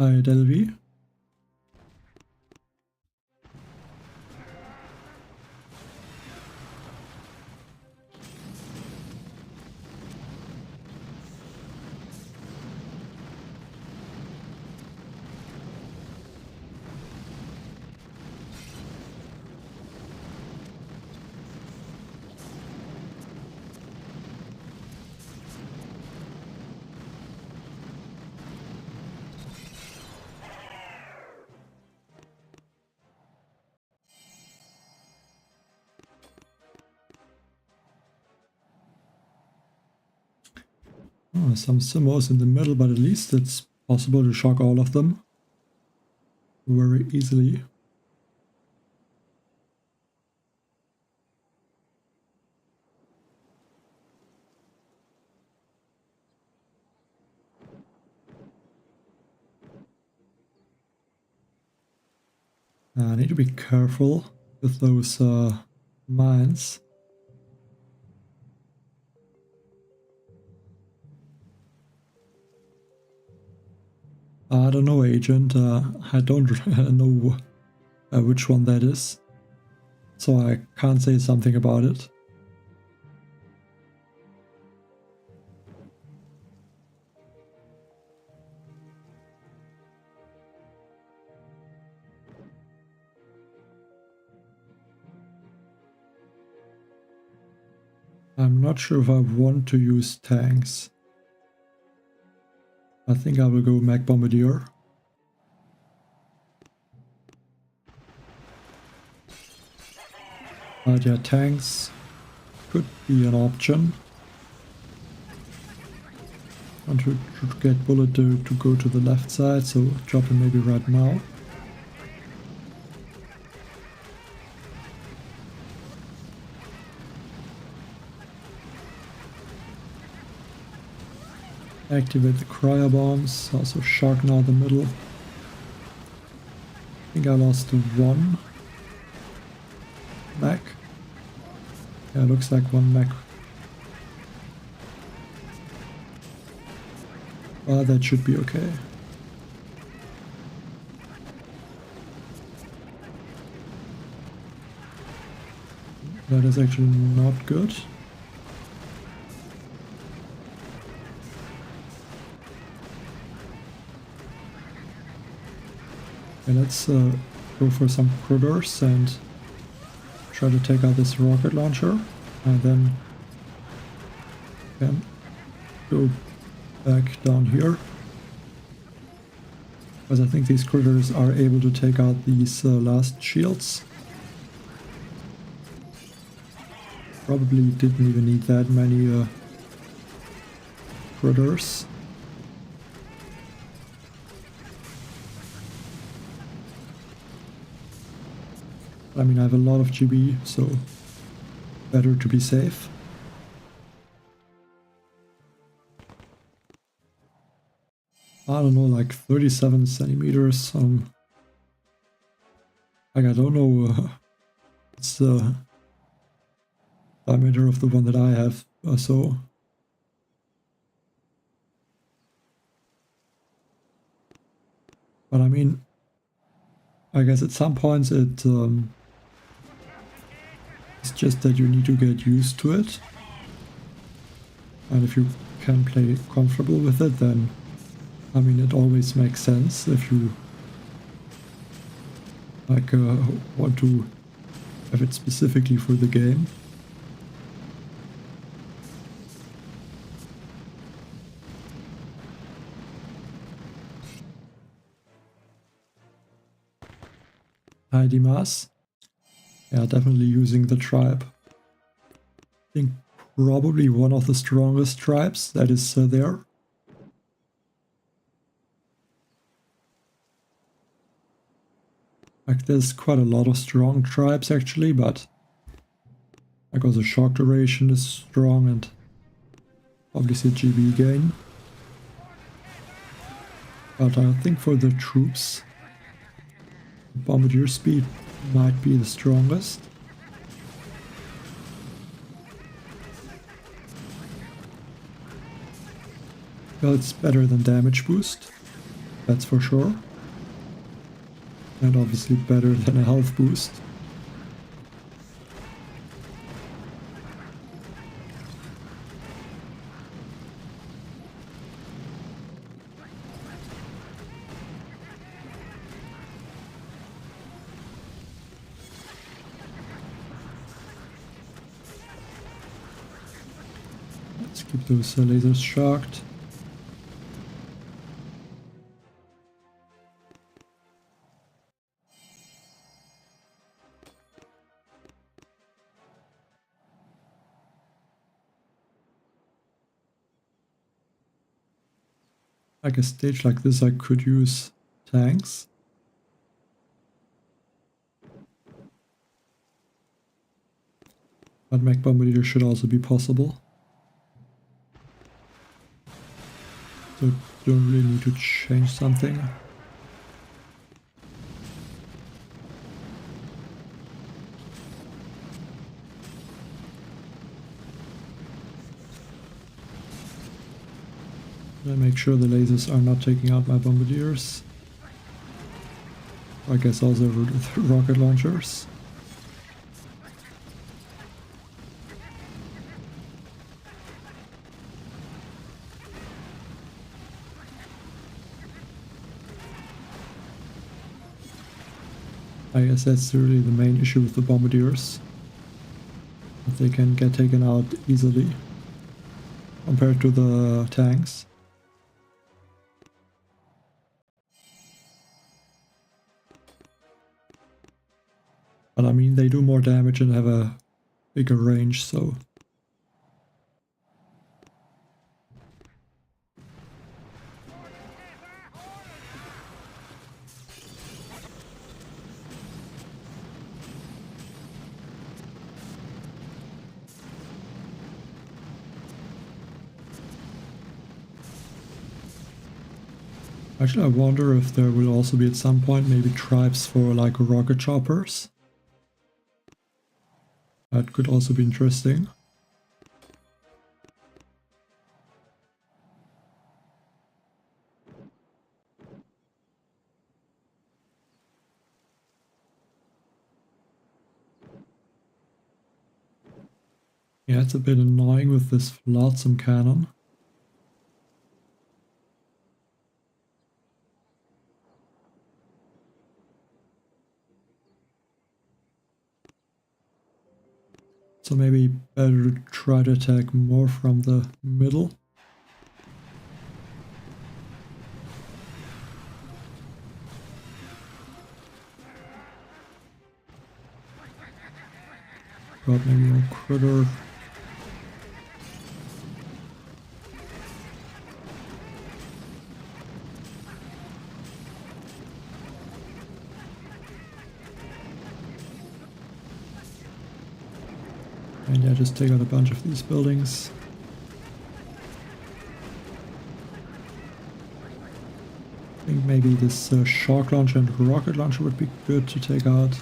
Delvi. Oh, some simmers in the middle, but at least it's possible to shock all of them very easily. I need to be careful with those mines. I don't know, Agent. I don't know which one that is, so I can't say something about it. I'm not sure if I want to use tanks. I think I will go mech Bombardier. But yeah, tanks could be an option. I want to get Bullet to go to the left side, so drop him maybe right now. Activate the cryo bombs, also shock now the middle. I think I lost one mech. Yeah, looks like one mech. That should be okay. That is actually not good. Okay, let's go for some critters and try to take out this rocket launcher, and then can go back down here, because I think these critters are able to take out these last shields. Probably didn't even need that many critters. I mean, I have a lot of GB, so better to be safe. I don't know, like 37 centimeters. Like I don't know. It's the diameter of the one that I have, so. But I mean, I guess at some points it's just that you need to get used to it. And if you can play comfortable with it, then I mean, it always makes sense if you like want to have it specifically for the game. Hi Dimas. Yeah, definitely using the tribe. I think probably one of the strongest tribes that is there. Like there's quite a lot of strong tribes actually, but like also shock duration is strong and obviously GB gain. But I think for the troops, Bombardier speed might be the strongest. Well, it's better than damage boost. that's for sure. And obviously better than a health boost. Let's keep those lasers shocked. Like a stage like this, I could use tanks. But mech Bombardier should also be possible. So don't really need to change something. I make sure the lasers are not taking out my bombardiers. I guess also with rocket launchers. I guess that's really the main issue with the bombardiers. That they can get taken out easily compared to the tanks. But I mean, they do more damage and have a bigger range, so... Actually, I wonder if there will also be at some point maybe tribes for like rocket choppers. That could also be interesting. Yeah, it's a bit annoying with this flotsam cannon. So maybe better to try to attack more from the middle. Got maybe a critter. And yeah, just take out a bunch of these buildings. I think maybe this shock launcher and rocket launcher would be good to take out.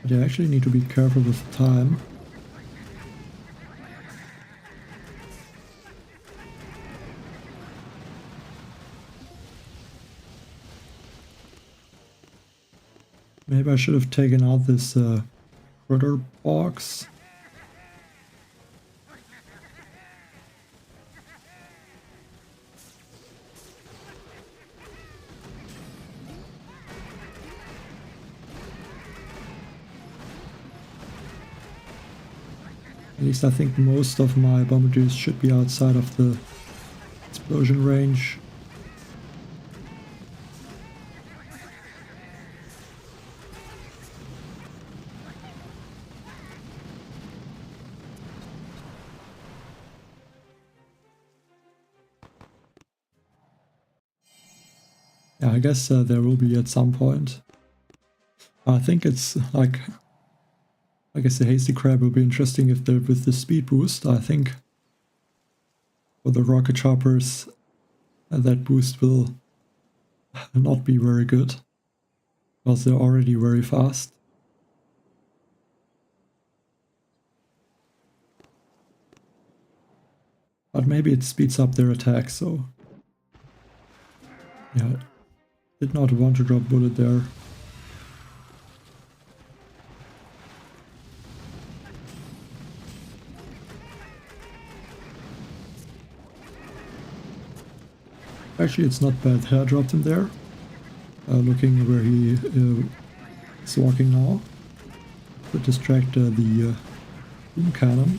But you actually need to be careful with time. Maybe I should have taken out this critter box. At least I think most of my bombardiers should be outside of the explosion range. Yeah, I guess there will be at some point. I think it's like, I guess the hasty crab will be interesting if they're with the speed boost. I think for the rocket choppers, that boost will not be very good because they're already very fast. But maybe it speeds up their attack, so yeah, did not want to drop bullet there. Actually, it's not bad that I dropped him there. Looking where he is walking now. To distract the boom cannon.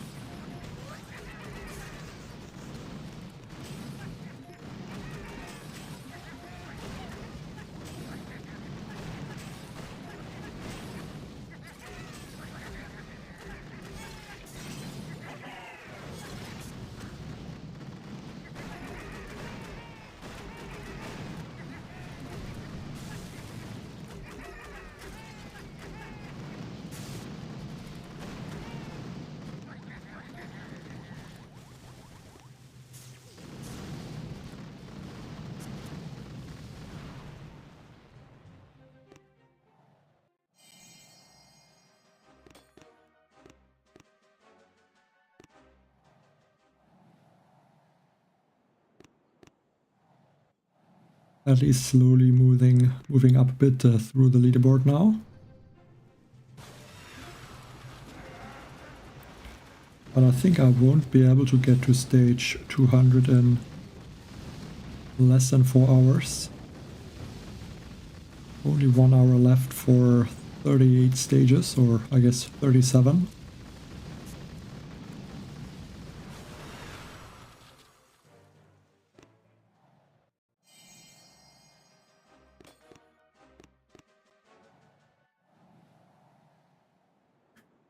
At least slowly moving up a bit through the leaderboard now. But I think I won't be able to get to stage 200 in less than 4 hours. Only 1 hour left for 38 stages, or I guess 37.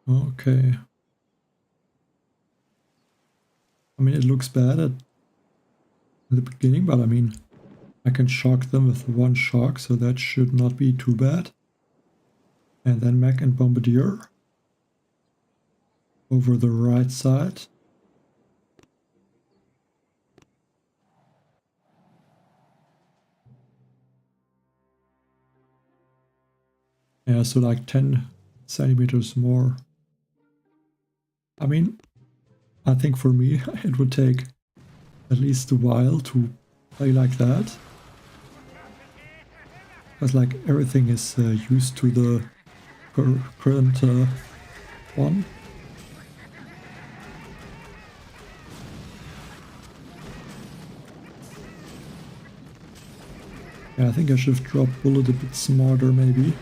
Okay. I mean, it looks bad at the beginning, but I mean, I can shock them with 1 shock, so that should not be too bad. And then mech and Bombardier over the right side. Yeah, so like 10 centimeters more. I mean, I think for me it would take at least a while to play like that. Because like everything is used to the current one. Yeah, I think I should drop bullet a bit smarter maybe.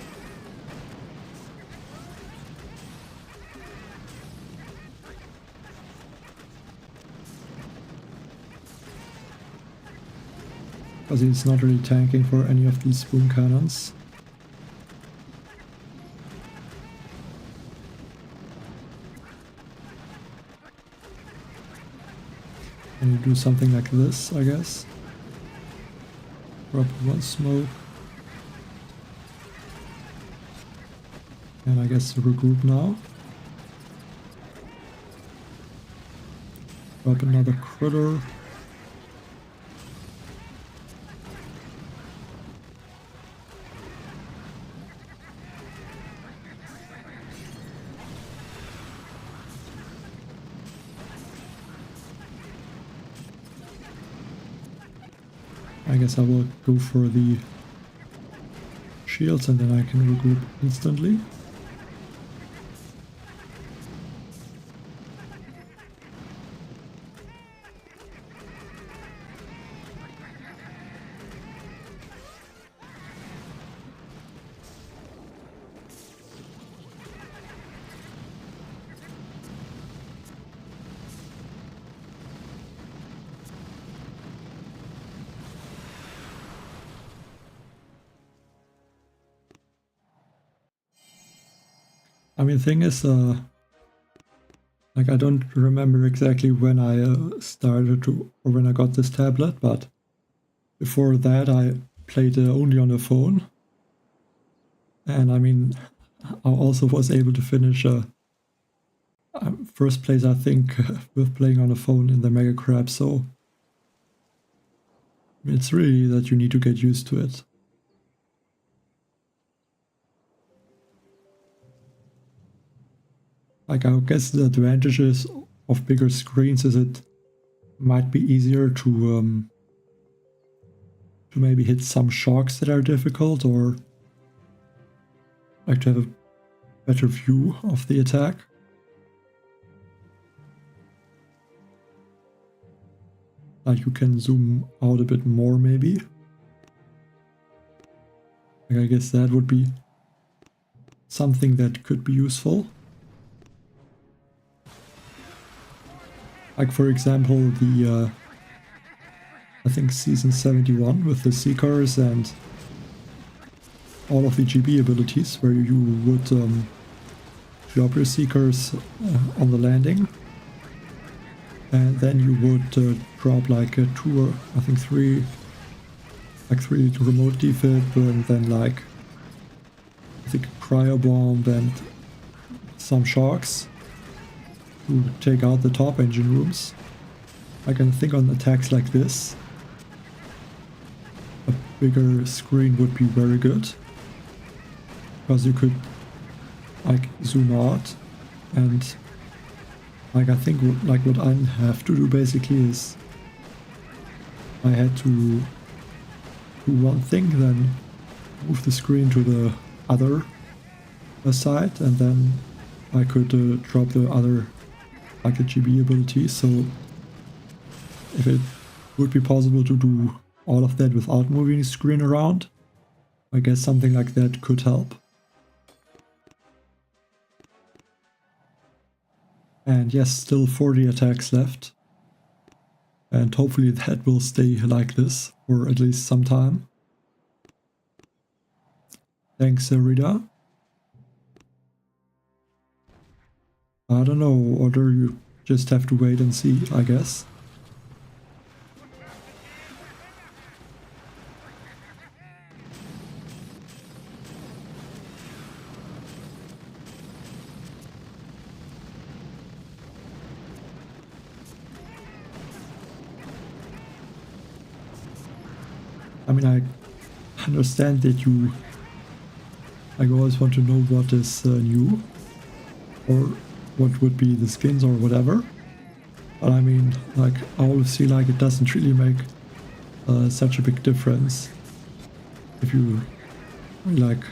Because it's not really tanking for any of these boom cannons. And you do something like this, I guess. Drop 1 smoke. And I guess regroup now. Drop another critter. I guess I will go for the shields and then I can regroup instantly. I mean, thing is, like I don't remember exactly when I started to, or when I got this tablet, but before that I played only on the phone. And I mean, I also was able to finish first place, I think, with playing on a phone in the Mega Crab, so it's really that you need to get used to it. Like, I guess the advantages of bigger screens is it might be easier to maybe hit some sharks that are difficult, or like to have a better view of the attack. Like, you can zoom out a bit more maybe. Like, I guess that would be something that could be useful. Like, for example, the I think season 71 with the Seekers and all of the GB abilities, where you would drop your Seekers on the landing, and then you would drop like two or I think three remote defib, and then like I think a cryo bomb and some sharks to take out the top engine rooms. I can think on attacks like this, a bigger screen would be very good, because you could like zoom out, and like I think like what I have to do basically is I had to do one thing, then move the screen to the other side, and then I could drop the other like the GB ability. So if it would be possible to do all of that without moving the screen around, I guess something like that could help. And yes, still 40 attacks left. And hopefully that will stay like this for at least some time. Thanks, Rita. I don't know, or do you just have to wait and see, I guess. I mean, I understand that you like always want to know what is new, or what would be the skins or whatever. But I mean, like, I always feel like it doesn't really make such a big difference if you like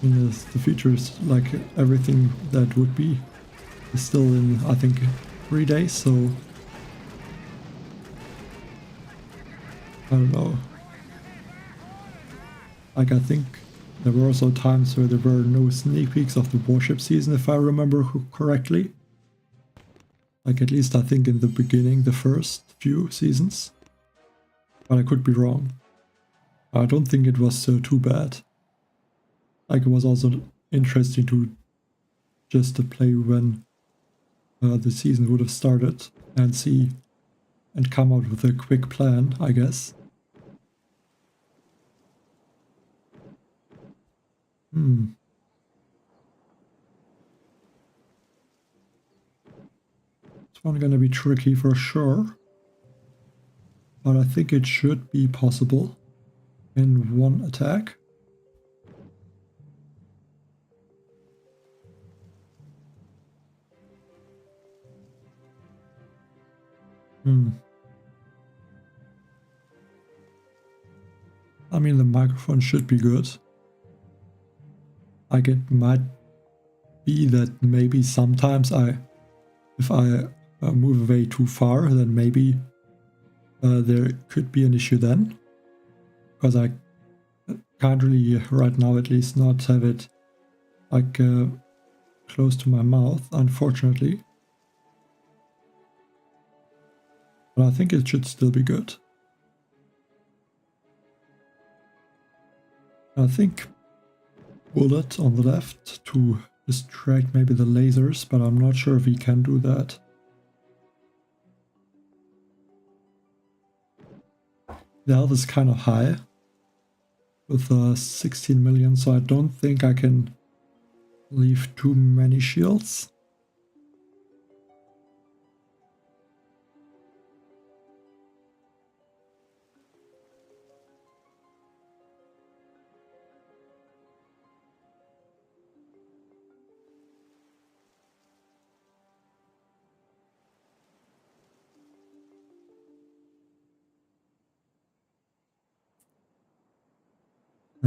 the features, like everything that would be is still in, I think, 3 days, so I don't know. Like, I think there were also times where there were no sneak peeks of the warship season, if I remember correctly. Like, at least I think in the beginning, the first few seasons. But I could be wrong. I don't think it was too bad. Like, it was also interesting to just to play when the season would have started and see and come out with a quick plan, I guess. This one gonna be tricky for sure, but I think it should be possible in one attack. I mean, the microphone should be good. Like, it might be that maybe sometimes if I move away too far, then maybe there could be an issue then. Because I can't really, right now at least, not have it like close to my mouth, unfortunately. But I think it should still be good. I think bullet on the left to distract maybe the lasers, but I'm not sure if he can do that. The health is kind of high with 16 million, so I don't think I can leave too many shields.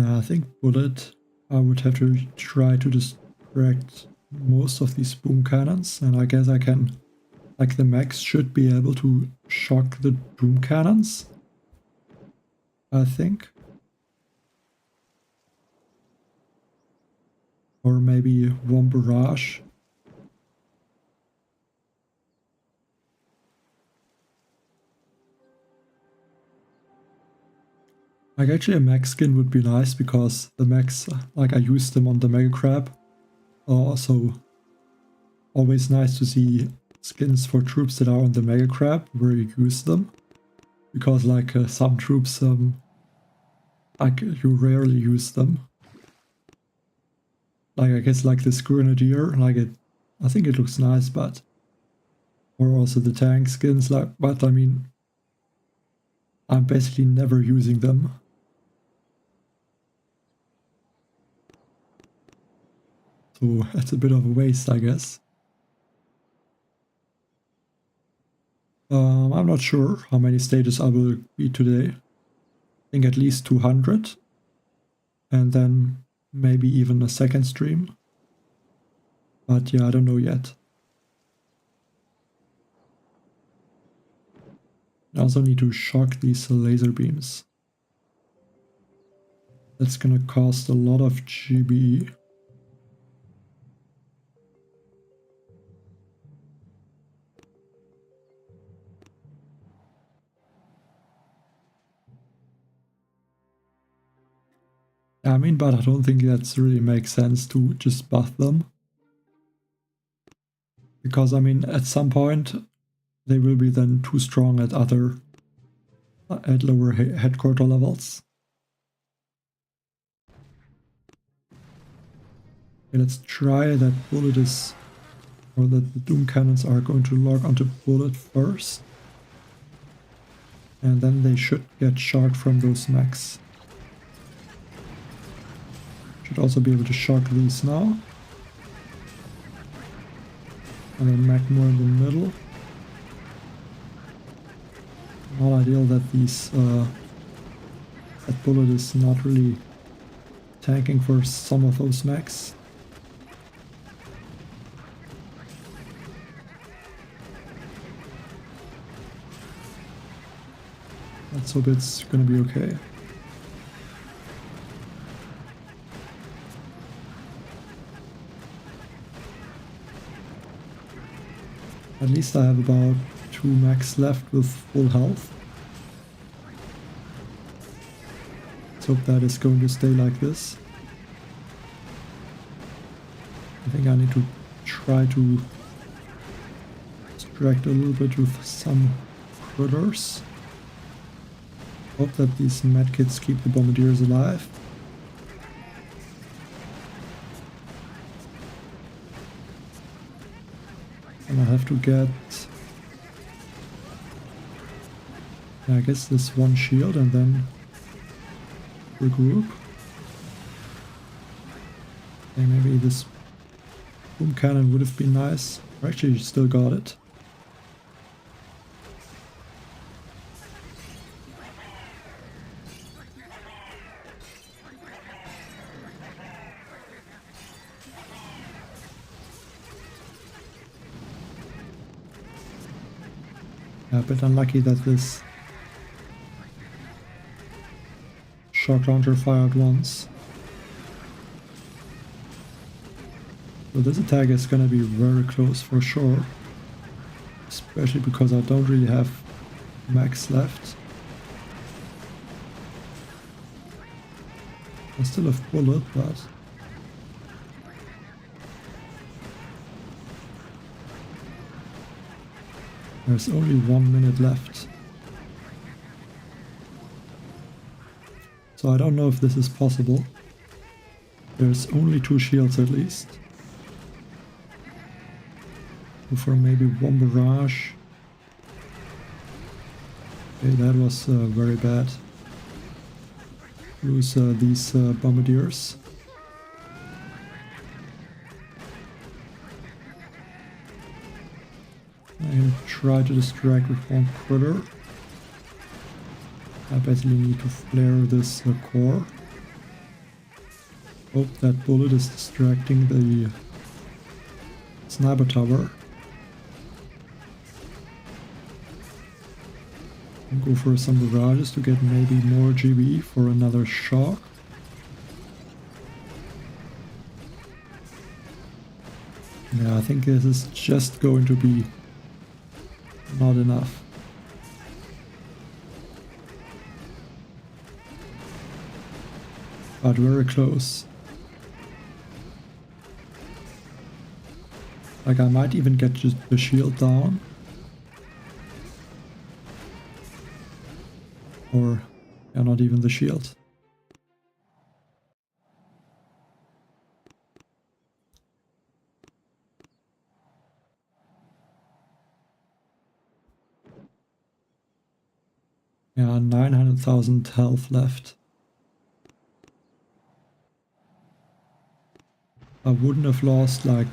I think bullet, I would have to try to distract most of these boom cannons, and I guess I can, like the mechs should be able to shock the boom cannons, I think. Or maybe one barrage. Like actually a mech skin would be nice because the mechs, like I used them on the Mega Crab. Also always nice to see skins for troops that are on the Mega Crab where you use them. Because like some troops, like you rarely use them. Like I guess like this Grenadier, like I think it looks nice, but or also the tank skins, like, but I mean, I'm basically never using them. So it's a bit of a waste, I guess. I'm not sure how many stages I will be today. I think at least 200. And then maybe even a second stream. But yeah, I don't know yet. I also need to shock these laser beams. That's gonna cost a lot of GB. I mean, but I don't think that's really makes sense to just buff them. Because, I mean, at some point, they will be then too strong at lower headquarter levels. Okay, let's try that bullet is, or that the doom cannons are going to lock onto bullet first. And then they should get shocked from those mechs. Should also be able to shock these now. And then mech more in the middle. Not ideal that these that bullet is not really tanking for some of those mechs. Let's hope it's gonna be okay. At least I have about 2 mechs left with full health. Let's hope that is going to stay like this. I think I need to try to distract a little bit with some critters. Hope that these medkits keep the bombardiers alive. And I have to get, I guess, this one shield and then regroup. Okay, maybe this boom cannon would have been nice. Actually, you still got it. A bit unlucky that this shock launcher fired once. So this attack is gonna be very close for sure. Especially because I don't really have max left. I still have bullet, but there's only 1 minute left. So I don't know if this is possible. There's only 2 shields at least. Go for maybe one barrage. Okay, that was very bad. Lose these bombardiers. And try to distract with one critter. I basically need to flare this core. Hope that bullet is distracting the sniper tower. And go for some barrages to get maybe more GB for another shock. Yeah, I think this is just going to be not enough. But very close. Like I might even get the shield down. Or yeah, not even the shield. Yeah, 900,000 health left. I wouldn't have lost like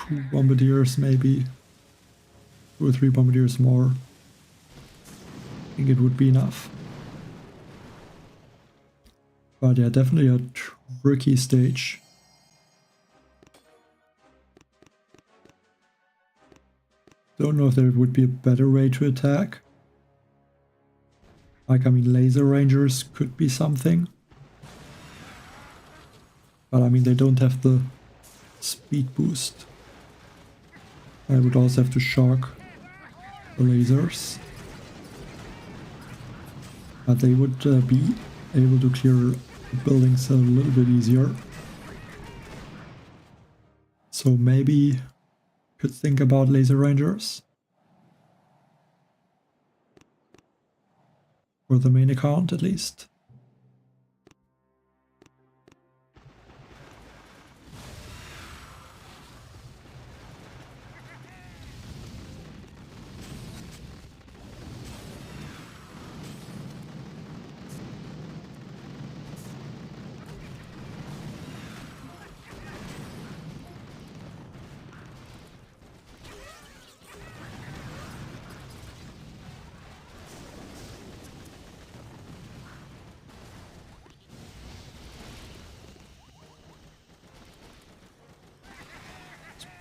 2 bombardiers maybe. 2 or 3 bombardiers more. I think it would be enough. But yeah, definitely a tricky stage. Don't know if there would be a better way to attack. Like, I mean, laser rangers could be something. But I mean, they don't have the speed boost. I would also have to shock the lasers. But they would be able to clear the buildings a little bit easier. So maybe could think about laser rangers. For the main account at least.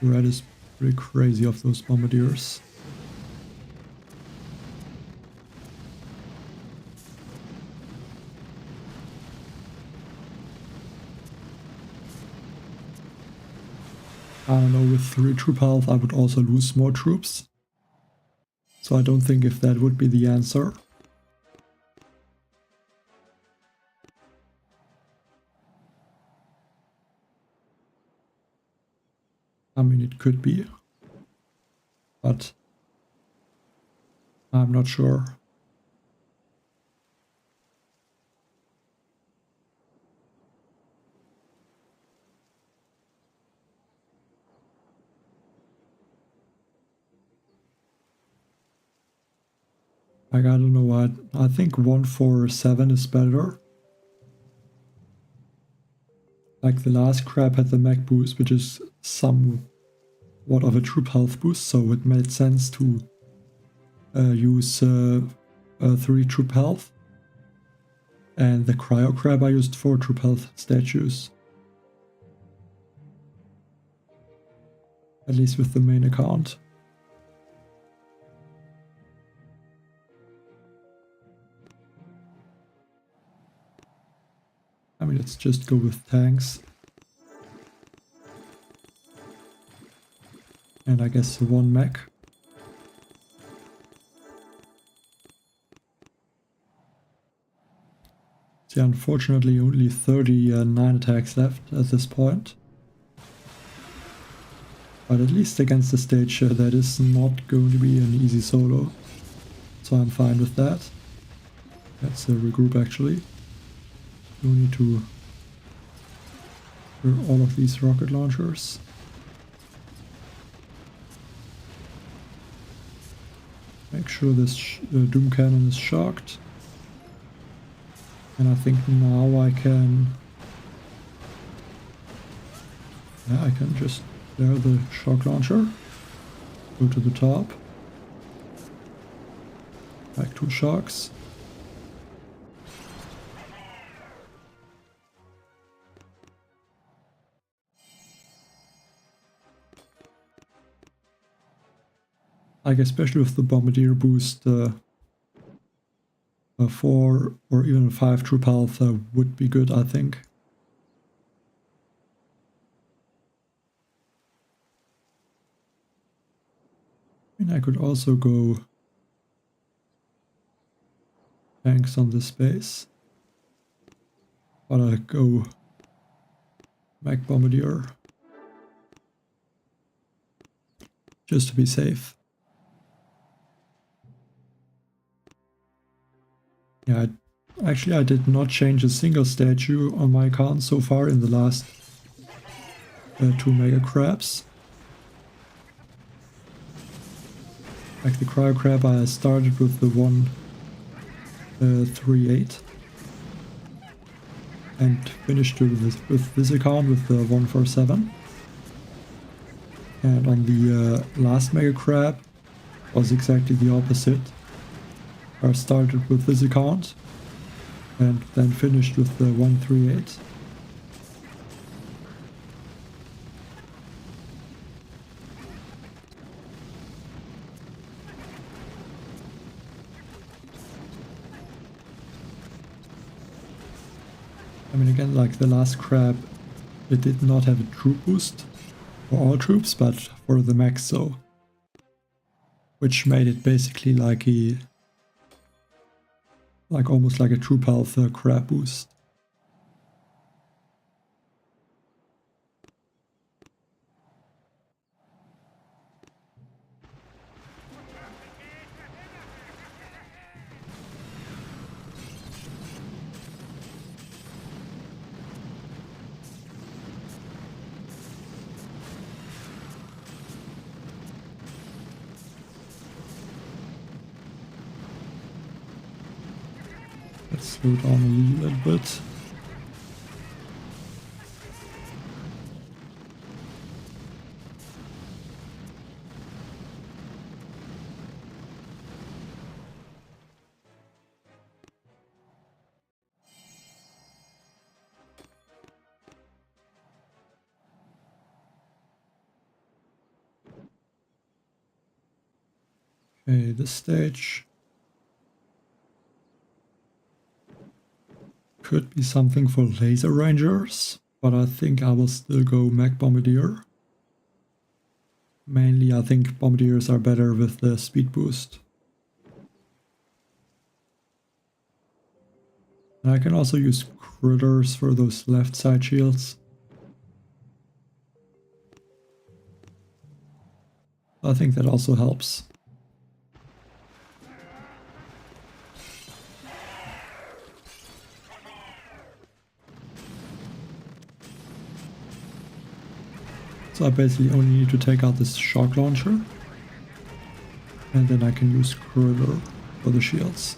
Red is pretty crazy of those bombardiers. I don't know, with 3 troop health I would also lose more troops. So I don't think if that would be the answer. I mean, it could be, but I'm not sure. Like, I don't know what, I think 147 is better. Like the last crab had the mech boost, which is somewhat of a troop health boost, so it made sense to use 3 troop health. And the cryo crab I used 4 troop health statues. At least with the main account. I mean, let's just go with tanks. And I guess 1 mech. See, unfortunately only 39 attacks left at this point. But at least against the stage that is not going to be an easy solo. So I'm fine with that. Let's regroup actually. You need to clear all of these rocket launchers. Make sure this Doom Cannon is shocked. And I think now I can... yeah, I can just clear the shock launcher. Go to the top. Back 2 shocks. Like especially with the Bombardier boost, 4 or even 5 troop health would be good, I think. And I could also go tanks on this base, but I go mech Bombardier just to be safe. Yeah, I did not change a single statue on my account so far in the last 2 mega crabs. Like the cryo crab, I started with the 138 and finished with this account with the 147. And on the last mega crab was exactly the opposite. I started with this account and then finished with the 138. I mean, again, like the last crab, it did not have a troop boost for all troops, but for the mechs so. Which made it basically like a... like almost like a troop health crab boost. Let's slow down a little bit. Okay, this stage could be something for laser rangers, but I think I will still go mech Bombardier. Mainly I think Bombardiers are better with the speed boost. And I can also use critters for those left side shields. I think that also helps. So I basically only need to take out this shock launcher. And then I can use critter for the shields.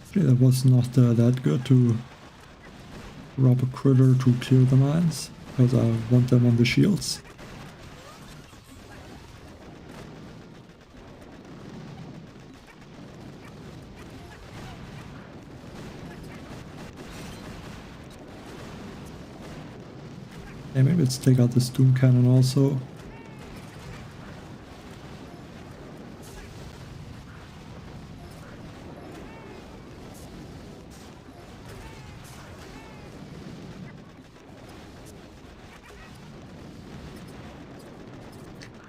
Actually, that was not that good to rob a critter to clear the mines, because I want them on the shields. Okay, maybe let's take out this Doom Cannon also.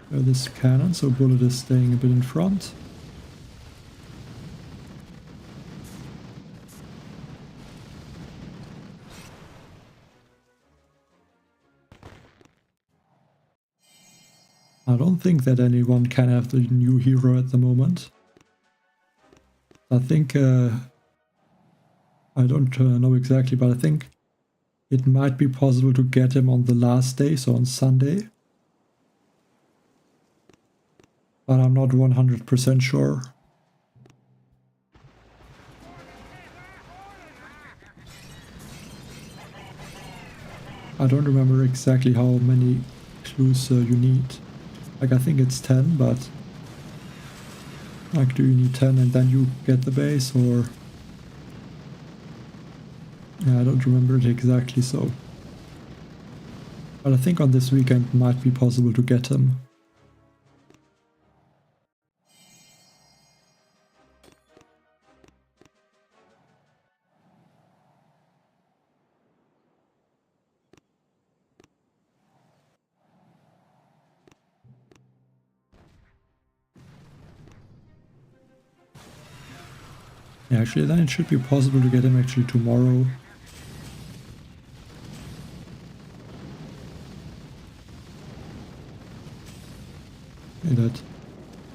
This cannon, so bullet is staying a bit in front. I don't think that anyone can have the new hero at the moment. I think, I don't know exactly, but I think it might be possible to get him on the last day, so on Sunday. But I'm not 100% sure. I don't remember exactly how many clues you need. Like, I think it's 10, but like, do you need 10 and then you get the base, or... Yeah, I don't remember it exactly, so... But I think on this weekend it might be possible to get him. Yeah, actually then it should be possible to get him actually tomorrow. Okay, that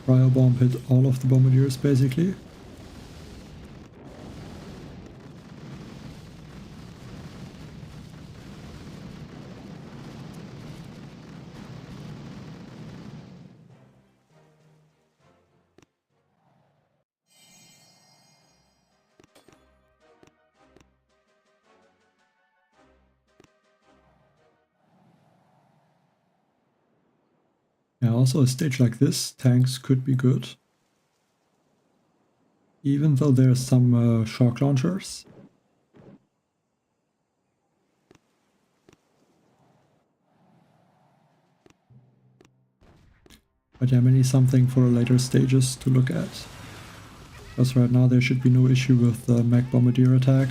cryo bomb hit all of the bombardiers basically. Yeah, also a stage like this, tanks could be good. Even though there's some shock launchers. But yeah, maybe something for later stages to look at. Because right now there should be no issue with the mech bombardier attack.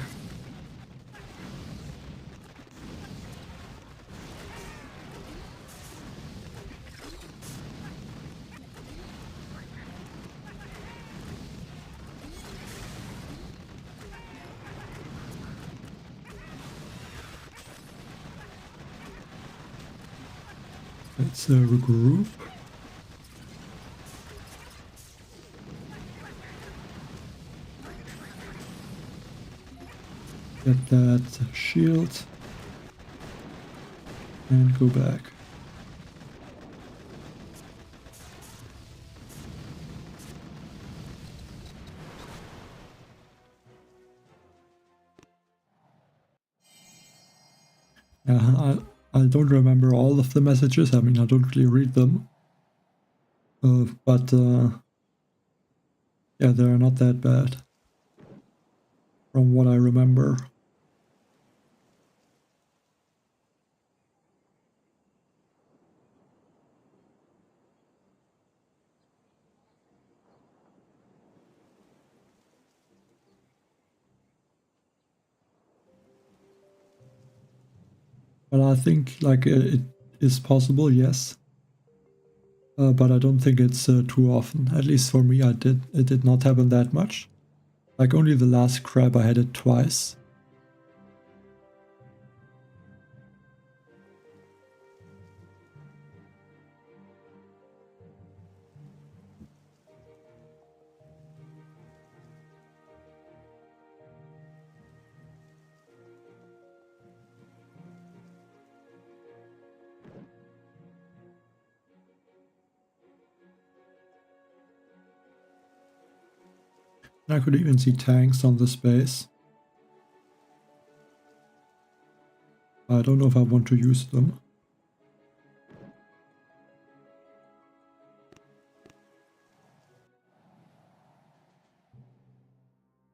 Let's regroup. Get that shield. And go back. Yeah, I don't remember all of the messages. I mean, I don't really read them. But yeah, they're not that bad. From what I remember. But I think like it is possible, yes. But I don't think it's too often. At least for me, it did not happen that much. Like only the last crab I had it twice. I could even see tanks on this base. I don't know if I want to use them.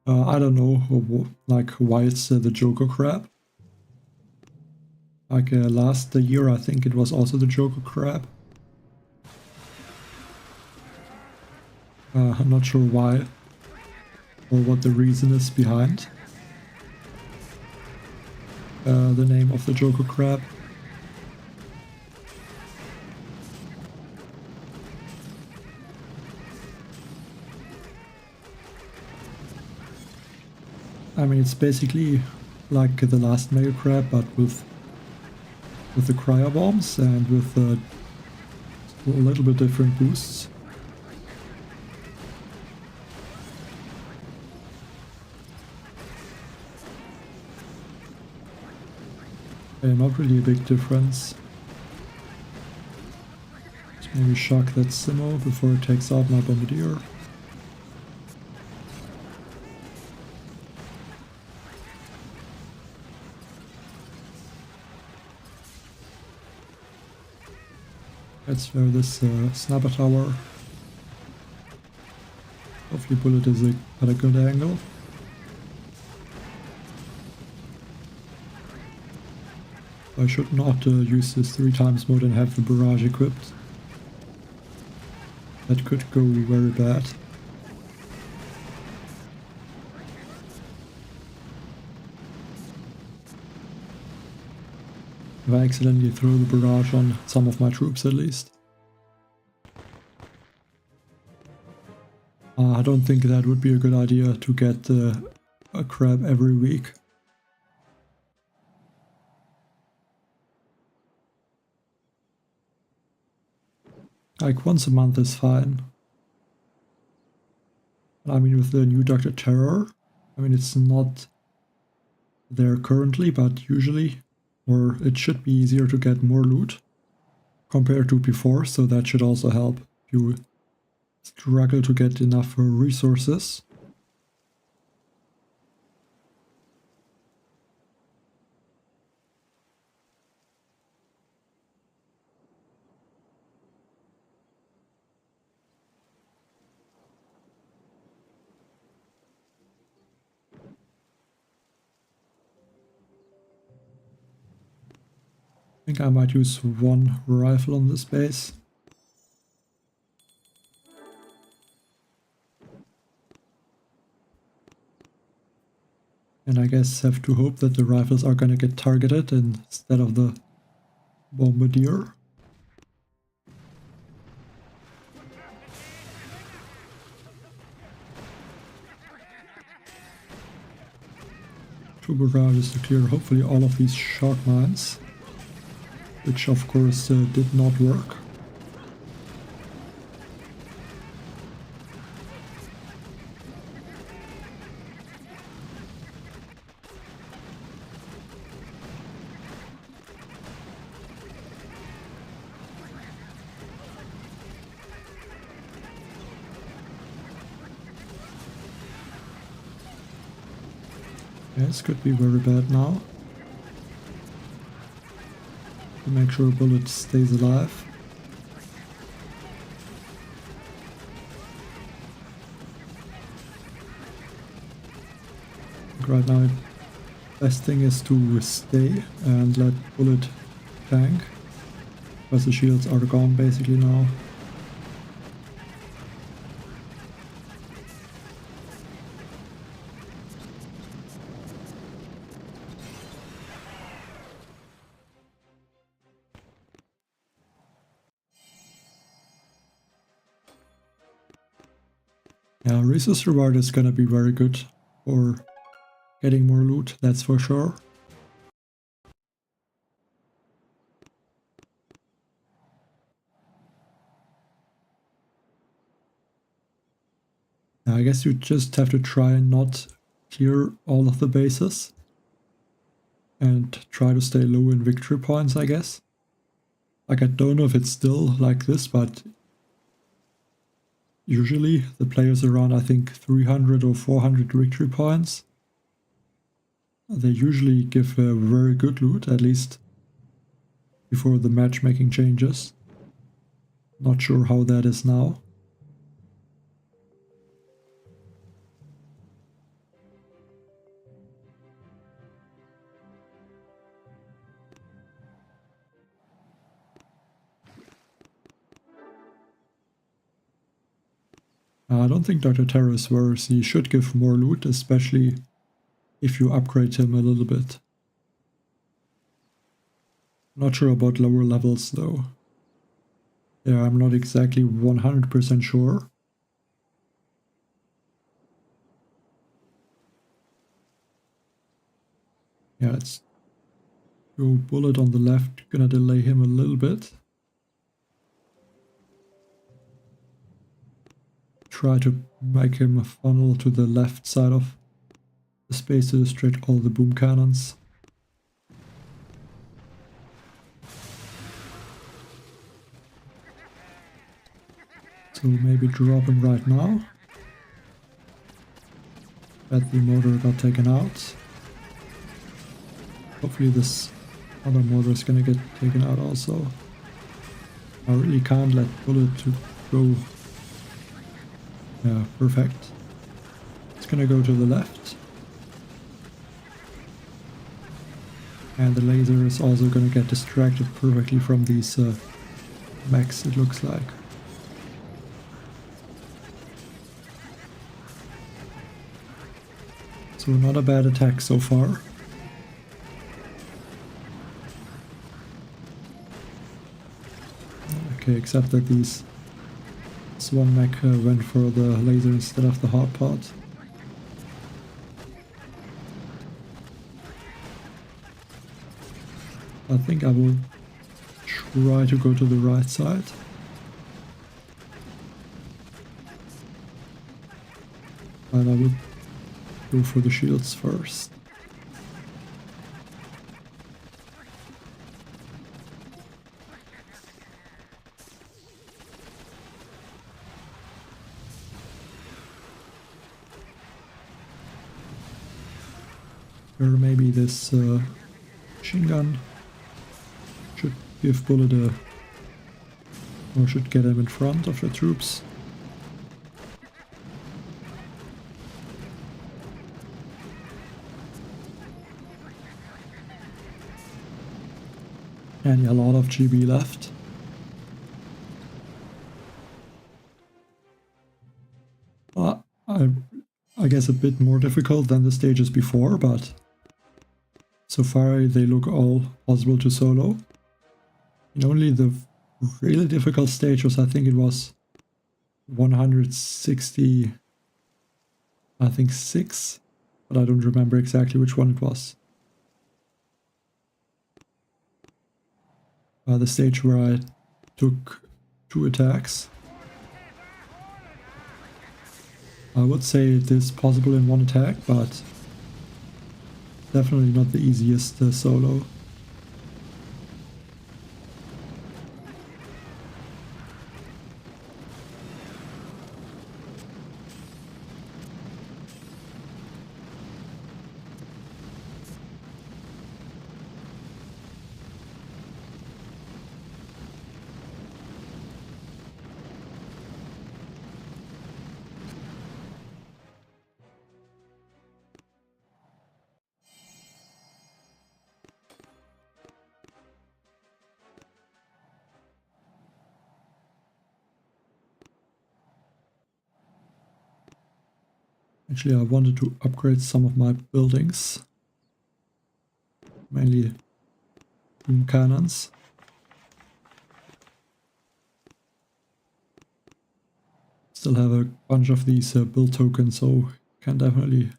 I don't know, like why it's the Joker crab. Like last year I think it was also the Joker crab. I'm not sure why or what the reason is behind the name of the Joker crab. I mean, it's basically like the last Mega Crab, but with the cryo bombs and with a little bit different boosts. Okay, not really a big difference. Just maybe shock that Simo before it takes out my Bombardier. Let's throw this sniper tower. Hopefully bullet is at a good angle. I should not use this 3 times mode and have the barrage equipped. That could go very bad. If I accidentally throw the barrage on some of my troops at least. I don't think that would be a good idea to get a crab every week. Like once a month is fine. I mean with the new Dr. Terror, I mean it's not there currently, but usually, or it should be easier to get more loot compared to before, so that should also help if you struggle to get enough resources. I think I might use 1 rifle on this base. And I guess have to hope that the rifles are gonna get targeted instead of the Bombardier. Two barrages to clear hopefully all of these shark mines, which of course did not work. Yeah, this could be very bad now. To make sure bullet stays alive. Right now, best thing is to stay and let bullet tank, because the shields are gone basically now. Yeah, resource reward is gonna be very good for getting more loot, that's for sure. I guess you just have to try and not clear all of the bases and try to stay low in victory points, I guess. Like, I don't know if it's still like this, but usually the players around, I think, 300 or 400 victory points. They usually give a very good loot, at least before the matchmaking changes. Not sure how that is now. I don't think Dr. Terror is worse. He should give more loot, especially if you upgrade him a little bit. Not sure about lower levels though. Yeah, I'm not exactly 100% sure. Yeah, let's go bullet on the left, gonna delay him a little bit. try to make him funnel to the left side of the space to distract all the boom cannons. So maybe drop him right now. But the motor got taken out. Hopefully this other motor is gonna get taken out also. I really can't let bullet to go. Yeah, perfect. It's gonna go to the left. And the laser is also gonna get distracted perfectly from these mechs, it looks like. So not a bad attack so far. Okay, except that this one mech went for the laser instead of the hard part. I think I will try to go to the right side. And I will go for the shields first. Or maybe this machine gun should give Bullet a... or should get him in front of the troops. And a lot of GB left. I guess a bit more difficult than the stages before, but so far they look all possible to solo. And only the really difficult stage was, I think it was 160, I think 6, but I don't remember exactly which one it was. The stage where I took 2 attacks. I would say it is possible in 1 attack, but definitely not the easiest solo. Actually, I wanted to upgrade some of my buildings, mainly boom cannons. Still have a bunch of these build tokens, so can definitely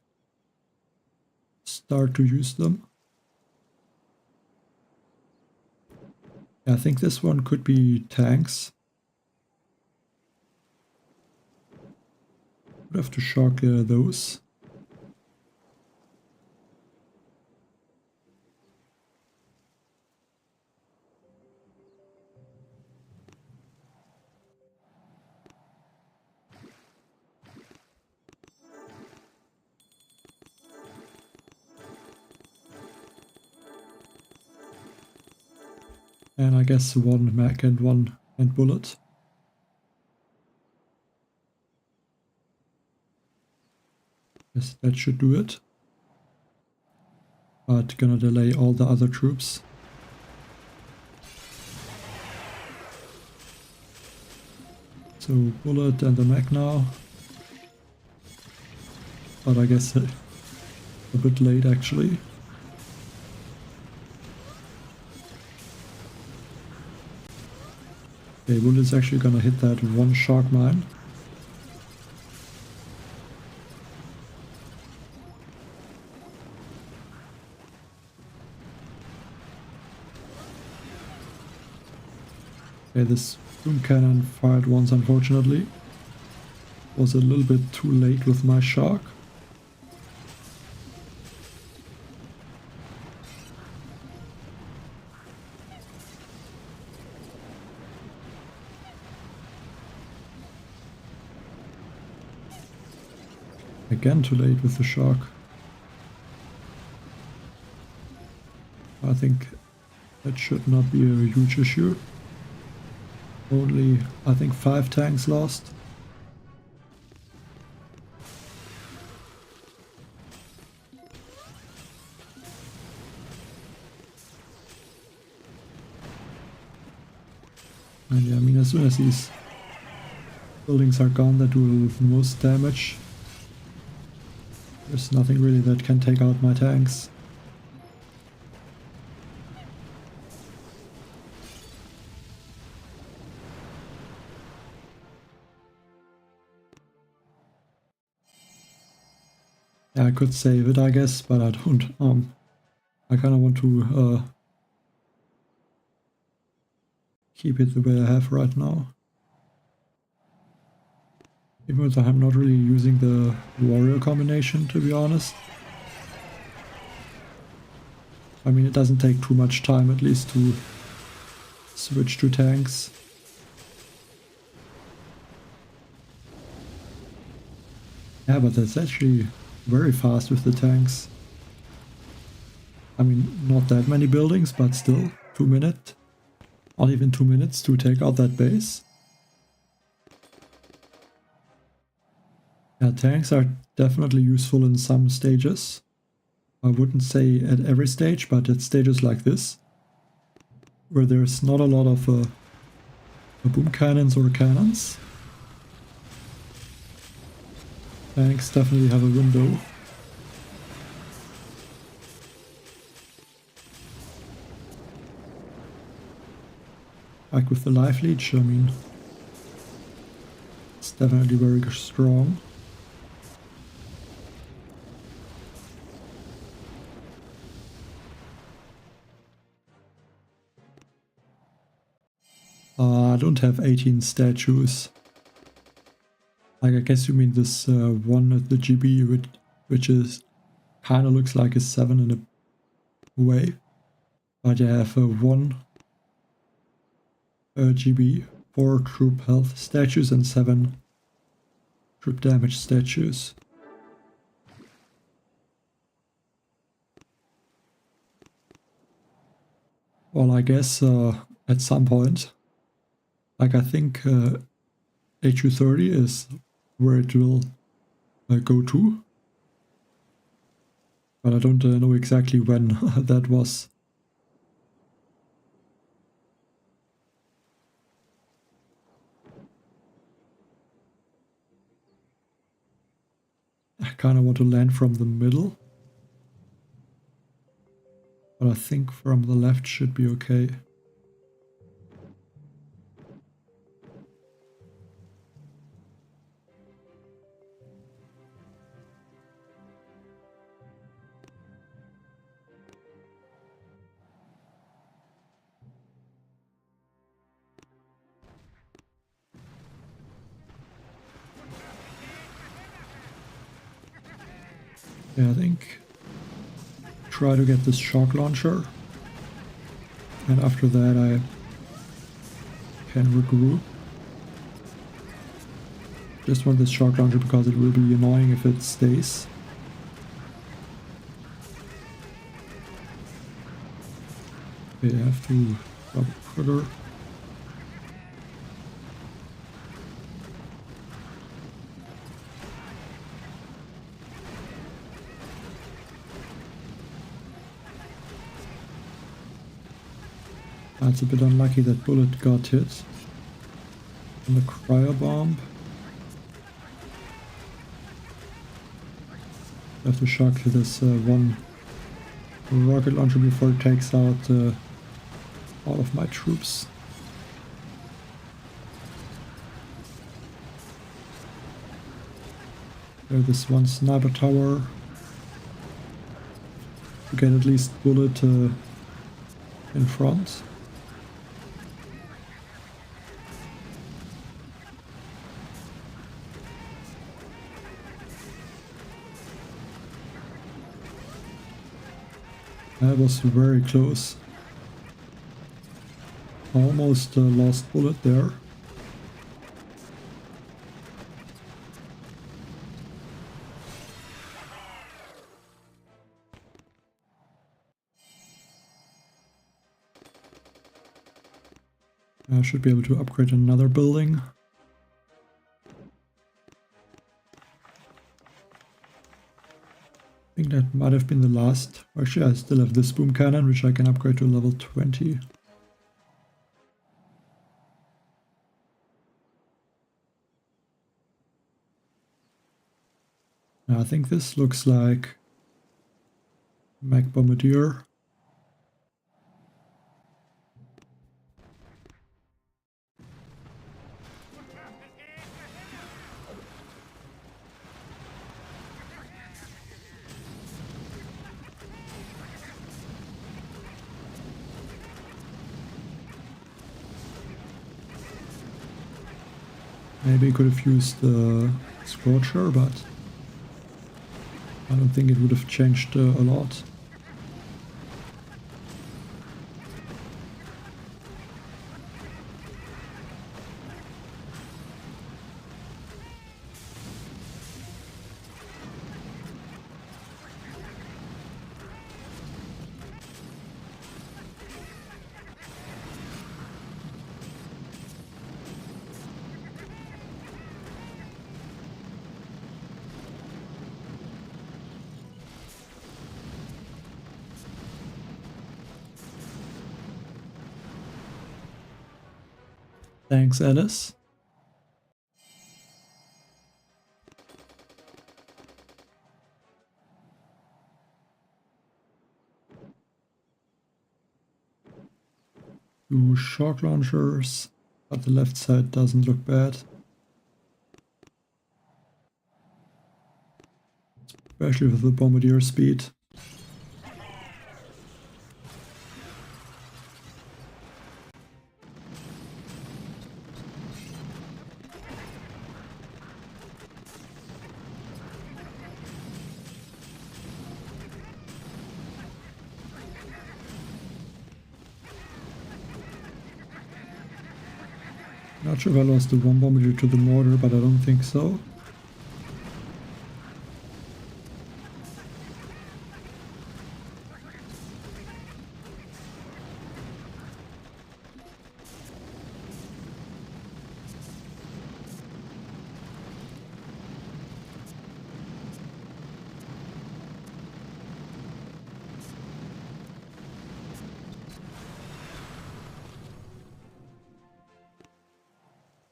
start to use them. Yeah, I think this one could be tanks. Would have to shock those. And I guess 1 mech and 1 bullet. Yes, that should do it. But gonna delay all the other troops. So bullet and the mech now. But I guess a bit late actually. Okay, bullet's actually gonna hit that 1 shark mine. Okay, this boom cannon fired once, unfortunately. Was a little bit too late with my shock. Again too late with the shock. I think that should not be a huge issue. Only, I think, 5 tanks lost. And yeah, I mean, as soon as these buildings are gone that do the most damage, there's nothing really that can take out my tanks. Yeah, I could save it, I guess, but I don't. I kind of want to keep it the way I have right now. Even though I'm not really using the warrior combination, to be honest. I mean, it doesn't take too much time, at least, to switch to tanks. Yeah, but that's actually very fast with the tanks. I mean, not that many buildings, but still, 2 minutes. Not even 2 minutes to take out that base. Yeah, tanks are definitely useful in some stages. I wouldn't say at every stage, but at stages like this, where there's not a lot of boom cannons or cannons. Tanks definitely have a window. Like with the life leech, I mean, it's definitely very strong. I don't have 18 statues. Like, I guess you mean this one at the GB, which is kind of looks like a 7 in a way. But I have 1 GB, 4 troop health statues and 7 troop damage statues. Well, I guess at some point, like I think HU30 is where it will go to. But I don't know exactly when that was. I kind of want to land from the middle. But I think from the left should be okay. Yeah, I think try to get this shock launcher, and after that I can regroup. Just want this shock launcher because it will be annoying if it stays. Okay, I have to double trigger. It's a bit unlucky that bullet got hit. And the cryo bomb. I have to shock this one rocket launcher before it takes out all of my troops. There's this one sniper tower. To get at least bullet in front. That was very close. Almost a lost bullet there. I should be able to upgrade another building. I think that might have been the last. Actually, I still have this boom cannon, which I can upgrade to level 20. Now, I think this looks like Mech Bombardier. Maybe could have used the Scorcher, but I don't think it would have changed a lot. Thanks, Alice. Two shock launchers, but the left side doesn't look bad. Especially with the Bombardier speed. Not sure if I lost the one Bombardier to the mortar, but I don't think so.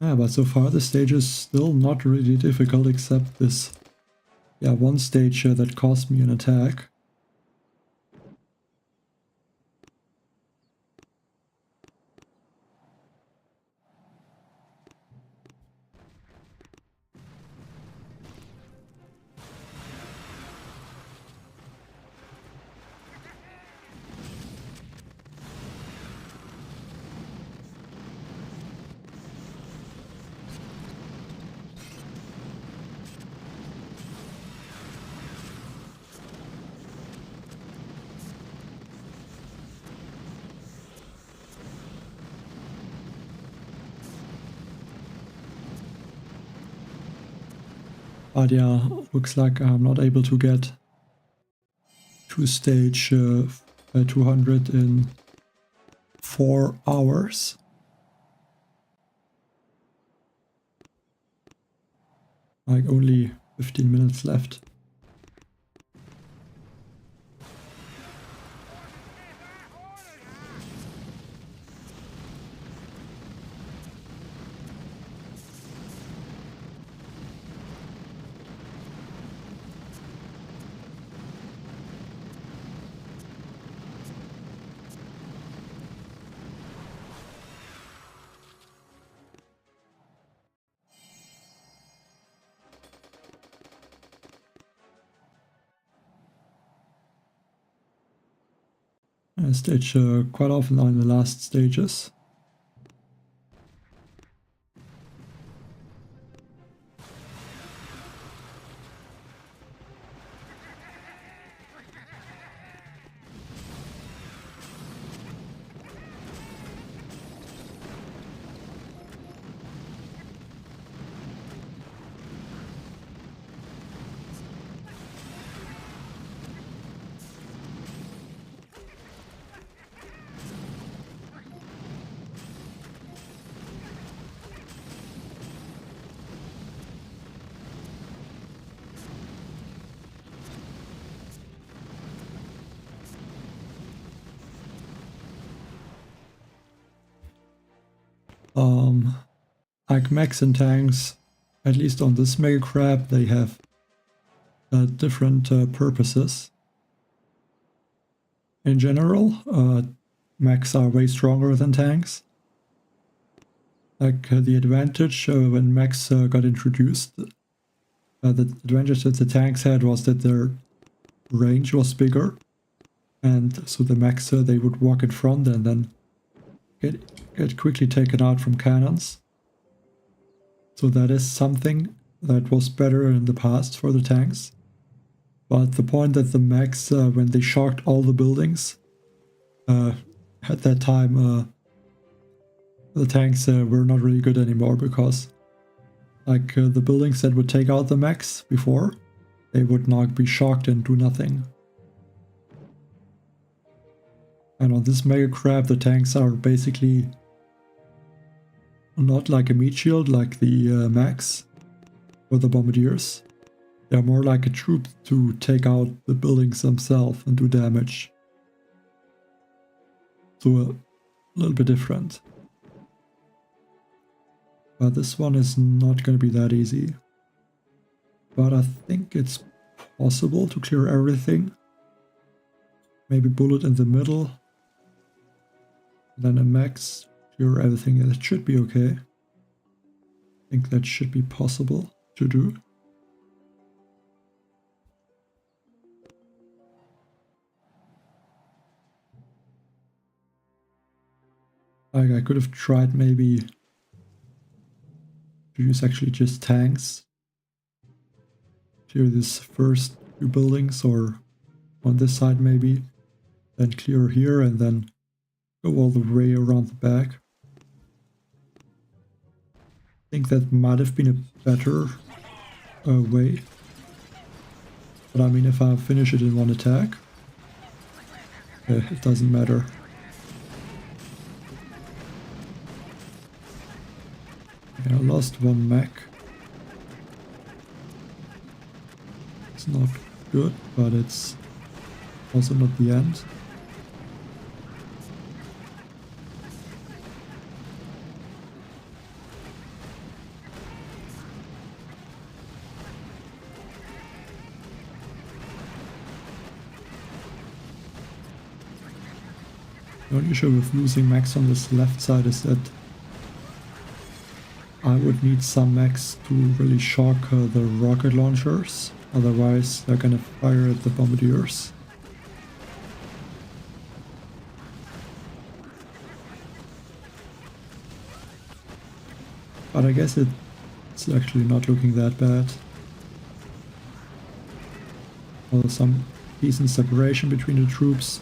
Yeah, but so far the stage is still not really difficult, except this, one stage that cost me an attack. But yeah, looks like I'm not able to get to stage 200 in 4 hours. Like only 15 minutes left. I stage quite often on the last stages. Like mechs and tanks, at least on this mega crab, they have different purposes. In general, mechs are way stronger than tanks. Like the advantage when mechs got introduced, the advantage that the tanks had was that their range was bigger, and so the mechs they would walk in front and then get quickly taken out from cannons. So that is something that was better in the past for the tanks. But the point that the mechs, when they shocked all the buildings, at that time the tanks were not really good anymore, because like the buildings that would take out the mechs before, they would not be shocked and do nothing. And on this mega crab, the tanks are basically not like a meat shield like the mechs or the bombardiers. They are more like a troop to take out the buildings themselves and do damage. So a little bit different. But this one is not going to be that easy. But I think it's possible to clear everything. Maybe bullet in the middle. Then a max, clear everything. That should be okay. I think that should be possible to do. Like I could have tried maybe to use actually just tanks. Clear this first few buildings, or on this side maybe. Then clear here and then go all the way around the back. I think that might have been a better way. But I mean, if I finish it in one attack, it doesn't matter. I lost one mech. It's not good, but it's also not the end. The only issue with losing mechs on this left side is that I would need some mechs to really shock the rocket launchers, otherwise they're gonna fire at the bombardiers. But I guess it's actually not looking that bad. Although some decent separation between the troops.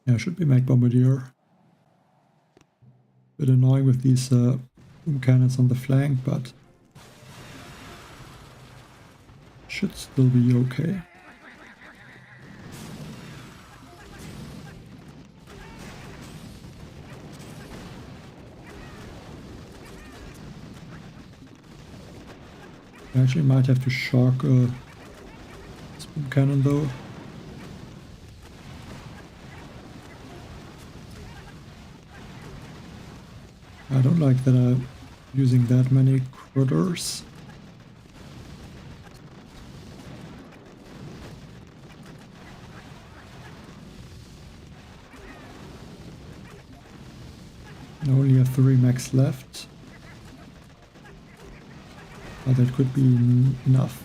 Yeah, should be mech bombardier. Bit annoying with these boom cannons on the flank, but should still be okay. I actually might have to shock this boom cannon though. I don't like that I'm using that many critters. I only have 3 mechs left. But that could be enough.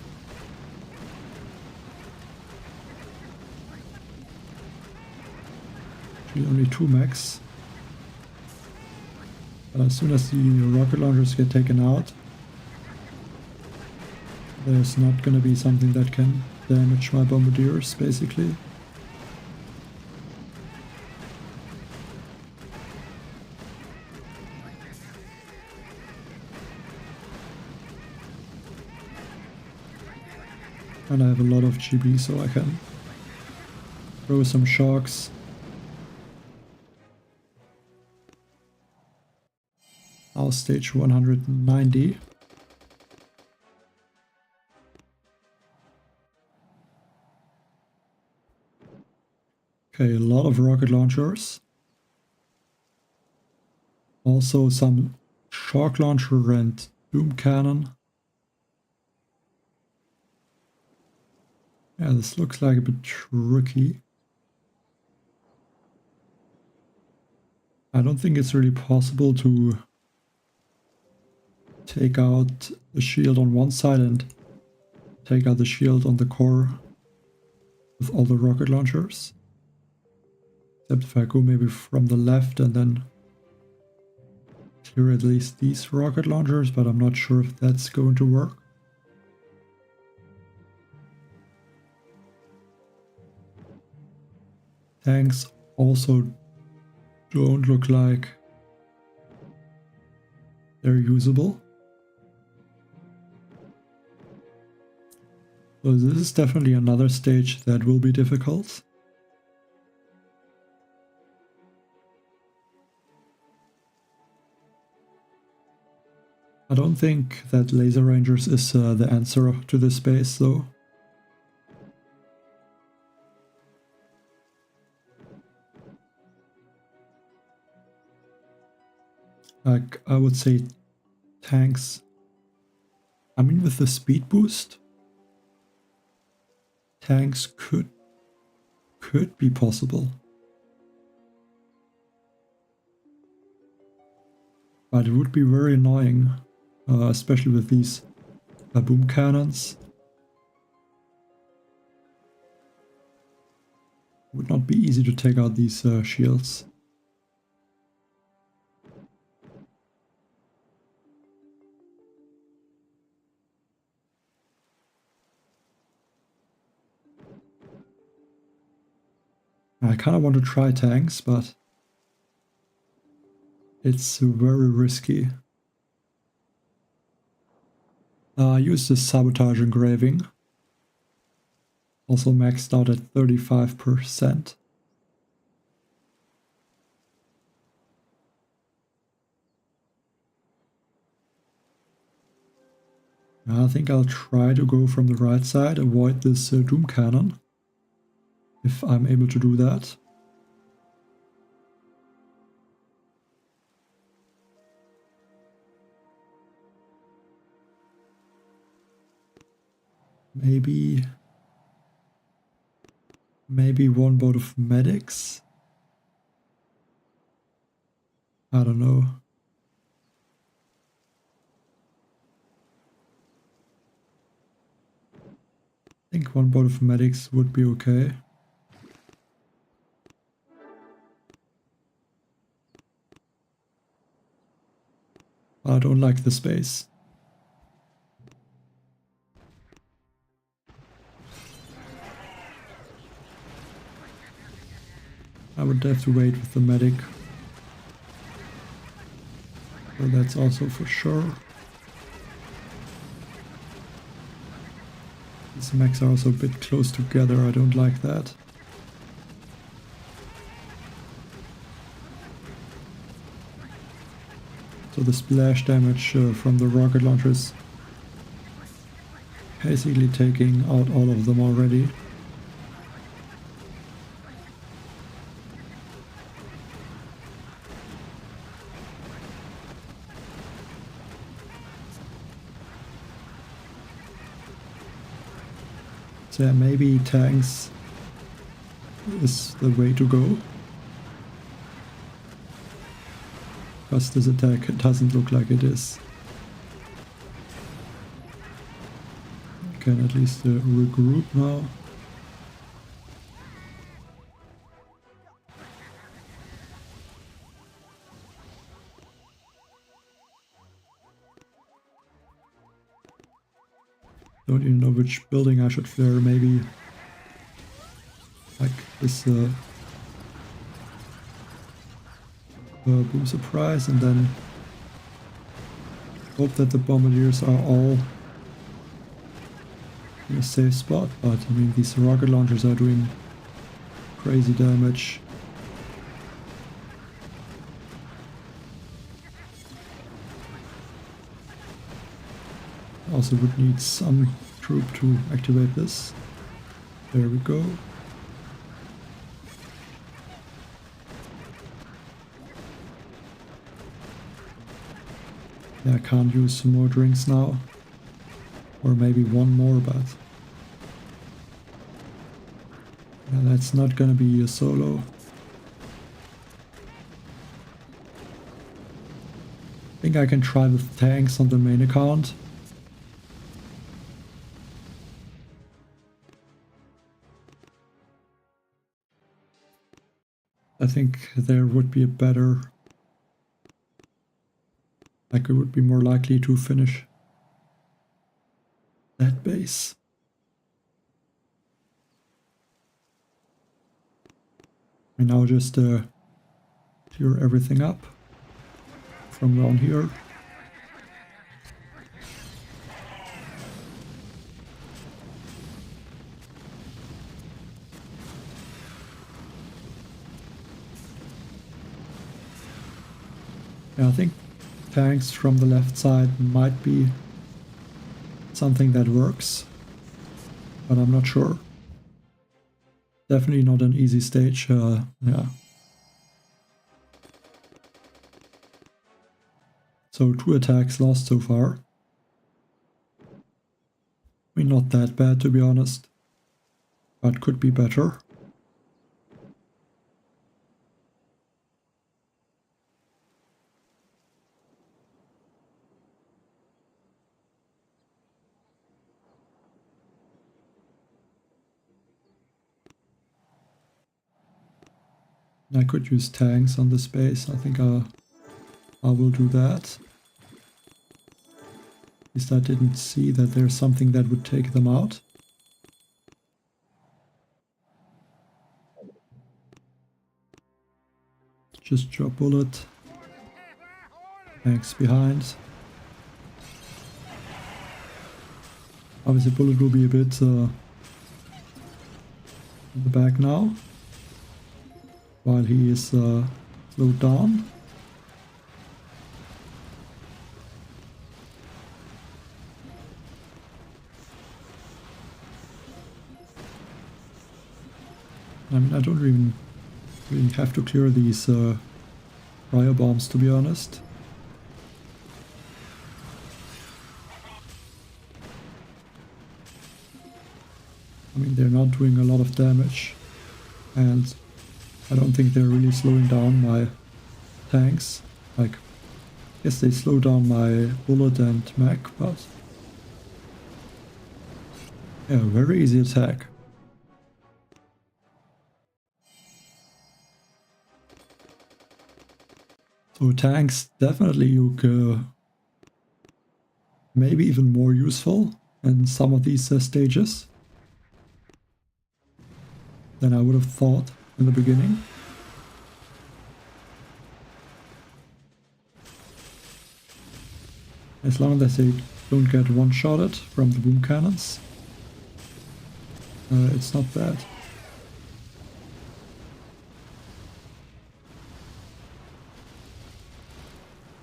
Actually only 2 mechs. But as soon as the rocket launchers get taken out, there's not going to be something that can damage my bombardiers, basically. And I have a lot of GB, so I can throw some shocks. Now stage 190. Okay, a lot of rocket launchers. Also some shock launcher and doom cannon. Yeah, this looks like a bit tricky. I don't think it's really possible to take out the shield on one side and take out the shield on the core with all the rocket launchers. Except if I go maybe from the left and then clear at least these rocket launchers, but I'm not sure if that's going to work. Tanks also don't look like they're usable. So this is definitely another stage that will be difficult. I don't think that Laser Rangers is the answer to this space though. Like, I would say tanks. I mean, with the speed boost, tanks could be possible. But it would be very annoying, especially with these boom cannons. It would not be easy to take out these shields. I kind of want to try tanks, but it's very risky. Use the sabotage engraving. Also maxed out at 35%. I think I'll try to go from the right side, avoid this doom cannon, if I'm able to do that. Maybe one boat of medics. I don't know. I think one boat of medics would be okay. I don't like the space. I would have to wait with the medic. So that's also for sure. These mechs are also a bit close together, I don't like that. So the splash damage from the rocket launchers basically taking out all of them already. So yeah, maybe tanks is the way to go. Because this attack doesn't look like it is. Can at least regroup now. Don't even know which building I should flare, maybe like this boom surprise, and then hope that the bombardiers are all in a safe spot, but I mean these rocket launchers are doing crazy damage. Also would need some troop to activate this. There we go. Yeah, I can't use some more drinks now. Or maybe one more, but yeah, that's not gonna be a solo. I think I can try with tanks on the main account. I think there would be a better... Like, it would be more likely to finish that base. And I'll just clear everything up from down here. Yeah, I think tanks from the left side might be something that works, but I'm not sure. Definitely not an easy stage, yeah. So 2 attacks lost so far. I mean, not that bad to be honest, but could be better. I could use tanks on this base. I think I will do that. At least I didn't see that there's something that would take them out. Just drop bullet. Tanks behind. Obviously bullet will be a bit in the back now, while he is slowed down. I mean, I don't even really have to clear these cryo bombs, to be honest. I mean, they're not doing a lot of damage, and I don't think they're really slowing down my tanks. Like, yes, they slow down my bullet and mech, but yeah, very easy attack. So tanks definitely maybe even more useful in some of these stages than I would have thought in the beginning. As long as they don't get one-shotted from the boom cannons, it's not bad.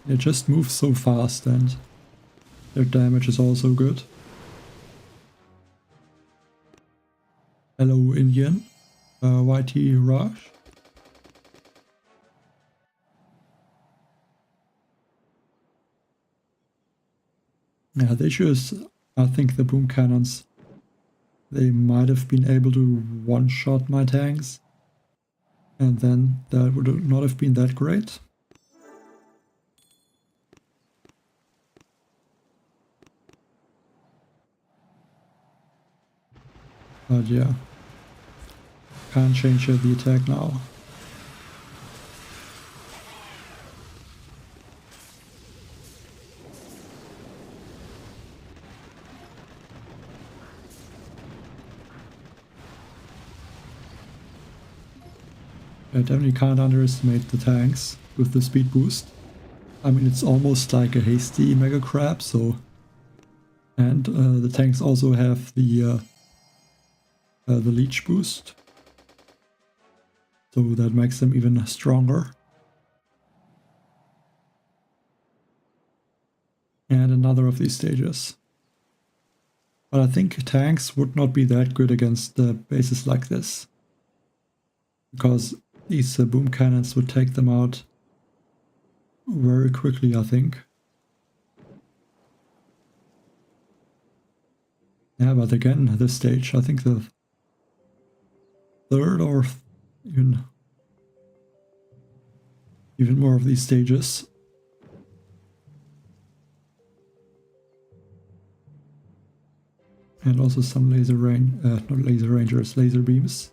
They just move so fast and their damage is also good. Hello Indian, YT Raj. Yeah, they just, I think the boom cannons, they might have been able to one-shot my tanks, and then that would not have been that great. But yeah, can't change the attack now. I definitely can't underestimate the tanks with the speed boost. I mean, it's almost like a hasty Mega Crab, so And the tanks also have the leech boost, so that makes them even stronger. And another of these stages. But I think tanks would not be that good against bases like this, because these boom cannons would take them out very quickly, I think. Yeah, but again, this stage, I think the third or even more of these stages. And also some not laser rangers, laser beams.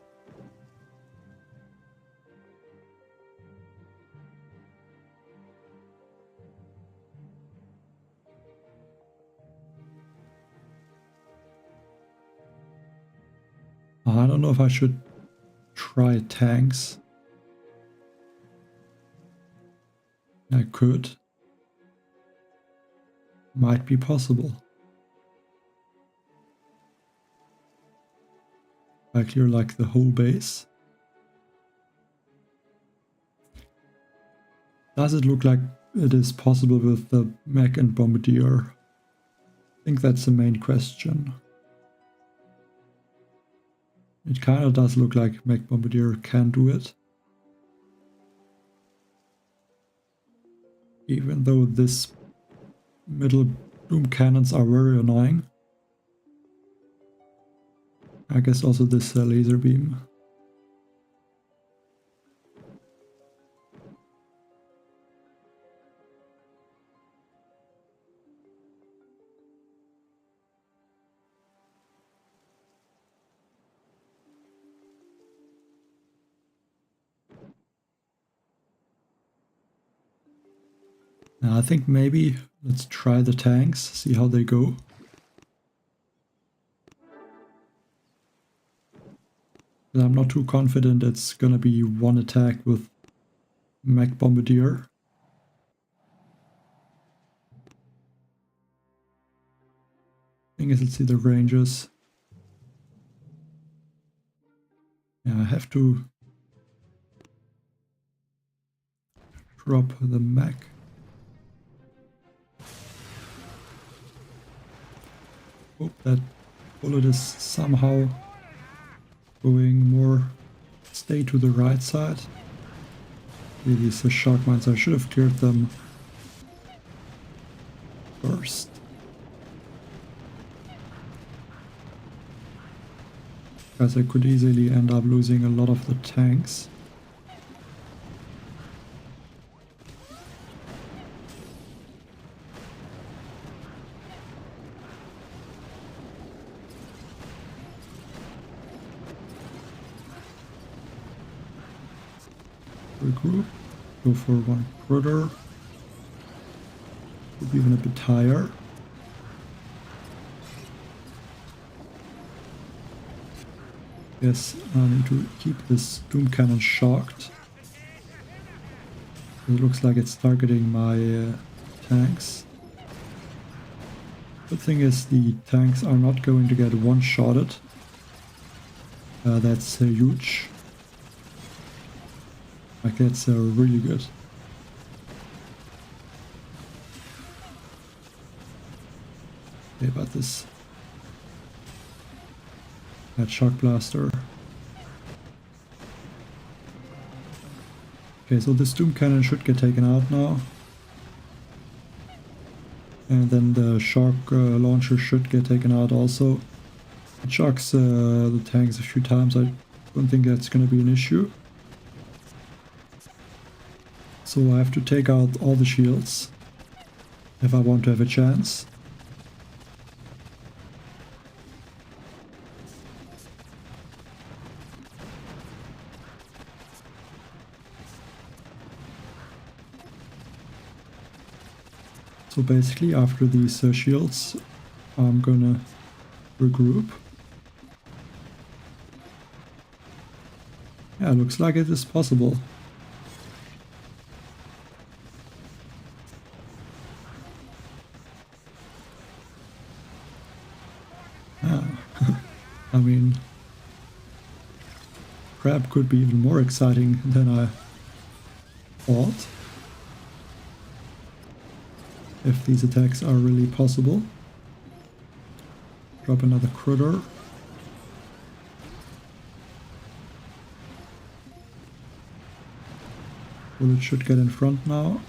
I don't know if I should try tanks. I could. Might be possible. I clear like the whole base. Does it look like it is possible with the mech and Bombardier? I think that's the main question. It kind of does look like mech Bombardier can do it. Even though this middle boom cannons are very annoying. I guess also this laser beam. Now I think maybe let's try the tanks, see how they go. But I'm not too confident it's gonna be one attack with mech Bombardier. Thing is, let's see the ranges. Yeah, I have to drop the mech. Hope that bullet is somehow going more, stay to the right side. These shark mines, I should have cleared them first. Because I could easily end up losing a lot of the tanks. Regroup, go for one critter, maybe even a bit higher. Yes, I need to keep this doom cannon shocked. It looks like it's targeting my tanks. The thing is, the tanks are not going to get one-shotted. That's huge. Like, that's really good. Okay, but this... that shock blaster. Okay, so this doom cannon should get taken out now. And then the shark launcher should get taken out also. It shocks the tanks a few times. I don't think that's going to be an issue. So I have to take out all the shields if I want to have a chance. So basically after these shields I'm gonna regroup. Yeah, looks like it is possible. map could be even more exciting than I thought. If these attacks are really possible. Drop another critter. Bullet should get in front now.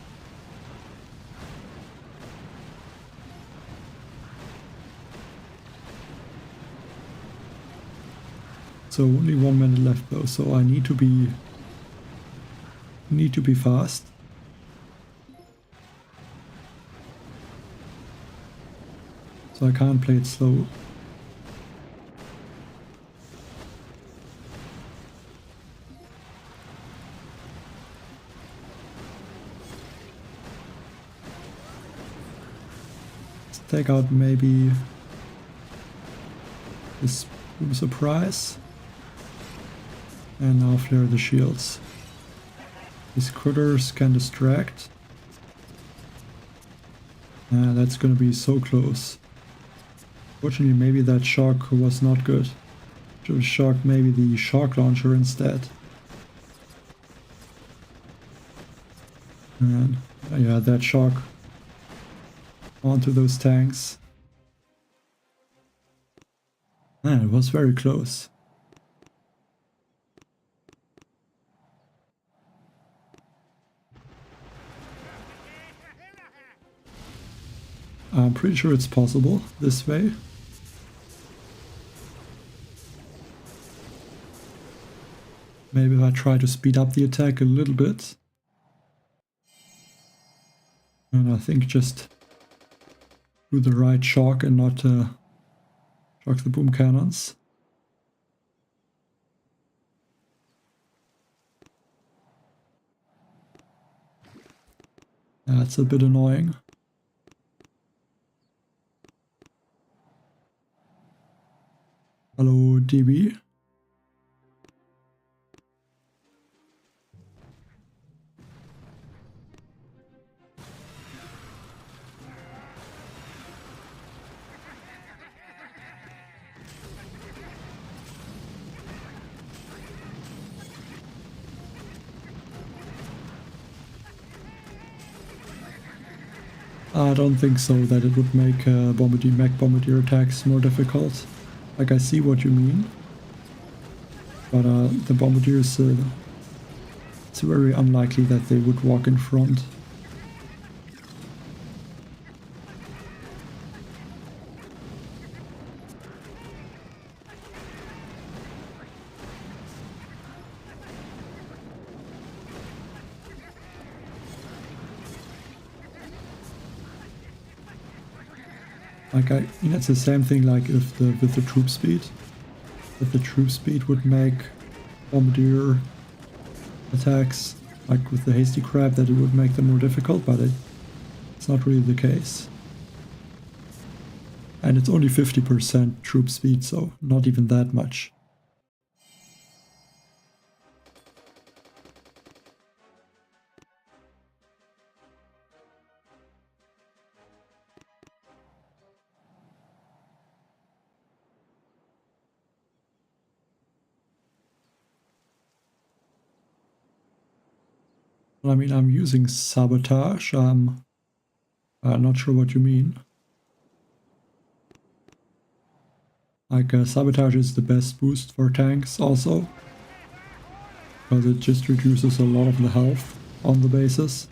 So only 1 minute left though, so I need to be fast. So I can't play it slow. Let's take out maybe this boom surprise. And now flare the shields. These critters can distract. That's gonna be so close. Fortunately, maybe that shock was not good. Should have shocked maybe the shock launcher instead. And yeah, that shock onto those tanks. Man, it was very close. I'm pretty sure it's possible this way. Maybe if I try to speed up the attack a little bit. And I think just do the right shock and not shock the boom cannons. That's a bit annoying. Hello, DB. I don't think so that it would make Bombardier attacks more difficult. Like, I see what you mean. But the Bombardiers, it's very unlikely that they would walk in front. Like, it's the same thing like if with the troop speed. If the troop speed would make Bombardier attacks, like with the hasty crab, that it would make them more difficult, but it's not really the case. And it's only 50% troop speed, so not even that much. I mean, I'm using sabotage. I'm not sure what you mean. Like, sabotage is the best boost for tanks also, because it just reduces a lot of the health on the bases.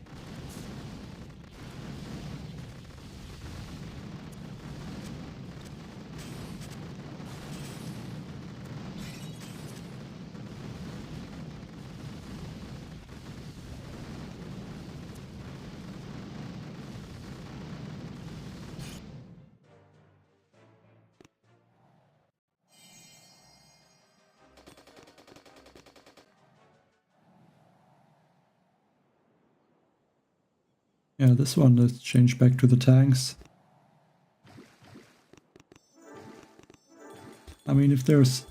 Yeah, this one, let's change back to the tanks. I mean, if there's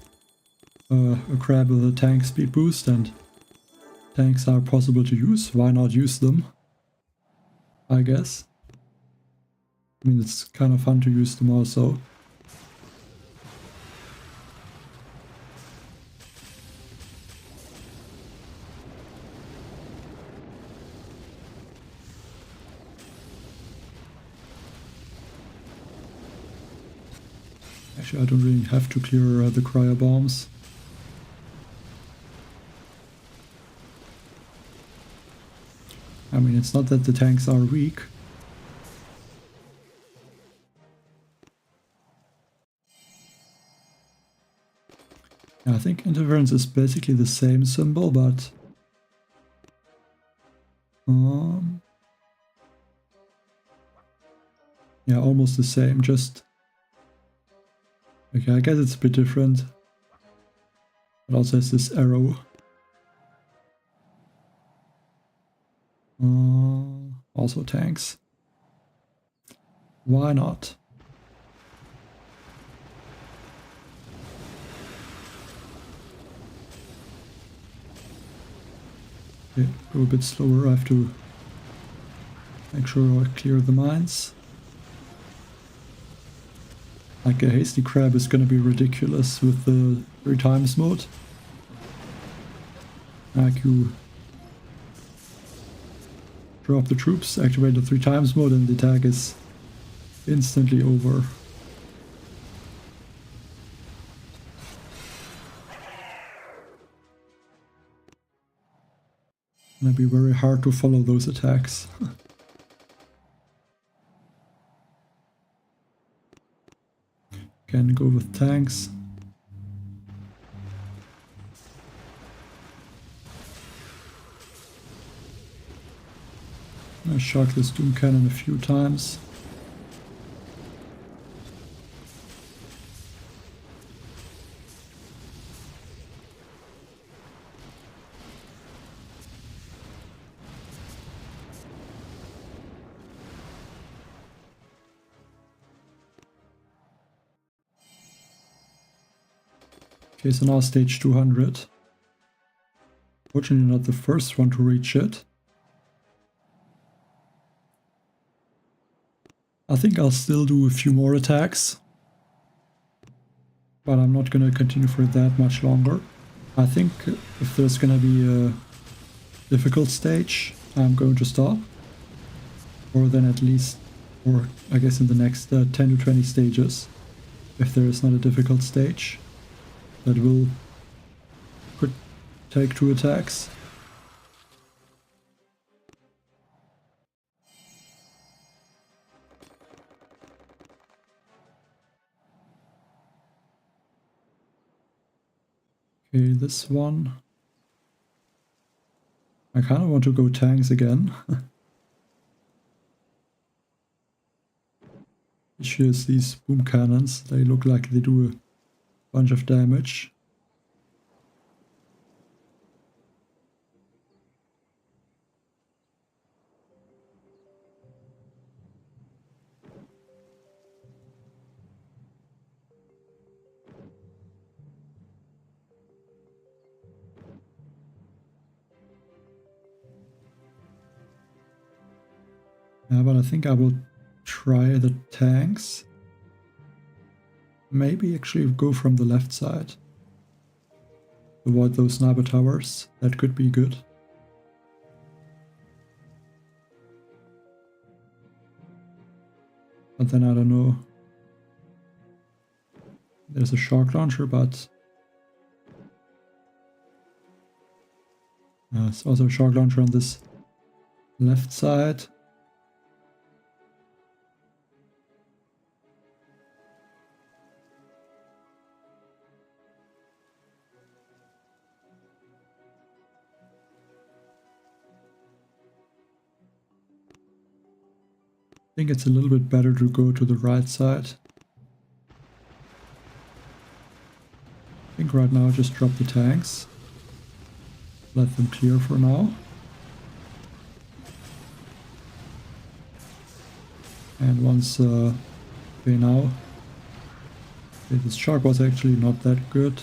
a crab with a tank speed boost and tanks are possible to use, why not use them? I guess. I mean, it's kind of fun to use them also. Actually, I don't really have to clear the cryo bombs. I mean, it's not that the tanks are weak. Yeah, I think interference is basically the same symbol, but yeah, almost the same, just okay, I guess it's a bit different. It also has this arrow. Also tanks. Why not? Okay, go a bit slower. I have to make sure I clear the mines. Like a hasty crab is gonna be ridiculous with the 3x mode. Like you drop the troops, activate the 3x mode, and the attack is instantly over. It's gonna be very hard to follow those attacks. Can go with tanks. I shock this doom cannon a few times. Okay, so now stage 200. Fortunately not the first one to reach it. I think I'll still do a few more attacks, but I'm not gonna continue for that much longer. I think if there's gonna be a difficult stage, I'm going to stop. Or then at least, or I guess in the next 10 to 20 stages, if there is not a difficult stage, that could take 2 attacks. Okay, this one. I kind of want to go tanks again. Here's these boom cannons. They look like they do a bunch of damage. Yeah, but I think I will try the tanks. Maybe actually go from the left side. Avoid those sniper towers. That could be good. But then I don't know. There's a shock launcher, but there's also a shock launcher on this left side. I think it's a little bit better to go to the right side. I think right now just drop the tanks. Let them clear for now. And once, okay now, okay, this shark was actually not that good.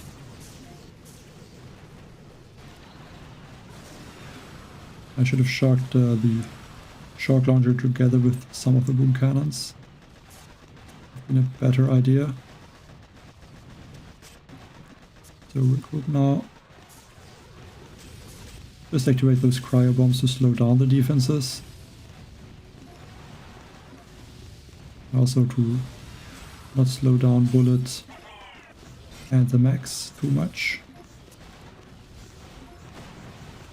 I should have shocked the shock launcher together with some of the boom cannons. Been a better idea. So regroup now. Just activate those cryo bombs to slow down the defenses. Also to not slow down bullet and the max too much.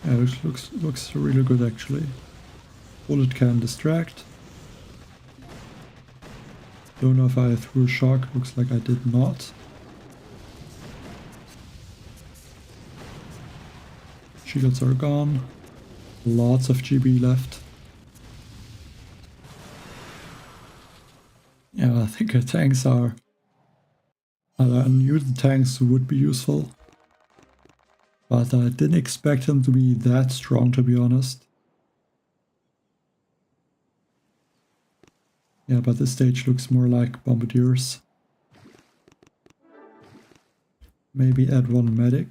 Yeah, it looks really good actually. Bullet can distract. Don't know if I threw a shock, looks like I did not. Shields are gone. Lots of GB left. Yeah, I think the tanks are... I knew the tanks would be useful, but I didn't expect them to be that strong, to be honest. Yeah, but this stage looks more like Bombardiers. Maybe add one medic.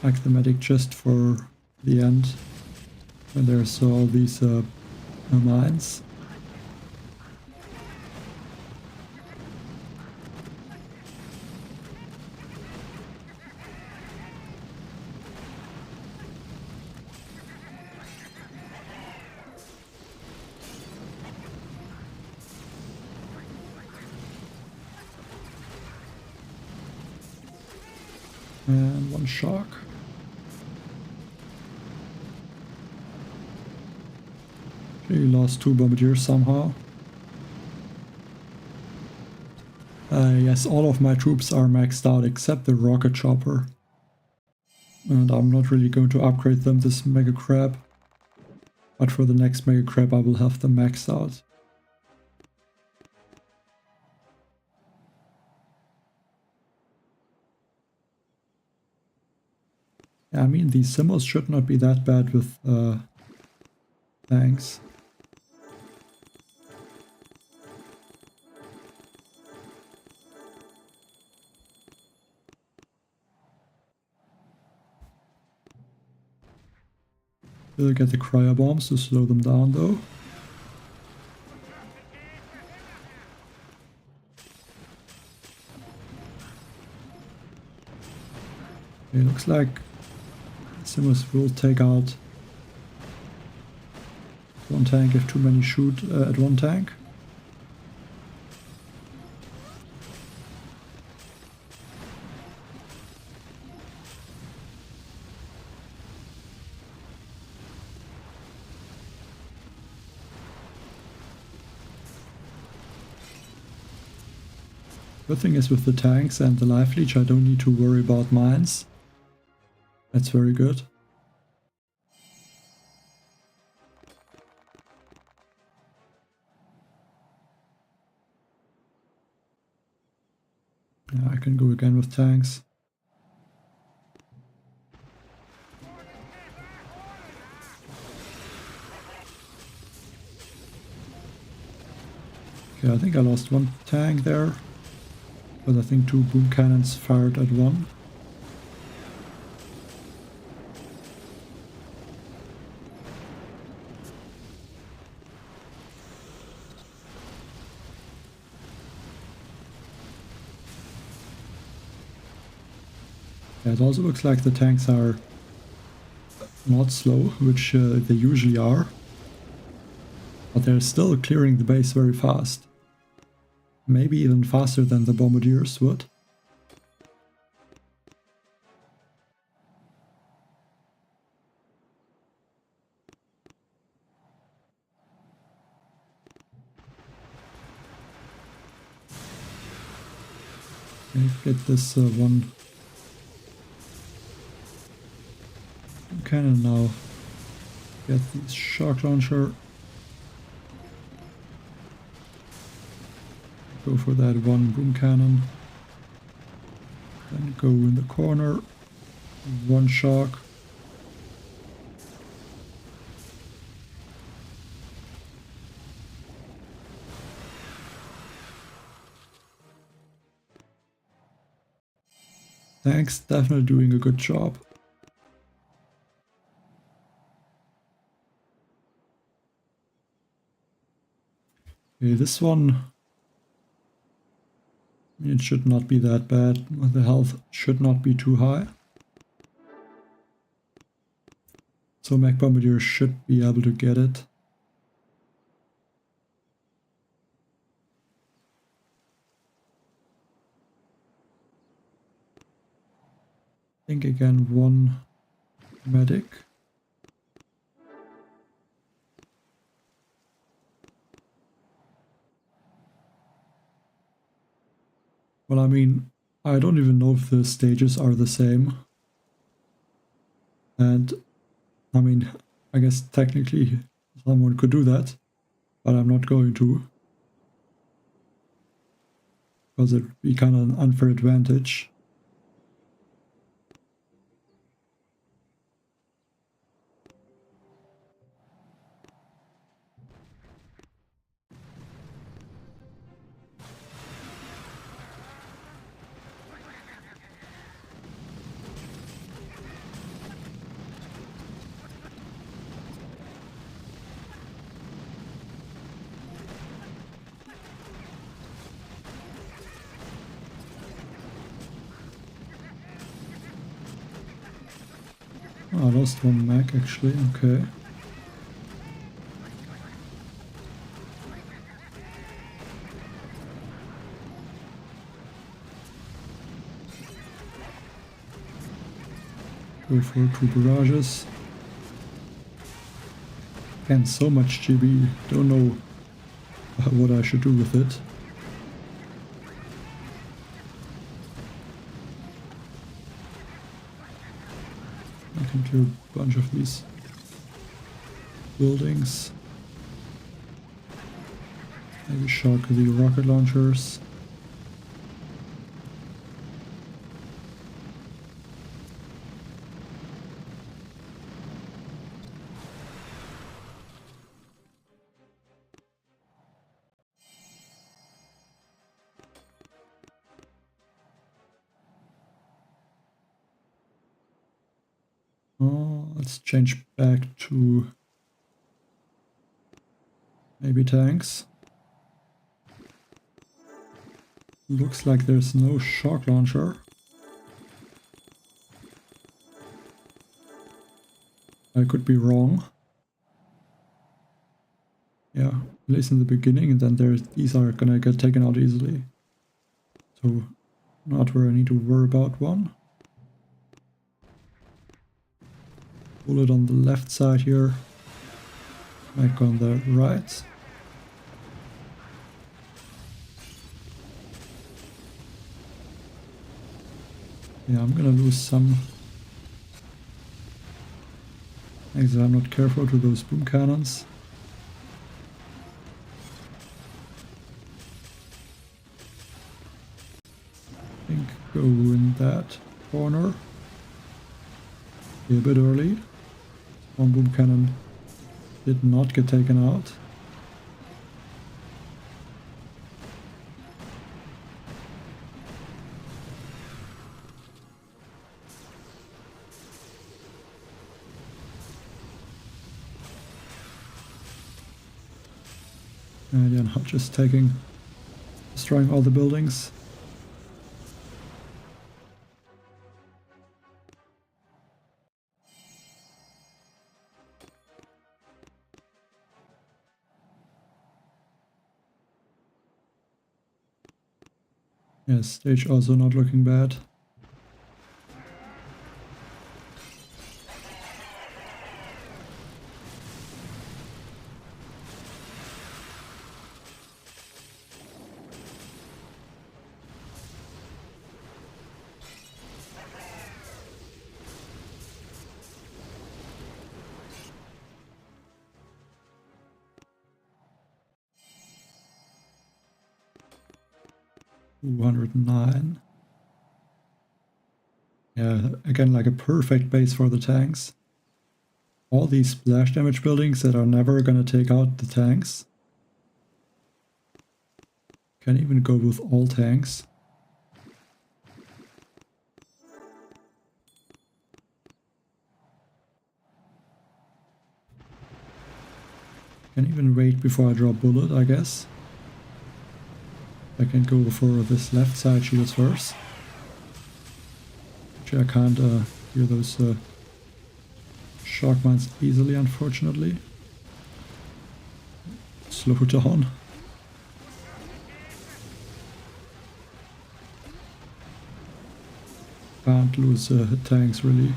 Like the medic just for the end, when there's all these mines. And one shock. He lost 2 bombardiers somehow. Yes, all of my troops are maxed out except the rocket chopper. And I'm not really going to upgrade them this mega crab. But for the next mega crab I will have them maxed out. Yeah, I mean, these simmers should not be that bad with tanks. We'll get the cryo bombs to slow them down though. It looks like simmers will take out one tank if too many shoot at one tank. Good thing is with the tanks and the life leech I don't need to worry about mines. That's very good. Yeah, I can go again with tanks. Okay, I think I lost one tank there. But I think 2 boom cannons fired at one. Yeah, it also looks like the tanks are not slow, which they usually are. But they're still clearing the base very fast. Maybe even faster than the bombardiers would. Get this one cannon now. Get this shock launcher. Go for that one boom cannon. Then go in the corner. One shock. Thanks, definitely doing a good job. Okay, this one It should not be that bad. The health should not be too high. So Mech Bombardier should be able to get it. I think again one medic. Well, I mean, I don't even know if the stages are the same. And, I mean, I guess technically someone could do that, but I'm not going to. Because it would be kind of an unfair advantage. Oh, I lost one mech actually, okay. Go for 2 barrages. Again, so much GB, don't know what I should do with it. I can clear a bunch of these buildings. Maybe shock the rocket launchers. Oh, let's change back to maybe tanks. Looks like there's no shock launcher. I could be wrong. Yeah, at least in the beginning, and then these are gonna get taken out easily. So, not where I need to worry about one. Bullet on the left side here. Mech on the right. Yeah, I'm gonna lose some. Thanks, I'm not careful to those boom cannons. I think go in that corner. Be a bit early. One boom cannon did not get taken out. And yeah, now just destroying all the buildings. Yeah, stage also not looking bad. $209. Yeah, again, like a perfect base for the tanks. All these splash damage buildings that are never gonna take out the tanks. Can even go with all tanks. Can even wait before I draw a bullet, I guess. I can go for this left side shields first. Actually, I can't hear those shock mines easily, unfortunately. Slow down. Can't lose tanks really.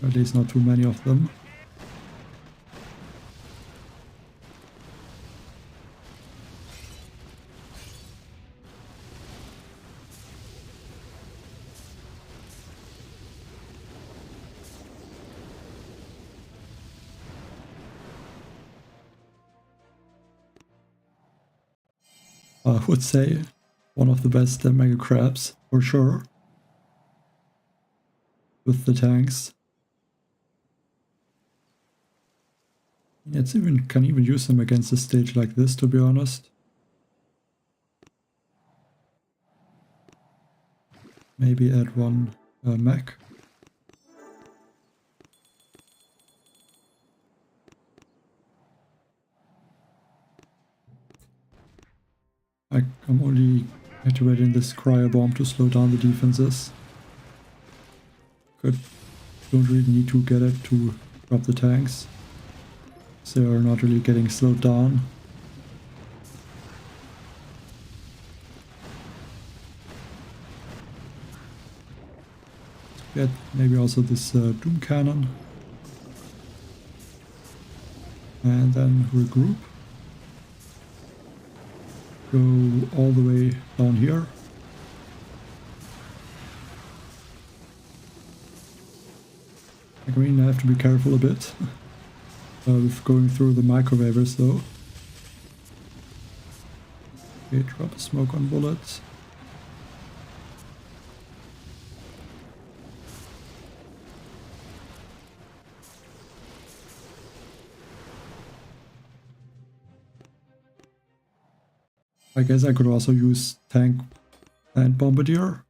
Or at least not too many of them. I would say one of the best mega crabs, for sure. With the tanks. Can even use them against a stage like this, to be honest. Maybe add one mech. I'm only activating this cryo bomb to slow down the defenses. Don't really need to get it to drop the tanks. They are not really getting slowed down. Get maybe also this doom cannon. And then regroup. Go all the way down here. I mean, I have to be careful a bit with going through the microwavers though. Okay, drop a smoke on bullets. I guess I could also use tank and Bombardier.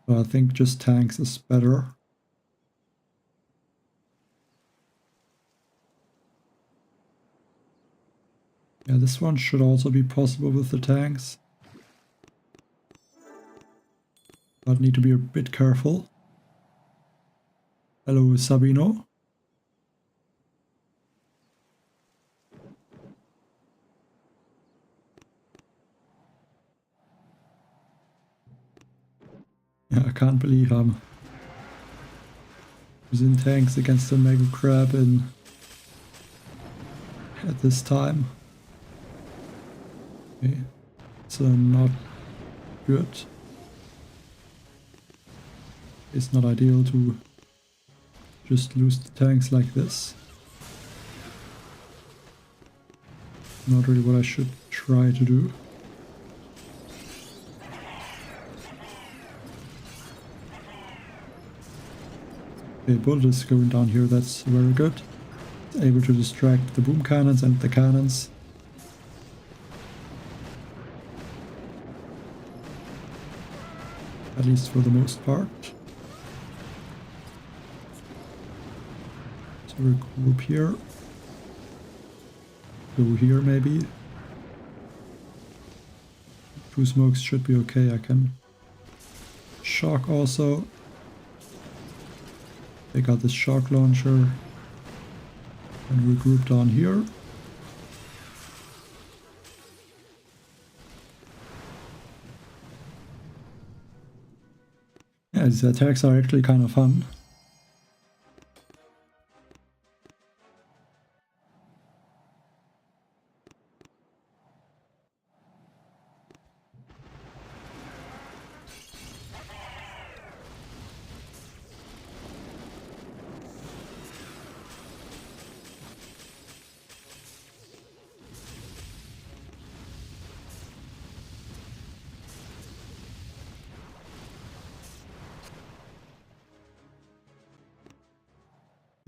But I think just tanks is better. Yeah, this one should also be possible with the tanks. But need to be a bit careful. Hello, Sabino. Yeah, I can't believe I'm using tanks against a mega crab at this time. Okay, it's not good. It's not ideal to just lose the tanks like this. Not really what I should try to do. Okay, bullet is going down here, that's very good. It's able to distract the boom cannons and the cannons. At least for the most part. So regroup here. Go here maybe. 2 smokes should be okay, I can shock also. Take out this shock launcher and regroup down here. Yeah, these attacks are actually kind of fun.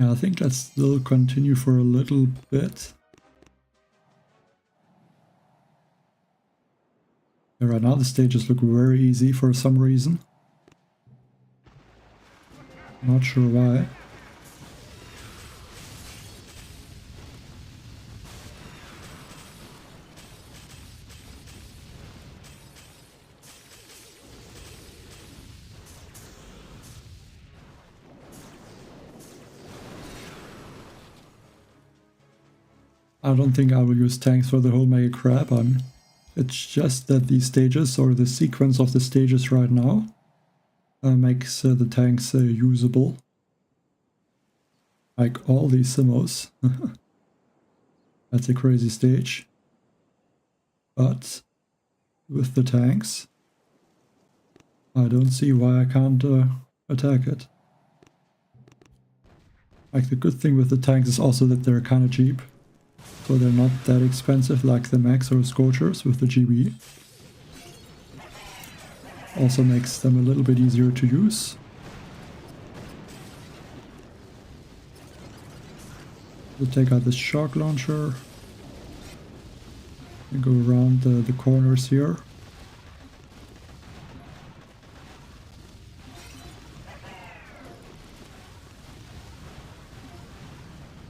Yeah, I think let's still continue for a little bit. Yeah, right now the stages look very easy for some reason. Not sure why. I don't think I will use tanks for the whole Mega Crab. It's just that these stages, or the sequence of the stages right now, makes the tanks usable. Like all these simmos. That's a crazy stage. But with the tanks, I don't see why I can't attack it. Like the good thing with the tanks is also that they're kind of cheap. So they're not that expensive like the mechs or scorchers with the GB. Also makes them a little bit easier to use. We'll take out this shock launcher and go around the corners here.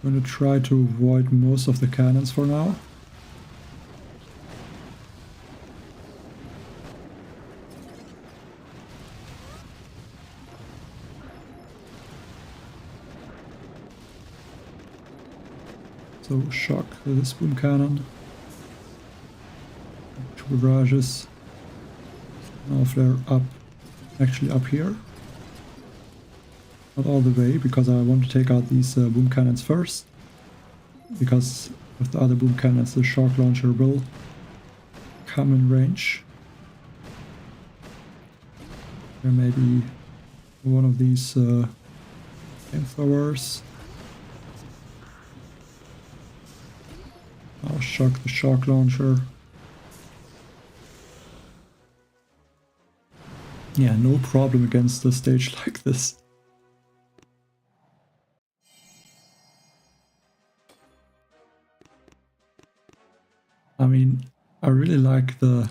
I'm going to try to avoid most of the cannons for now. So shock this boom cannon. 2 barrages. Now flare up, actually up here. Not all the way, because I want to take out these boom cannons first. Because with the other boom cannons the shock launcher will come in range. There may be one of these flamethrowers. I'll shock the shock launcher. Yeah, no problem against a stage like this. I mean, I really like the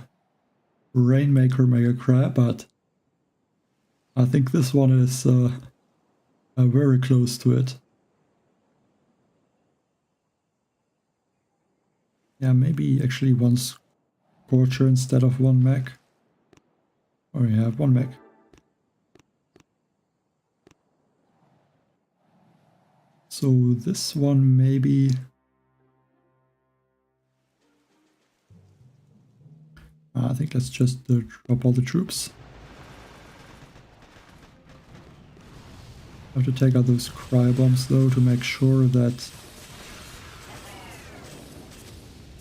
Rainmaker Mega Crab, but I think this one is very close to it. Yeah, maybe actually one Scorcher instead of one mech. Or yeah, one mech. So this one maybe... I think let's just drop all the troops. I have to take out those cryo bombs though to make sure that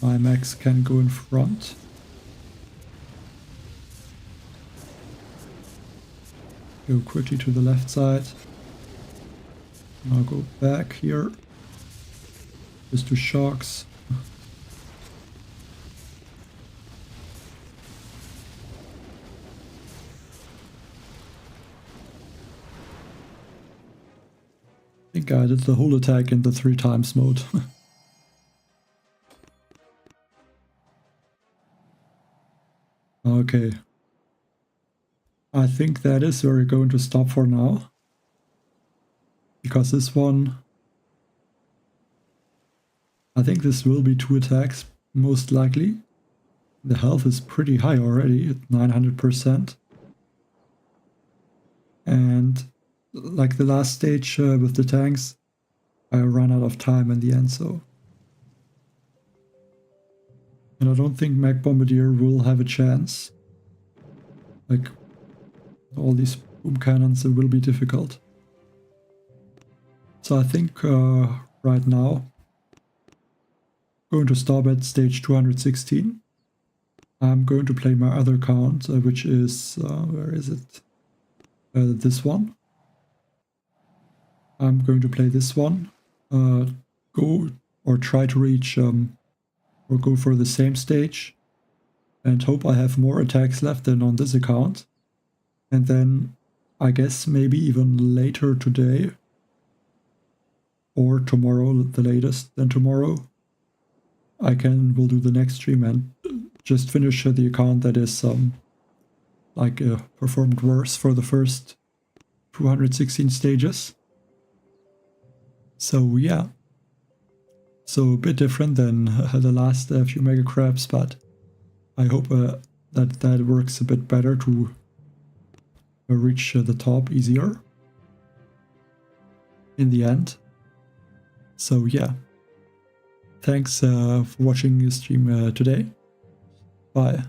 my mechs can go in front. Go quickly to the left side. I'll go back here. Just do shocks. I think I did the whole attack in the 3 times mode. Okay. I think that is where we're going to stop for now. Because this one... I think this will be 2 attacks, most likely. The health is pretty high already, at 900%. And like the last stage with the tanks, I ran out of time in the end, so... And I don't think Mech Bombardier will have a chance. Like, all these boom cannons, it will be difficult. So I think right now, going to stop at stage 216. I'm going to play my other account, which is, where is it? This one. I'm going to play this one, go or try to reach or go for the same stage and hope I have more attacks left than on this account. And then I guess maybe even later today or tomorrow, the latest than tomorrow, will do the next stream and just finish the account that is like performed worse for the first 216 stages. So yeah, so a bit different than the last few Mega Crabs, but I hope that works a bit better to reach the top easier in the end. So yeah, thanks for watching the stream today. Bye.